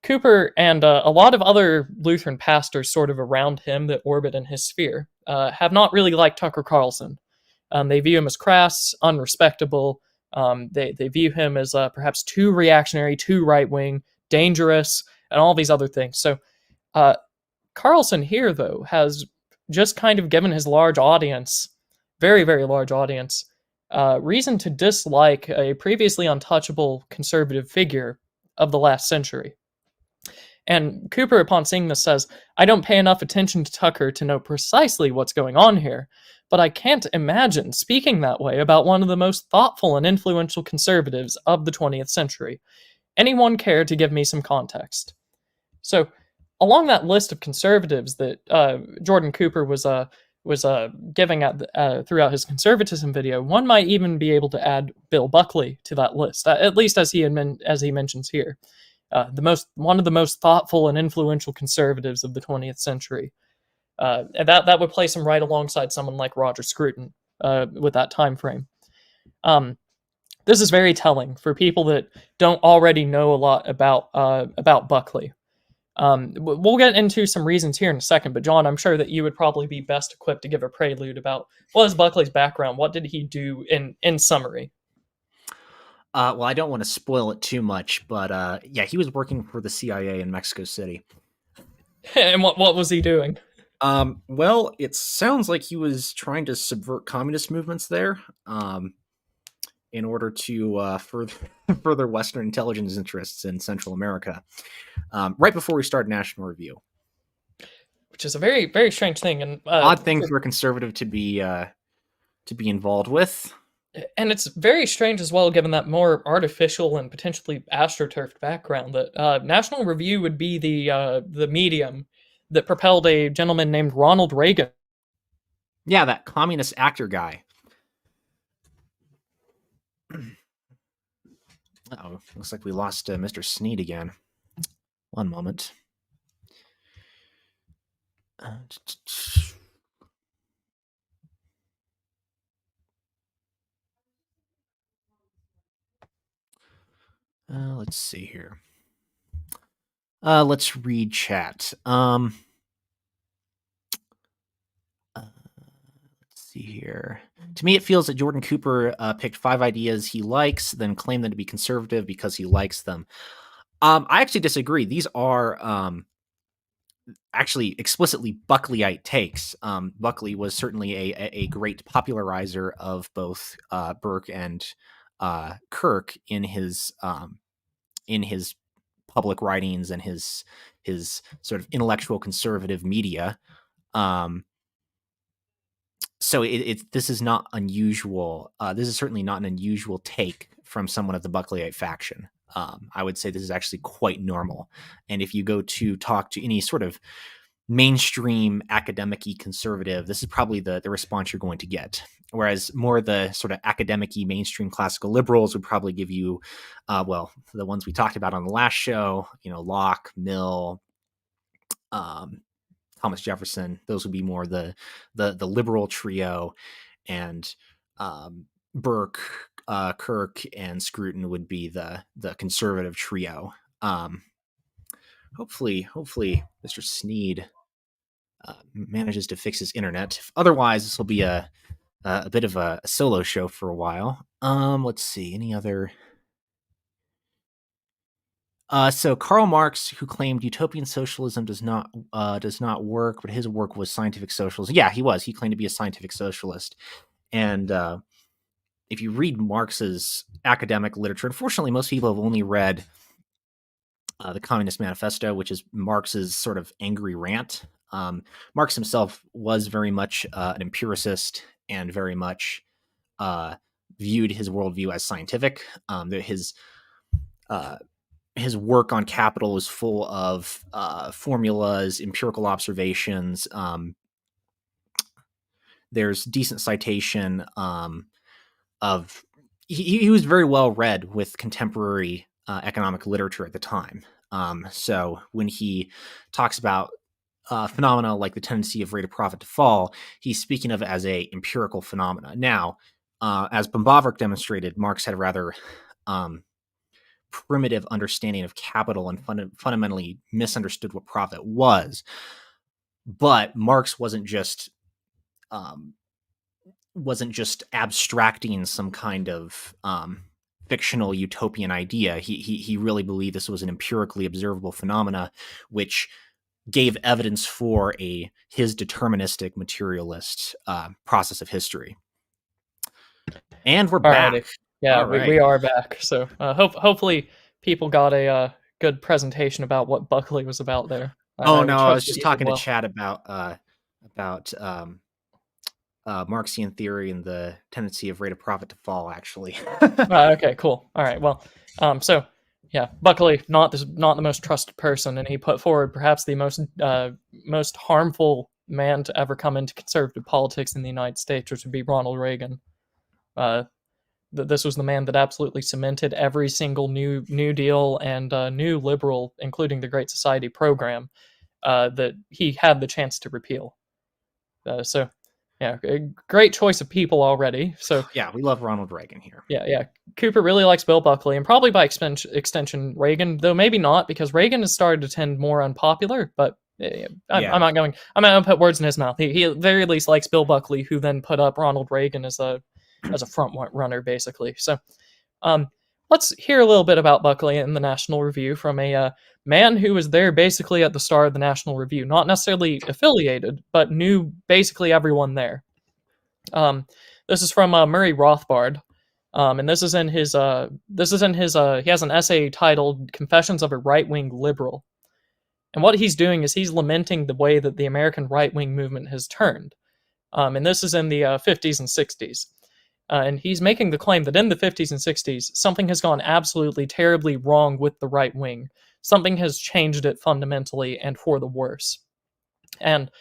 Cooper and a lot of other Lutheran pastors sort of around him that orbit in his sphere have not really liked Tucker Carlson. They view him as crass, unrespectable. They view him as perhaps too reactionary, too right-wing, dangerous, and all these other things. So Carlson here, though, has just kind of given his large audience, very, very large audience, reason to dislike a previously untouchable conservative figure of the last century. And Cooper, upon seeing this, says, I don't pay enough attention to Tucker to know precisely what's going on here, but I can't imagine speaking that way about one of the most thoughtful and influential conservatives of the 20th century. Anyone care to give me some context? So, along that list of conservatives that Jordan Cooper was giving throughout his conservatism video, one might even be able to add Bill Buckley to that list, at least as he mentions here. One of the most thoughtful and influential conservatives of the 20th century. And that would place him right alongside someone like Roger Scruton with that time frame. This is very telling for people that don't already know a lot about Buckley. We'll get into some reasons here in a second, but John, I'm sure that you would probably be best equipped to give a prelude about what is Buckley's background. What did he do in summary? Well, I don't want to spoil it too much, but yeah, he was working for the CIA in Mexico City. And what was he doing? Well, it sounds like he was trying to subvert communist movements there, in order to further Western intelligence interests in Central America. Right before we started National Review, which is a very, very strange thing, and odd thing for a conservative to be involved with. And it's very strange as well, given that more artificial and potentially astroturfed background, that National Review would be the medium that propelled a gentleman named Ronald Reagan. Yeah, that communist actor guy. Uh-oh, looks like we lost Mr. Sneed again. One moment. Let's see here. Let's read chat. Let's see here. To me, it feels that Jordan Cooper picked 5 ideas he likes, then claimed them to be conservative because he likes them. I actually disagree. These are actually explicitly Buckleyite takes. Buckley was certainly a great popularizer of both Burke and Kirk in his public writings and his sort of intellectual conservative media. So this is not unusual. This is certainly not an unusual take from someone of the Buckleyite faction. I would say this is actually quite normal. And if you go to talk to any sort of mainstream academic-y conservative, this is probably the response you're going to get. Whereas more the sort of academic-y mainstream classical liberals would probably give you, well, the ones we talked about on the last show, Locke, Mill, Thomas Jefferson. Those would be more the liberal trio, and Burke, Kirk, and Scruton would be the conservative trio. Hopefully, Mr. Sneed manages to fix his internet. Otherwise, this will be a bit of a solo show for a while. Let's see, any other. So Karl Marx, who claimed utopian socialism does not work, but his work was scientific socialism. Yeah, he was. He claimed to be a scientific socialist. And if you read Marx's academic literature, unfortunately, most people have only read the Communist Manifesto, which is Marx's sort of angry rant. Marx himself was very much an empiricist and very much viewed his worldview as scientific. His work on capital is full of formulas, empirical observations. There's decent citation of. He was very well read with contemporary economic literature at the time. So when he talks about phenomena like the tendency of rate of profit to fall, he's speaking of it as a empirical phenomena. Now, as Bombaverick demonstrated, Marx had a rather primitive understanding of capital and fundamentally misunderstood what profit was. But Marx wasn't just abstracting some kind of fictional utopian idea. He really believed this was an empirically observable phenomena, which gave evidence for his deterministic materialist process of history. And we're back. Yeah, we are back. So hopefully people got a good presentation about what Buckley was about there. Oh I would no, I trust was that just you did talking to well. Chad about Marxian theory and the tendency of rate of profit to fall. Actually, Okay, cool. All right. Well, so yeah, Buckley not the most trusted person, and he put forward perhaps the most harmful man to ever come into conservative politics in the United States, which would be Ronald Reagan. Uh, this was the man that absolutely cemented every single New Deal and new liberal, including the Great Society program, that he had the chance to repeal. So, yeah, a great choice of people already. So, yeah, we love Ronald Reagan here. yeah. Cooper really likes Bill Buckley, and probably by extension Reagan, though maybe not, because Reagan has started to tend more unpopular. But I'm not going. I'm not going to put words in his mouth. He at the very least likes Bill Buckley, who then put up Ronald Reagan as a front runner, basically. So, let's hear a little bit about Buckley in the National Review from a man who was there basically at the start of the National Review, not necessarily affiliated, but knew basically everyone there. This is from Murray Rothbard, and this is in his he has an essay titled "Confessions of a Right-Wing Liberal," and what he's doing is he's lamenting the way that the American right-wing movement has turned, and this is in the 50s and 60s. And he's making the claim that in the 50s and 60s, something has gone absolutely terribly wrong with the right wing. Something has changed it fundamentally and for the worse. And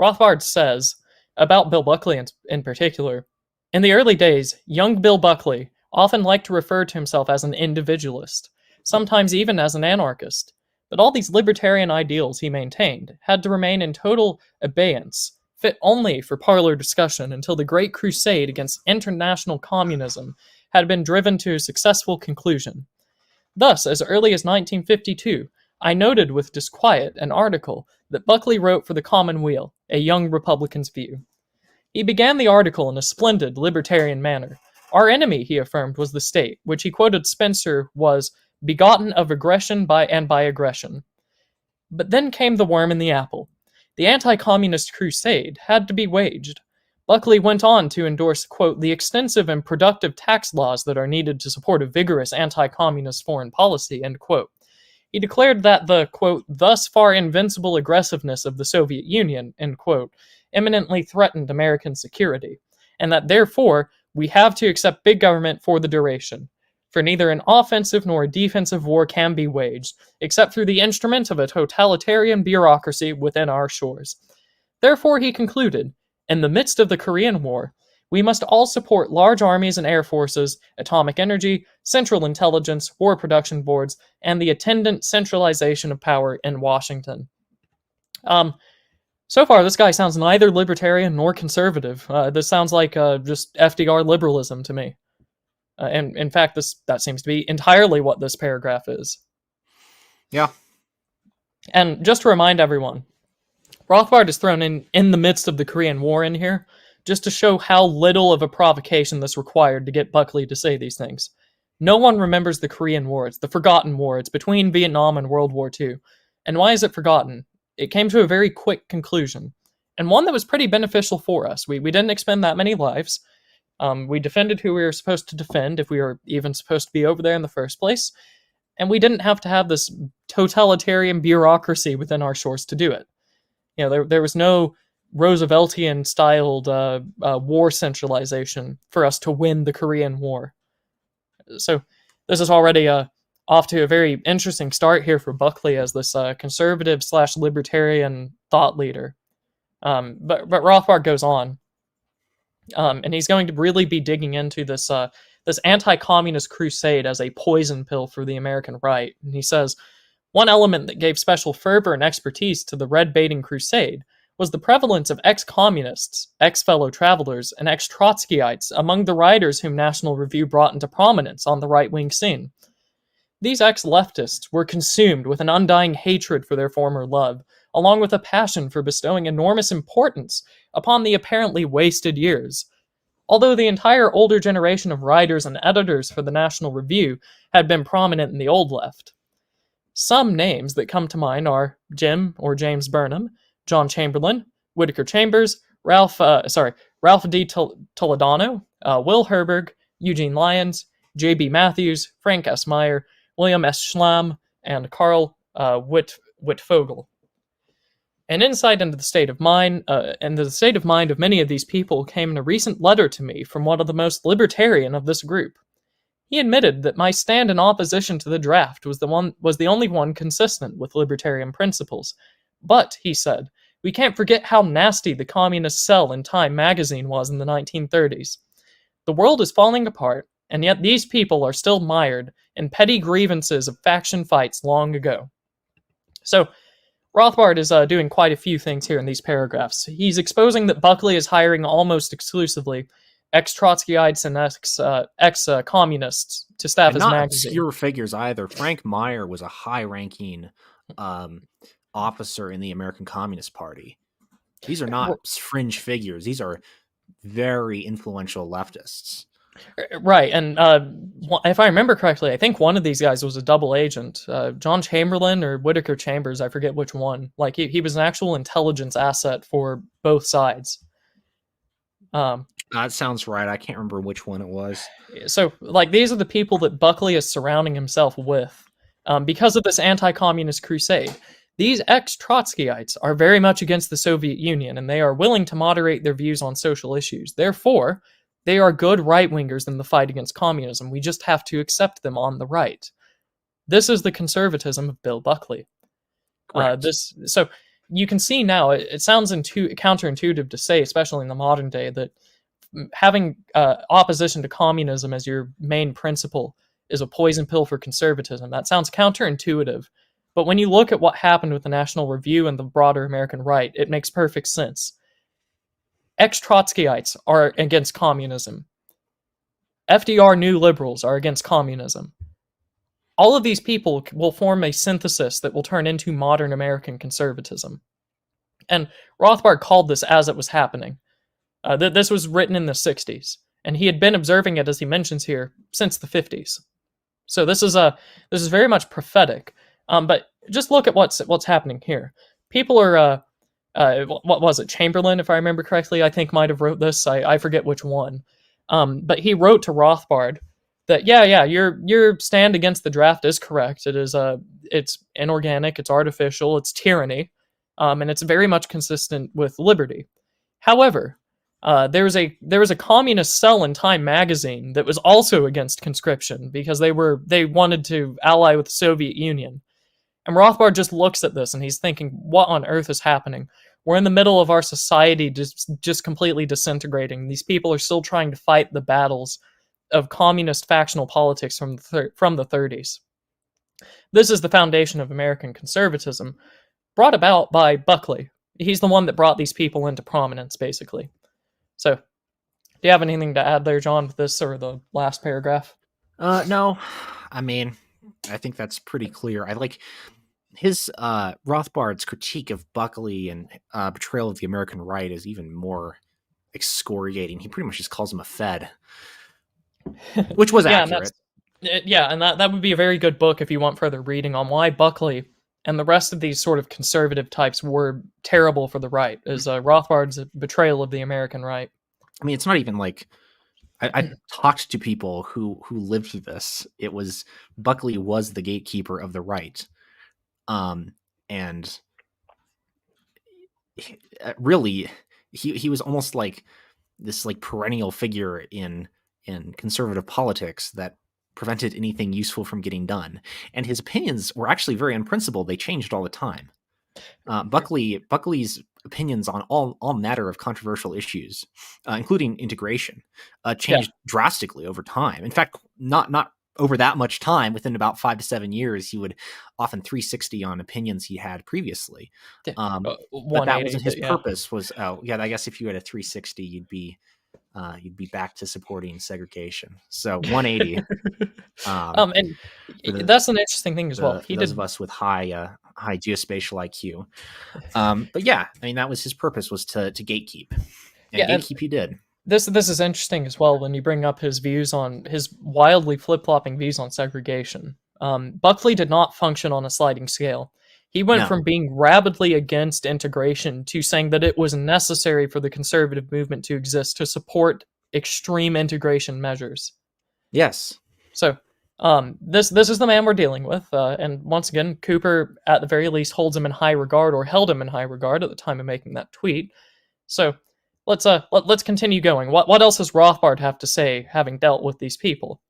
Rothbard says about Bill Buckley in particular, in the early days, young Bill Buckley often liked to refer to himself as an individualist, sometimes even as an anarchist. But all these libertarian ideals he maintained had to remain in total abeyance, fit only for parlor discussion until the Great Crusade against international communism had been driven to a successful conclusion. Thus, as early as 1952, I noted with disquiet an article that Buckley wrote for the Commonweal, a young Republican's view. He began the article in a splendid libertarian manner. Our enemy, he affirmed, was the state, which he quoted Spencer was begotten of aggression by aggression. But then came the worm in the apple. The anti-communist crusade had to be waged. Buckley went on to endorse, quote, the extensive and productive tax laws that are needed to support a vigorous anti-communist foreign policy, end quote. He declared that the, quote, thus far invincible aggressiveness of the Soviet Union, end quote, imminently threatened American security, and that therefore we have to accept big government for the duration. For neither an offensive nor a defensive war can be waged, except through the instrument of a totalitarian bureaucracy within our shores. Therefore, he concluded, in the midst of the Korean War, we must all support large armies and air forces, atomic energy, central intelligence, war production boards, and the attendant centralization of power in Washington. So far, this guy sounds neither libertarian nor conservative. This sounds like just FDR liberalism to me. And in fact, that seems to be entirely what this paragraph is. Yeah. And just to remind everyone, Rothbard is thrown in the midst of the Korean War in here, just to show how little of a provocation this required to get Buckley to say these things. No one remembers the Korean War. It's the forgotten war. It's between Vietnam and World War II. And why is it forgotten? It came to a very quick conclusion, and one that was pretty beneficial for us. We didn't expend that many lives. We defended who we were supposed to defend, if we were even supposed to be over there in the first place, and we didn't have to have this totalitarian bureaucracy within our shores to do it. You know, there was no Rooseveltian-styled war centralization for us to win the Korean War. So this is already off to a very interesting start here for Buckley as this conservative/libertarian thought leader. But Rothbard goes on. And he's going to really be digging into this anti-communist crusade as a poison pill for the American right. And he says, one element that gave special fervor and expertise to the red-baiting crusade was the prevalence of ex-communists, ex-fellow travelers, and ex-Trotskyites among the writers whom National Review brought into prominence on the right-wing scene. These ex-leftists were consumed with an undying hatred for their former love, along with a passion for bestowing enormous importance upon the apparently wasted years. Although the entire older generation of writers and editors for the National Review had been prominent in the old left. Some names that come to mind are Jim or James Burnham, John Chamberlain, Whittaker Chambers, Ralph D. Toledano, Will Herberg, Eugene Lyons, J.B. Matthews, Frank S. Meyer, William S. Schlamm, and Karl Wittfogel. An insight into the state of mind, of many of these people came in a recent letter to me from one of the most libertarian of this group. He admitted that my stand in opposition to the draft was the only one consistent with libertarian principles. But, he said, we can't forget how nasty the communist cell in Time magazine was in the 1930s. The world is falling apart, and yet these people are still mired in petty grievances of faction fights long ago. So, Rothbard is doing quite a few things here in these paragraphs. He's exposing that Buckley is hiring almost exclusively ex-Trotskyites and ex-communists to staff his magazine. Not obscure figures either. Frank Meyer was a high-ranking officer in the American Communist Party. These are not fringe figures. These are very influential leftists. Right, and if I remember correctly, I think one of these guys was a double agent. John Chamberlain or Whittaker Chambers, I forget which one. Like, he was an actual intelligence asset for both sides. That sounds right. I can't remember which one it was. So, like, these are the people that Buckley is surrounding himself with because of this anti-communist crusade. These ex-Trotskyites are very much against the Soviet Union, and they are willing to moderate their views on social issues. Therefore, they are good right-wingers in the fight against communism. We just have to accept them on the right. This is the conservatism of Bill Buckley. So you can see now, it sounds counterintuitive to say, especially in the modern day, that having opposition to communism as your main principle is a poison pill for conservatism. That sounds counterintuitive. But when you look at what happened with the National Review and the broader American right, it makes perfect sense. Ex-Trotskyites are against communism. FDR New Liberals are against communism. All of these people will form a synthesis that will turn into modern American conservatism. And Rothbard called this as it was happening. This was written in the 60s, and he had been observing it, as he mentions here, since the 50s. So this is very much prophetic. But just look at what's happening here. People are what was it? Chamberlain, if I remember correctly, I think might have wrote this. I forget which one. But he wrote to Rothbard that your stand against the draft is correct. It's inorganic, it's artificial, it's tyranny, and it's very much consistent with liberty. However, there was a communist cell in Time magazine that was also against conscription because they wanted to ally with the Soviet Union. And Rothbard just looks at this and he's thinking, what on earth is happening? We're in the middle of our society just completely disintegrating. These people are still trying to fight the battles of communist factional politics from the 30s. This is the foundation of American conservatism, brought about by Buckley. He's the one that brought these people into prominence, basically. So, do you have anything to add there, John, with this or the last paragraph? No. I mean, I think that's pretty clear. I like his Rothbard's critique of Buckley and betrayal of the American right is even more excoriating. He pretty much just calls him a Fed, which was accurate. And that would be a very good book if you want further reading on why Buckley and the rest of these sort of conservative types were terrible for the right, is Rothbard's betrayal of the American right. I mean, it's not even like I talked to people who lived through this. It was Buckley was the gatekeeper of the right. And really, he was almost like this like perennial figure in conservative politics that prevented anything useful from getting done. And his opinions were actually very unprincipled. They changed all the time. Buckley's opinions on all matter of controversial issues, including integration, changed drastically over time. In fact, not over that much time. Within about 5 to 7 years, he would often 360 on opinions he had previously. But that wasn't his purpose. Was I guess if you had a 360, you'd be back to supporting segregation. So 180. And that's an interesting thing as well. Those of us with high geospatial IQ. But yeah, I mean, that was his purpose, was to gatekeep. And gatekeep he did. This is interesting as well when you bring up his views on his wildly flip-flopping views on segregation. Buckley did not function on a sliding scale. He went from being rabidly against integration to saying that it was necessary for the conservative movement to exist to support extreme integration measures. Yes. So This is the man we're dealing with, and once again, Cooper at the very least holds him in high regard, or held him in high regard at the time of making that tweet. So let's continue going. What else does Rothbard have to say, having dealt with these people?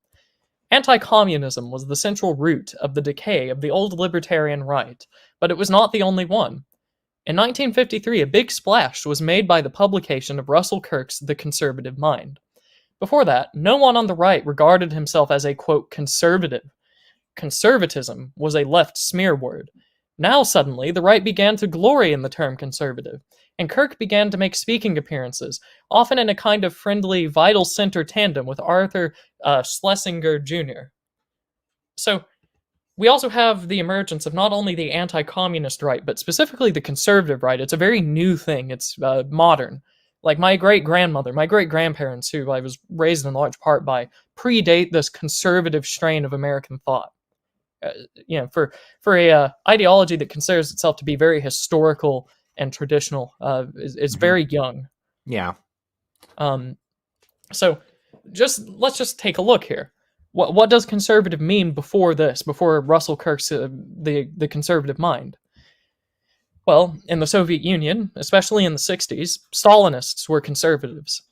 Anti-communism was the central root of the decay of the old libertarian right, but it was not the only one. In 1953, a big splash was made by the publication of Russell Kirk's The Conservative Mind. Before that, no one on the right regarded himself as a, quote, conservative. Conservatism was a left smear word. Now, suddenly, the right began to glory in the term conservative, and Kirk began to make speaking appearances, often in a kind of friendly, vital center tandem with Arthur Schlesinger Jr. So, we also have the emergence of not only the anti-communist right, but specifically the conservative right. It's a very new thing. It's modern. Like my great-grandmother, my great-grandparents, who I was raised in large part by, predate this conservative strain of American thought. For a ideology that considers itself to be very historical and traditional, is very young. Yeah. So let's just take a look here. What does conservative mean before this? Before Russell Kirk's the Conservative Mind? Well, in the Soviet Union, especially in the 60s, Stalinists were conservatives.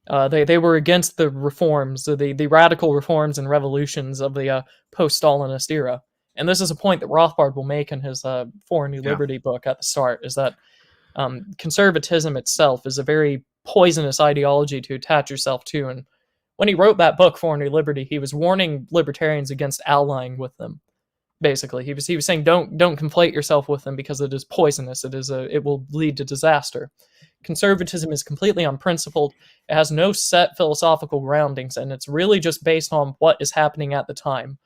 They were against the reforms, the radical reforms and revolutions of the post-Stalinist era. And this is a point that Rothbard will make in his For a New Liberty book at the start, is that conservatism itself is a very poisonous ideology to attach yourself to. And when he wrote that book, For a New Liberty, he was warning libertarians against allying with them. Basically, he was saying don't conflate yourself with them because it is poisonous. It will lead to disaster. Conservatism is completely unprincipled. It has no set philosophical groundings, and it's really just based on what is happening at the time.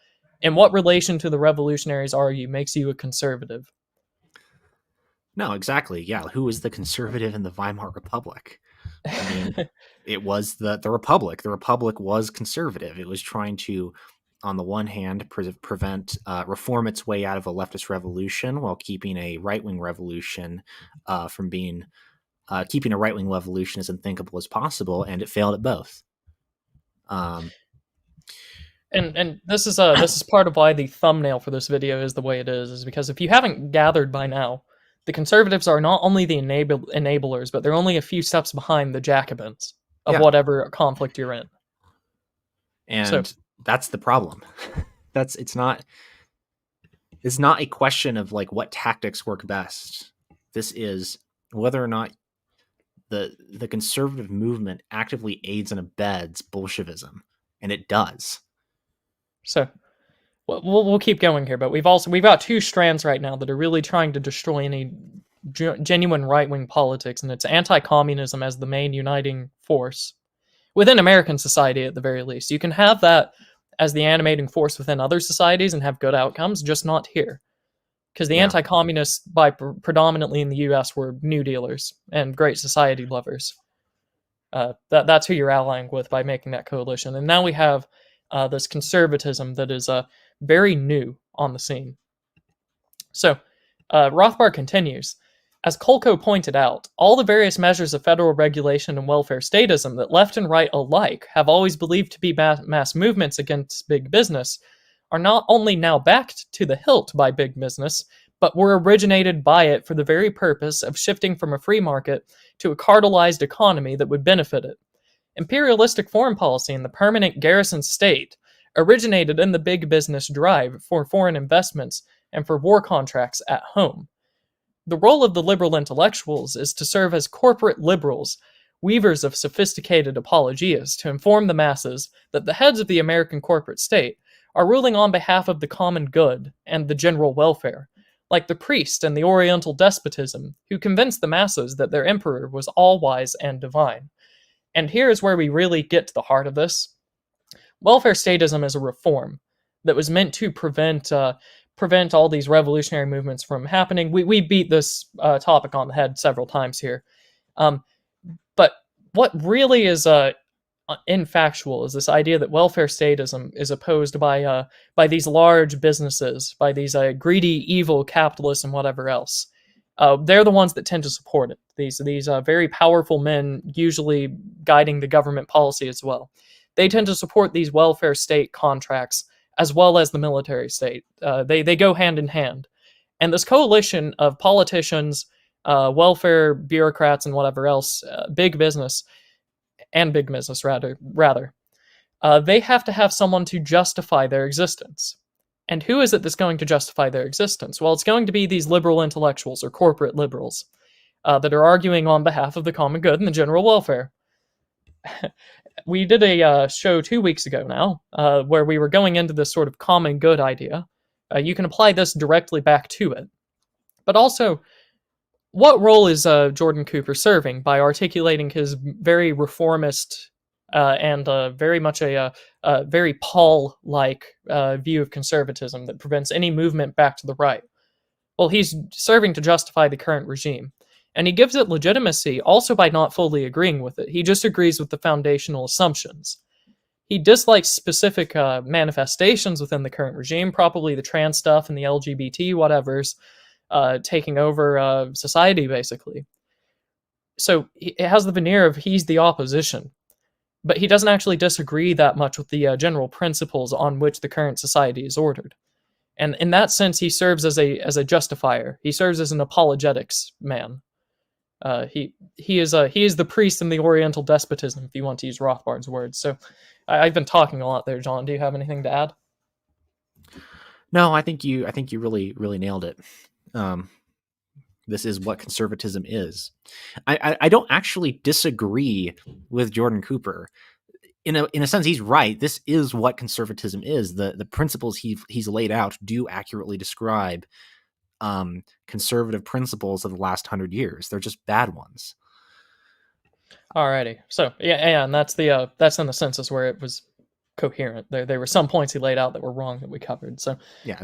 And what relation to the revolutionaries are you makes you a conservative. No, exactly. Yeah, who was the conservative in the Weimar Republic? I mean, it was the Republic. The Republic was conservative. It was trying to, on the one hand, reform its way out of a leftist revolution while keeping a right-wing revolution from being keeping a right-wing revolution as unthinkable as possible, and it failed at both. And this is part of why the thumbnail for this video is the way it is because if you haven't gathered by now, the conservatives are not only the enablers, but they're only a few steps behind the Jacobins of whatever conflict you're in. And that's the problem. It's not a question of like what tactics work best. This is whether or not the conservative movement actively aids and abets Bolshevism, and it does. So we'll keep going here, but we've got two strands right now that are really trying to destroy any genuine right-wing politics, and it's anti-communism as the main uniting force within American society, at the very least. You can have that as the animating force within other societies and have good outcomes, just not here. Because the anti-communists, predominantly in the U.S., were New Dealers and Great Society lovers. That's who you're allying with by making that coalition. And now we have this conservatism that is very new on the scene. So, Rothbard continues. As Kolko pointed out, all the various measures of federal regulation and welfare statism that left and right alike have always believed to be mass movements against big business are not only now backed to the hilt by big business, but were originated by it for the very purpose of shifting from a free market to a cartelized economy that would benefit it. Imperialistic foreign policy and the permanent garrison state originated in the big business drive for foreign investments and for war contracts at home. The role of the liberal intellectuals is to serve as corporate liberals, weavers of sophisticated apologias, to inform the masses that the heads of the American corporate state are ruling on behalf of the common good and the general welfare, like the priest and the Oriental despotism, who convinced the masses that their emperor was all-wise and divine. And here is where we really get to the heart of this. Welfare statism is a reform that was meant to prevent all these revolutionary movements from happening. We beat this topic on the head several times here. But what really is infactual is this idea that welfare statism is opposed by these large businesses, by these greedy, evil capitalists and whatever else. They're the ones that tend to support it. These very powerful men, usually guiding the government policy as well. They tend to support these welfare state contracts as well as the military state. They go hand in hand. And this coalition of politicians, welfare bureaucrats, and whatever else, big business, rather, they have to have someone to justify their existence. And who is it that's going to justify their existence? Well, it's going to be these liberal intellectuals or corporate liberals that are arguing on behalf of the common good and the general welfare. We did a show 2 weeks ago now where we were going into this sort of common good idea. You can apply this directly back to it. But also, what role is Jordan Cooper serving by articulating his very reformist and very much a very Paul-like view of conservatism that prevents any movement back to the right? Well, he's serving to justify the current regime. And he gives it legitimacy also by not fully agreeing with it. He just agrees with the foundational assumptions. He dislikes specific manifestations within the current regime, probably the trans stuff and the LGBT whatever's taking over society, basically. So it has the veneer of he's the opposition. But he doesn't actually disagree that much with the general principles on which the current society is ordered. And in that sense, he serves as a justifier. He serves as an apologetics man. He is the priest in the Oriental despotism, if you want to use Rothbard's words. So I've been talking a lot there, John. Do you have anything to add? No, I think you really nailed it. This is what conservatism is. I don't actually disagree with Jordan Cooper. In a sense, he's right. This is what conservatism is. The principles he's laid out do accurately describe conservative principles of the last 100 years. They're just bad ones. Alrighty. So yeah, and that's in the census where it was coherent. There were some points he laid out that were wrong that we covered. So yeah,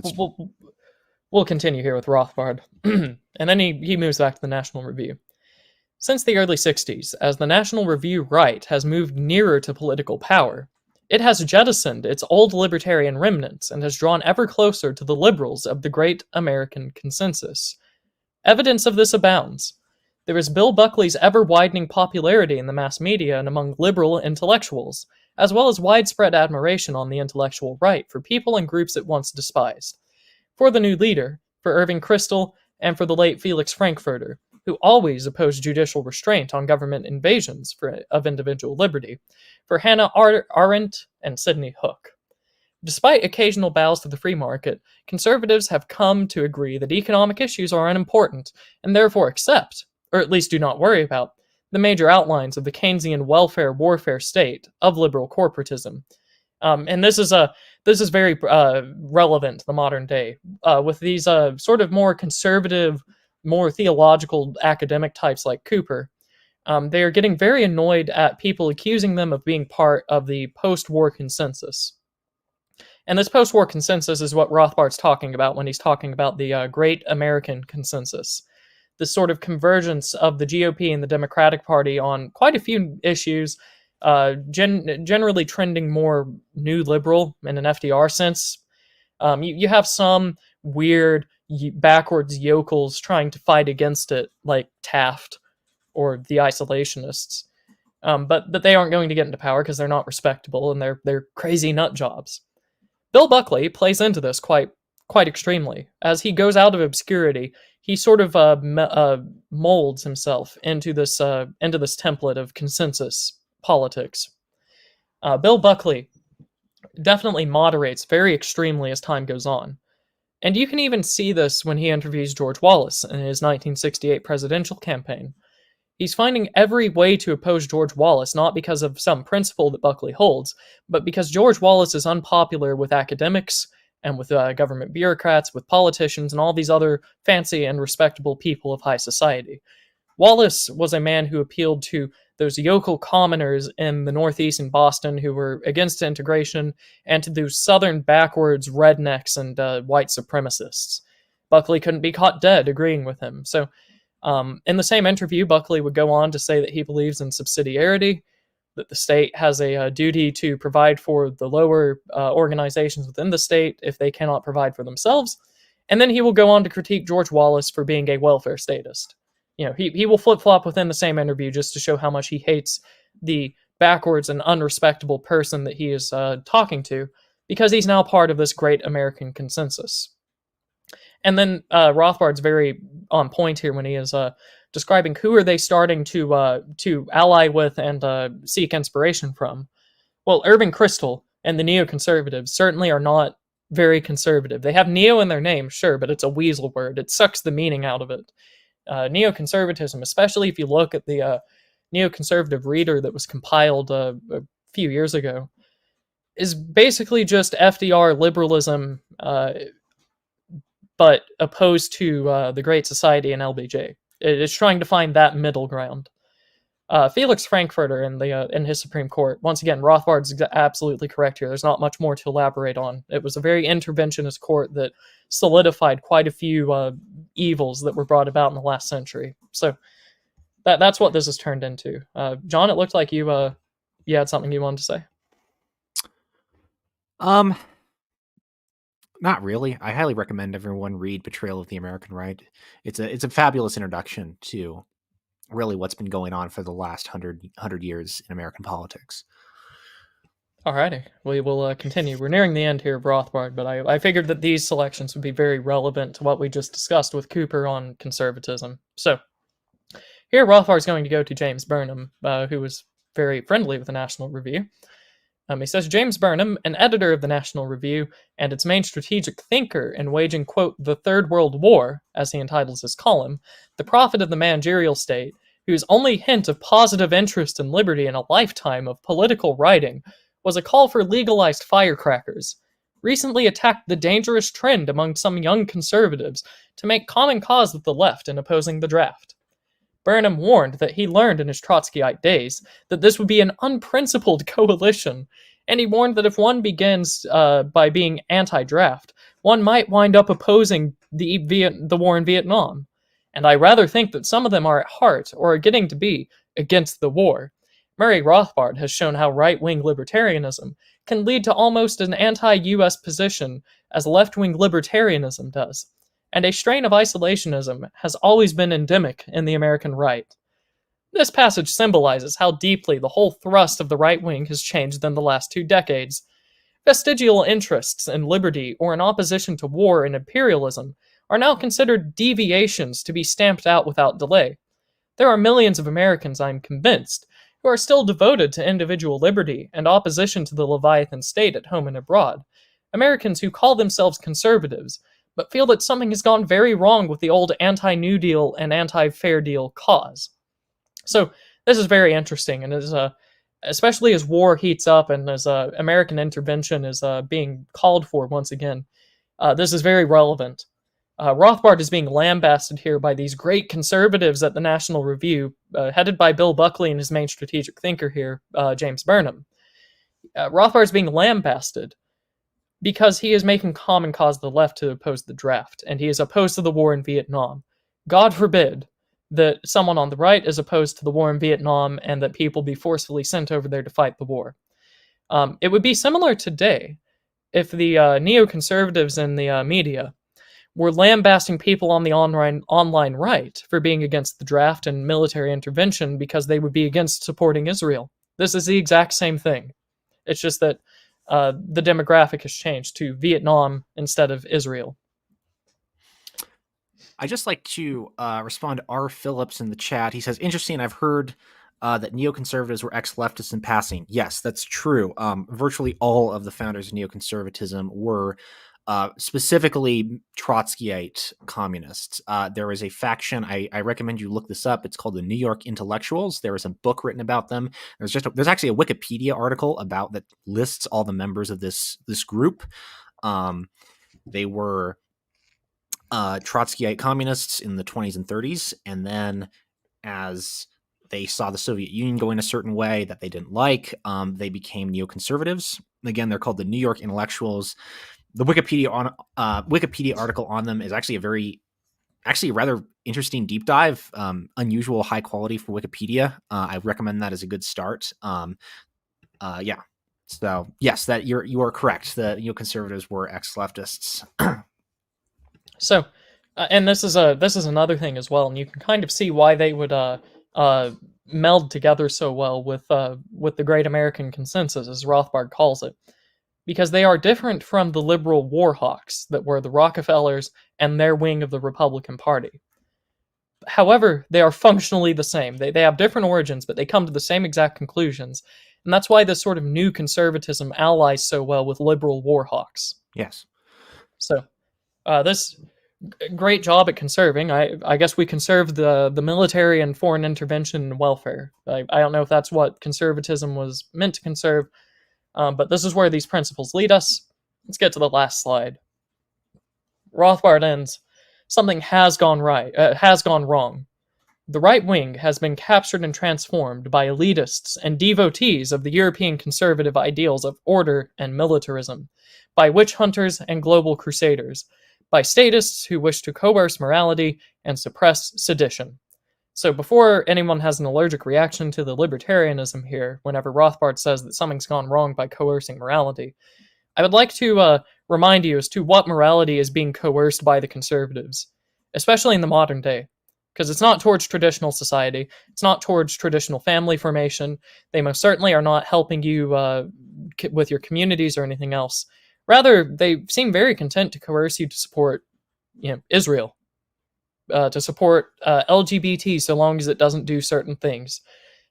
we'll continue here with Rothbard, and then he moves back to the National Review. Since the early 60s, as the National Review right has moved nearer to political power, it has jettisoned its old libertarian remnants and has drawn ever closer to the liberals of the great American consensus. Evidence of this abounds. There is Bill Buckley's ever-widening popularity in the mass media and among liberal intellectuals, as well as widespread admiration on the intellectual right for people and groups it once despised. For the new leader, for Irving Kristol, and for the late Felix Frankfurter, who always opposed judicial restraint on government invasions of individual liberty, for Hannah Arendt and Sidney Hook. Despite occasional bows to the free market, conservatives have come to agree that economic issues are unimportant, and therefore accept, or at least do not worry about, the major outlines of the Keynesian welfare warfare state of liberal corporatism. And this is very relevant to the modern day, with these sort of more conservative, more theological academic types like Cooper. They are getting very annoyed at people accusing them of being part of the post-war consensus. And this post-war consensus is what Rothbard's talking about when he's talking about the Great American Consensus. This sort of convergence of the GOP and the Democratic Party on quite a few issues, generally trending more new liberal in an FDR sense. You have some weird, backwards yokels trying to fight against it, like Taft or the isolationists. But they aren't going to get into power because they're not respectable and they're crazy nut jobs. Bill Buckley plays into this quite extremely. As he goes out of obscurity, he sort of molds himself into this template of consensus politics. Bill Buckley definitely moderates very extremely as time goes on. And you can even see this when he interviews George Wallace in his 1968 presidential campaign. He's finding every way to oppose George Wallace, not because of some principle that Buckley holds, but because George Wallace is unpopular with academics and with government bureaucrats, with politicians, and all these other fancy and respectable people of high society. Wallace was a man who appealed to those yokel commoners in the Northeast and Boston who were against integration, and to those southern backwards rednecks and white supremacists. Buckley couldn't be caught dead agreeing with him. So in the same interview, Buckley would go on to say that he believes in subsidiarity, that the state has a duty to provide for the lower organizations within the state if they cannot provide for themselves. And then he will go on to critique George Wallace for being a welfare statist. You know, he will flip-flop within the same interview just to show how much he hates the backwards and unrespectable person that he is talking to, because he's now part of this great American consensus. And then Rothbard's very on point here when he is describing who are they starting to ally with and seek inspiration from. Well, Irving Kristol and the neoconservatives certainly are not very conservative. They have neo in their name, sure, but it's a weasel word. It sucks the meaning out of it. Neoconservatism, especially if you look at the neoconservative reader that was compiled a few years ago, is basically just FDR liberalism, but opposed to the Great Society and LBJ. It is trying to find that middle ground. Felix Frankfurter in his Supreme Court. Once again, Rothbard's absolutely correct here. There's not much more to elaborate on. It was a very interventionist court that solidified quite a few evils that were brought about in the last century. So that's what this has turned into. John, it looked like you had something you wanted to say. Not really. I highly recommend everyone read Betrayal of the American Right. It's a fabulous introduction to really what's been going on for the last 100 years in American politics. Alrighty, we will continue. We're nearing the end here of Rothbard, but I figured that these selections would be very relevant to what we just discussed with Cooper on conservatism. So, here Rothbard's going to go to James Burnham, who was very friendly with the National Review. He says, James Burnham, an editor of the National Review and its main strategic thinker in waging, quote, the Third World War, as he entitles his column, the prophet of the managerial state, whose only hint of positive interest in liberty in a lifetime of political writing was a call for legalized firecrackers, recently attacked the dangerous trend among some young conservatives to make common cause with the left in opposing the draft. Burnham warned that he learned in his Trotskyite days that this would be an unprincipled coalition, and he warned that if one begins by being anti-draft, one might wind up opposing the war in Vietnam. And I rather think that some of them are at heart, or are getting to be, against the war. Murray Rothbard has shown how right-wing libertarianism can lead to almost an anti-US position as left-wing libertarianism does. And a strain of isolationism has always been endemic in the American right. This passage symbolizes how deeply the whole thrust of the right wing has changed in the last 2 decades. Vestigial interests in liberty or in opposition to war and imperialism are now considered deviations to be stamped out without delay. There are millions of Americans, I'm convinced, who are still devoted to individual liberty and opposition to the Leviathan state at home and abroad. Americans who call themselves conservatives, but feel that something has gone very wrong with the old anti-New Deal and anti-Fair Deal cause. So this is very interesting, and is especially as war heats up and as American intervention is being called for once again. This is very relevant. Rothbard is being lambasted here by these great conservatives at the National Review, headed by Bill Buckley and his main strategic thinker here, James Burnham. Rothbard is being lambasted because he is making common cause of the left to oppose the draft, and he is opposed to the war in Vietnam. God forbid that someone on the right is opposed to the war in Vietnam and that people be forcefully sent over there to fight the war. It would be similar today if the neoconservatives in the media were lambasting people on the online right for being against the draft and military intervention because they would be against supporting Israel. This is the exact same thing. It's just that the demographic has changed to Vietnam instead of Israel. I just like to respond to R. Phillips in the chat. He says, interesting, I've heard that neoconservatives were ex-leftists in passing. Yes, that's true. Virtually all of the founders of neoconservatism were specifically Trotskyite communists. There is a faction, I recommend you look this up. It's called the New York Intellectuals. There is a book written about them. There's actually a Wikipedia article about that lists all the members of this group. They were Trotskyite communists in the 20s and 30s, and then as they saw the Soviet Union going a certain way that they didn't like, they became neoconservatives. Again, they're called the New York Intellectuals. The Wikipedia article on them is actually a rather interesting deep dive, unusual high quality for Wikipedia. I recommend that as a good start. Yeah. So yes, that you are correct. The neoconservatives were ex-leftists. So, and this is another thing as well, and you can kind of see why they would meld together so well with the Great American Consensus, as Rothbard calls it. because they are different from the liberal war hawks that were the Rockefellers and their wing of the Republican Party. However, they are functionally the same. They have different origins, but they come to the same exact conclusions. And that's why this sort of new conservatism allies so well with liberal war hawks. Yes. So, this great job at conserving. I guess we conserved the military and foreign intervention and welfare. I don't know if that's what conservatism was meant to conserve, but this is where these principles lead us. Let's get to the last slide. Rothbard ends. Something has gone wrong. The right wing has been captured and transformed by elitists and devotees of the European conservative ideals of order and militarism, by witch hunters and global crusaders, by statists who wish to coerce morality and suppress sedition. So before anyone has an allergic reaction to the libertarianism here, whenever Rothbard says that something's gone wrong by coercing morality, I would like to remind you as to what morality is being coerced by the conservatives, especially in the modern day. Because it's not towards traditional society, it's not towards traditional family formation, they most certainly are not helping you with your communities or anything else. Rather, they seem very content to coerce you to support Israel, to support LGBT so long as it doesn't do certain things.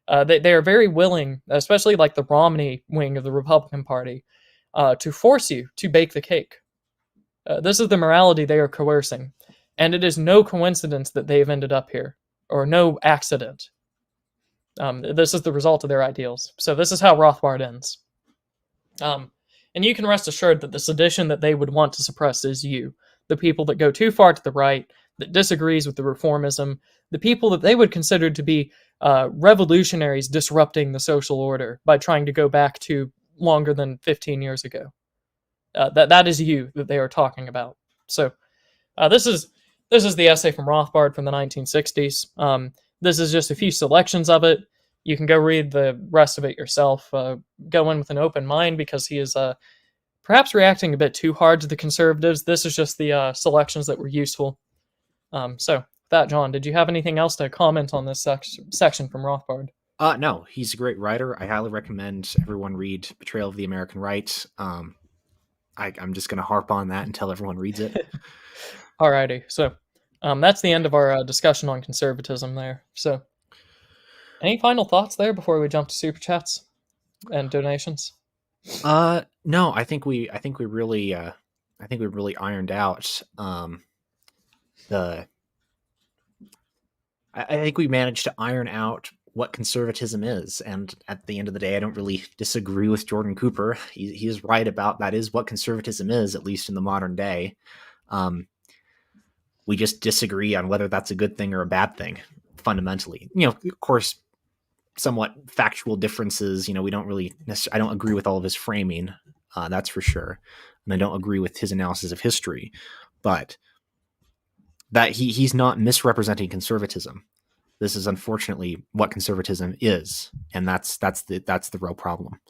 They are very willing, especially like the Romney wing of the Republican Party, to force you to bake the cake. This is the morality they are coercing, and it is no coincidence that they've ended up here, or no accident. This is the result of their ideals. So this is how Rothbard ends. And you can rest assured that the sedition that they would want to suppress is you, the people that go too far to the right, that disagrees with the reformism, the people that they would consider to be revolutionaries disrupting the social order by trying to go back to longer than 15 years ago. That is you that they are talking about. So this is the essay from Rothbard from the 1960s. This is just a few selections of it. You can go read the rest of it yourself. Go in with an open mind because he is perhaps reacting a bit too hard to the conservatives. This is just the selections that were useful. So, that, John, did you have anything else to comment on this section from Rothbard? No, he's a great writer. I highly recommend everyone read Betrayal of the American Right. I'm just going to harp on that until everyone reads it. Alrighty, so that's the end of our discussion on conservatism there. So, any final thoughts there before we jump to super chats and donations? No, I think we really ironed out I think we managed to iron out what conservatism is, and at the end of the day, I don't really disagree with Jordan Cooper. He is right about that is what conservatism is, at least in the modern day. We just disagree on whether that's a good thing or a bad thing, fundamentally. Of course, somewhat factual differences. We don't really I don't agree with all of his framing, that's for sure, and I don't agree with his analysis of history, but that he's not misrepresenting conservatism. This is unfortunately what conservatism is, and that's the real problem.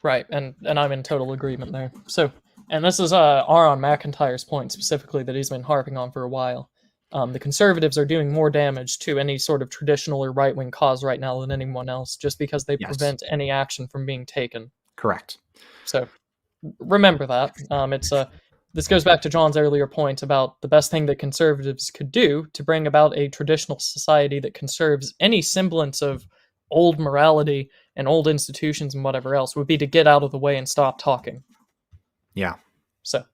Right, and I'm in total agreement there. So, and this is Aaron McIntyre's point specifically that he's been harping on for a while. The conservatives are doing more damage to any sort of traditional or right-wing cause right now than anyone else, just because they prevent any action from being taken. Correct. So, remember that. This goes back to John's earlier point about the best thing that conservatives could do to bring about a traditional society that conserves any semblance of old morality and old institutions and whatever else would be to get out of the way and stop talking. Yeah. So,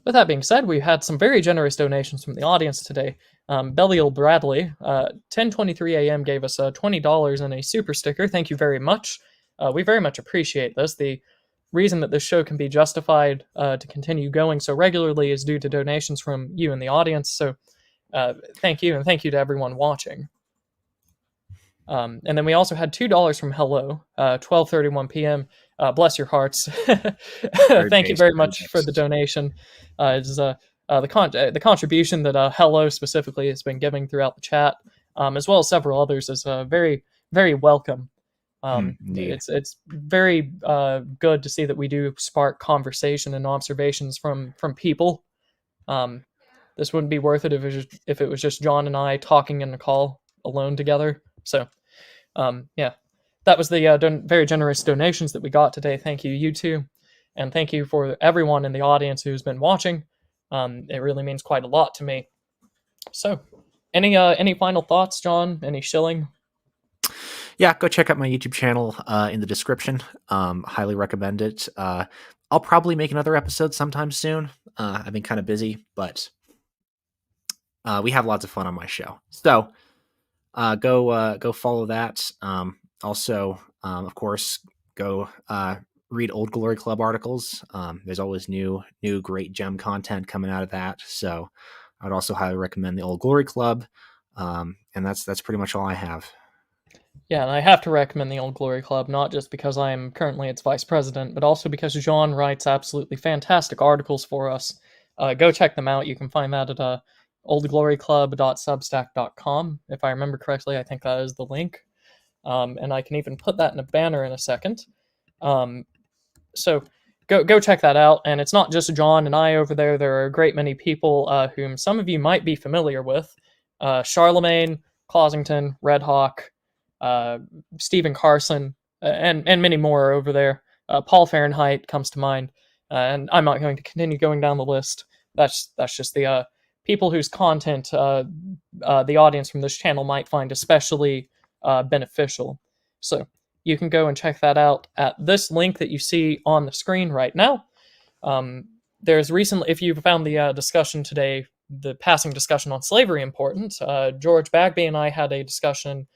with that being said, we had some very generous donations from the audience today. Belial Bradley, 10:23 a.m. gave us $20 and a super sticker. Thank you very much. We very much appreciate this. The reason that this show can be justified to continue going so regularly is due to donations from you in the audience. So thank you, and thank you to everyone watching. And then we also had $2 from Hello, 12:31 p.m. Bless your hearts. Thank you very much for the donation. It's the contribution that Hello specifically has been giving throughout the chat, as well as several others, is very, very welcome. It's very good to see that we do spark conversation and observations from people. This wouldn't be worth it if it was just John and I talking in a call alone together. So, yeah. that was the very generous donations that we got today. Thank you, you two, and thank you for everyone in the audience who's been watching. It really means quite a lot to me. So, any final thoughts, John? Any shilling? Yeah, go check out my YouTube channel in the description. Highly recommend it. I'll probably make another episode sometime soon. I've been kind of busy, but we have lots of fun on my show. So go follow that. Also, of course, go read Old Glory Club articles. There's always new great gem content coming out of that. So I'd also highly recommend the Old Glory Club. And that's pretty much all I have. Yeah, and I have to recommend the Old Glory Club, not just because I am currently its vice president, but also because John writes absolutely fantastic articles for us. Go check them out. You can find that at oldgloryclub.substack.com. If I remember correctly, I think that is the link. And I can even put that in a banner in a second. So go check that out. And it's not just John and I over there. There are a great many people whom some of you might be familiar with. Charlemagne, Clossington, Red Hawk, Stephen Carson, and many more are over there. Paul Fahrenheit comes to mind, and I'm not going to continue going down the list. That's just the people whose content the audience from this channel might find especially beneficial. So you can go and check that out at this link that you see on the screen right now. There's recently, if you found the discussion today, the passing discussion on slavery important, George Bagby and I had a discussion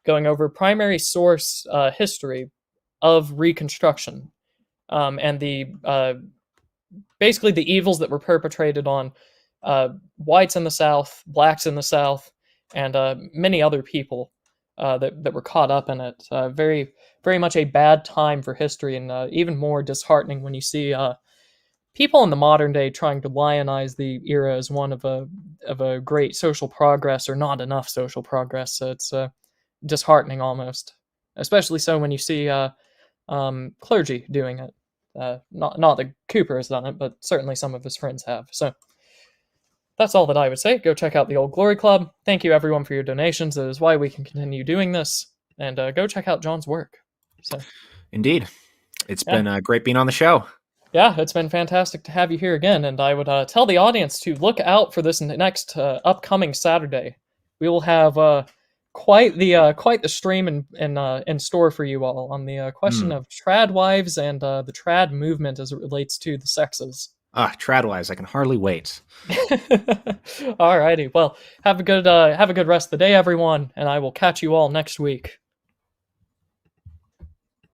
going over primary source history of Reconstruction, and the basically the evils that were perpetrated on whites in the South, blacks in the South, and many other people that were caught up in it. Very, very much a bad time for history, and even more disheartening when you see people in the modern day trying to lionize the era as one of a great social progress or not enough social progress. So it's disheartening almost, especially so when you see clergy doing it. Not that Cooper has done it, but certainly some of his friends have. So that's all that I would say. Go check out the Old Glory Club. Thank you everyone for your donations. That is why we can continue doing this. And go check out John's work. So, Indeed. It's been great being on the show. Yeah, it's been fantastic to have you here again. And I would tell the audience to look out for this next upcoming Saturday. We will have quite the stream in store for you all on the question of trad wives and the trad movement as it relates to the sexes. Trad wives, I can hardly wait. Alrighty, well, have a good rest of the day, everyone, and I will catch you all next week.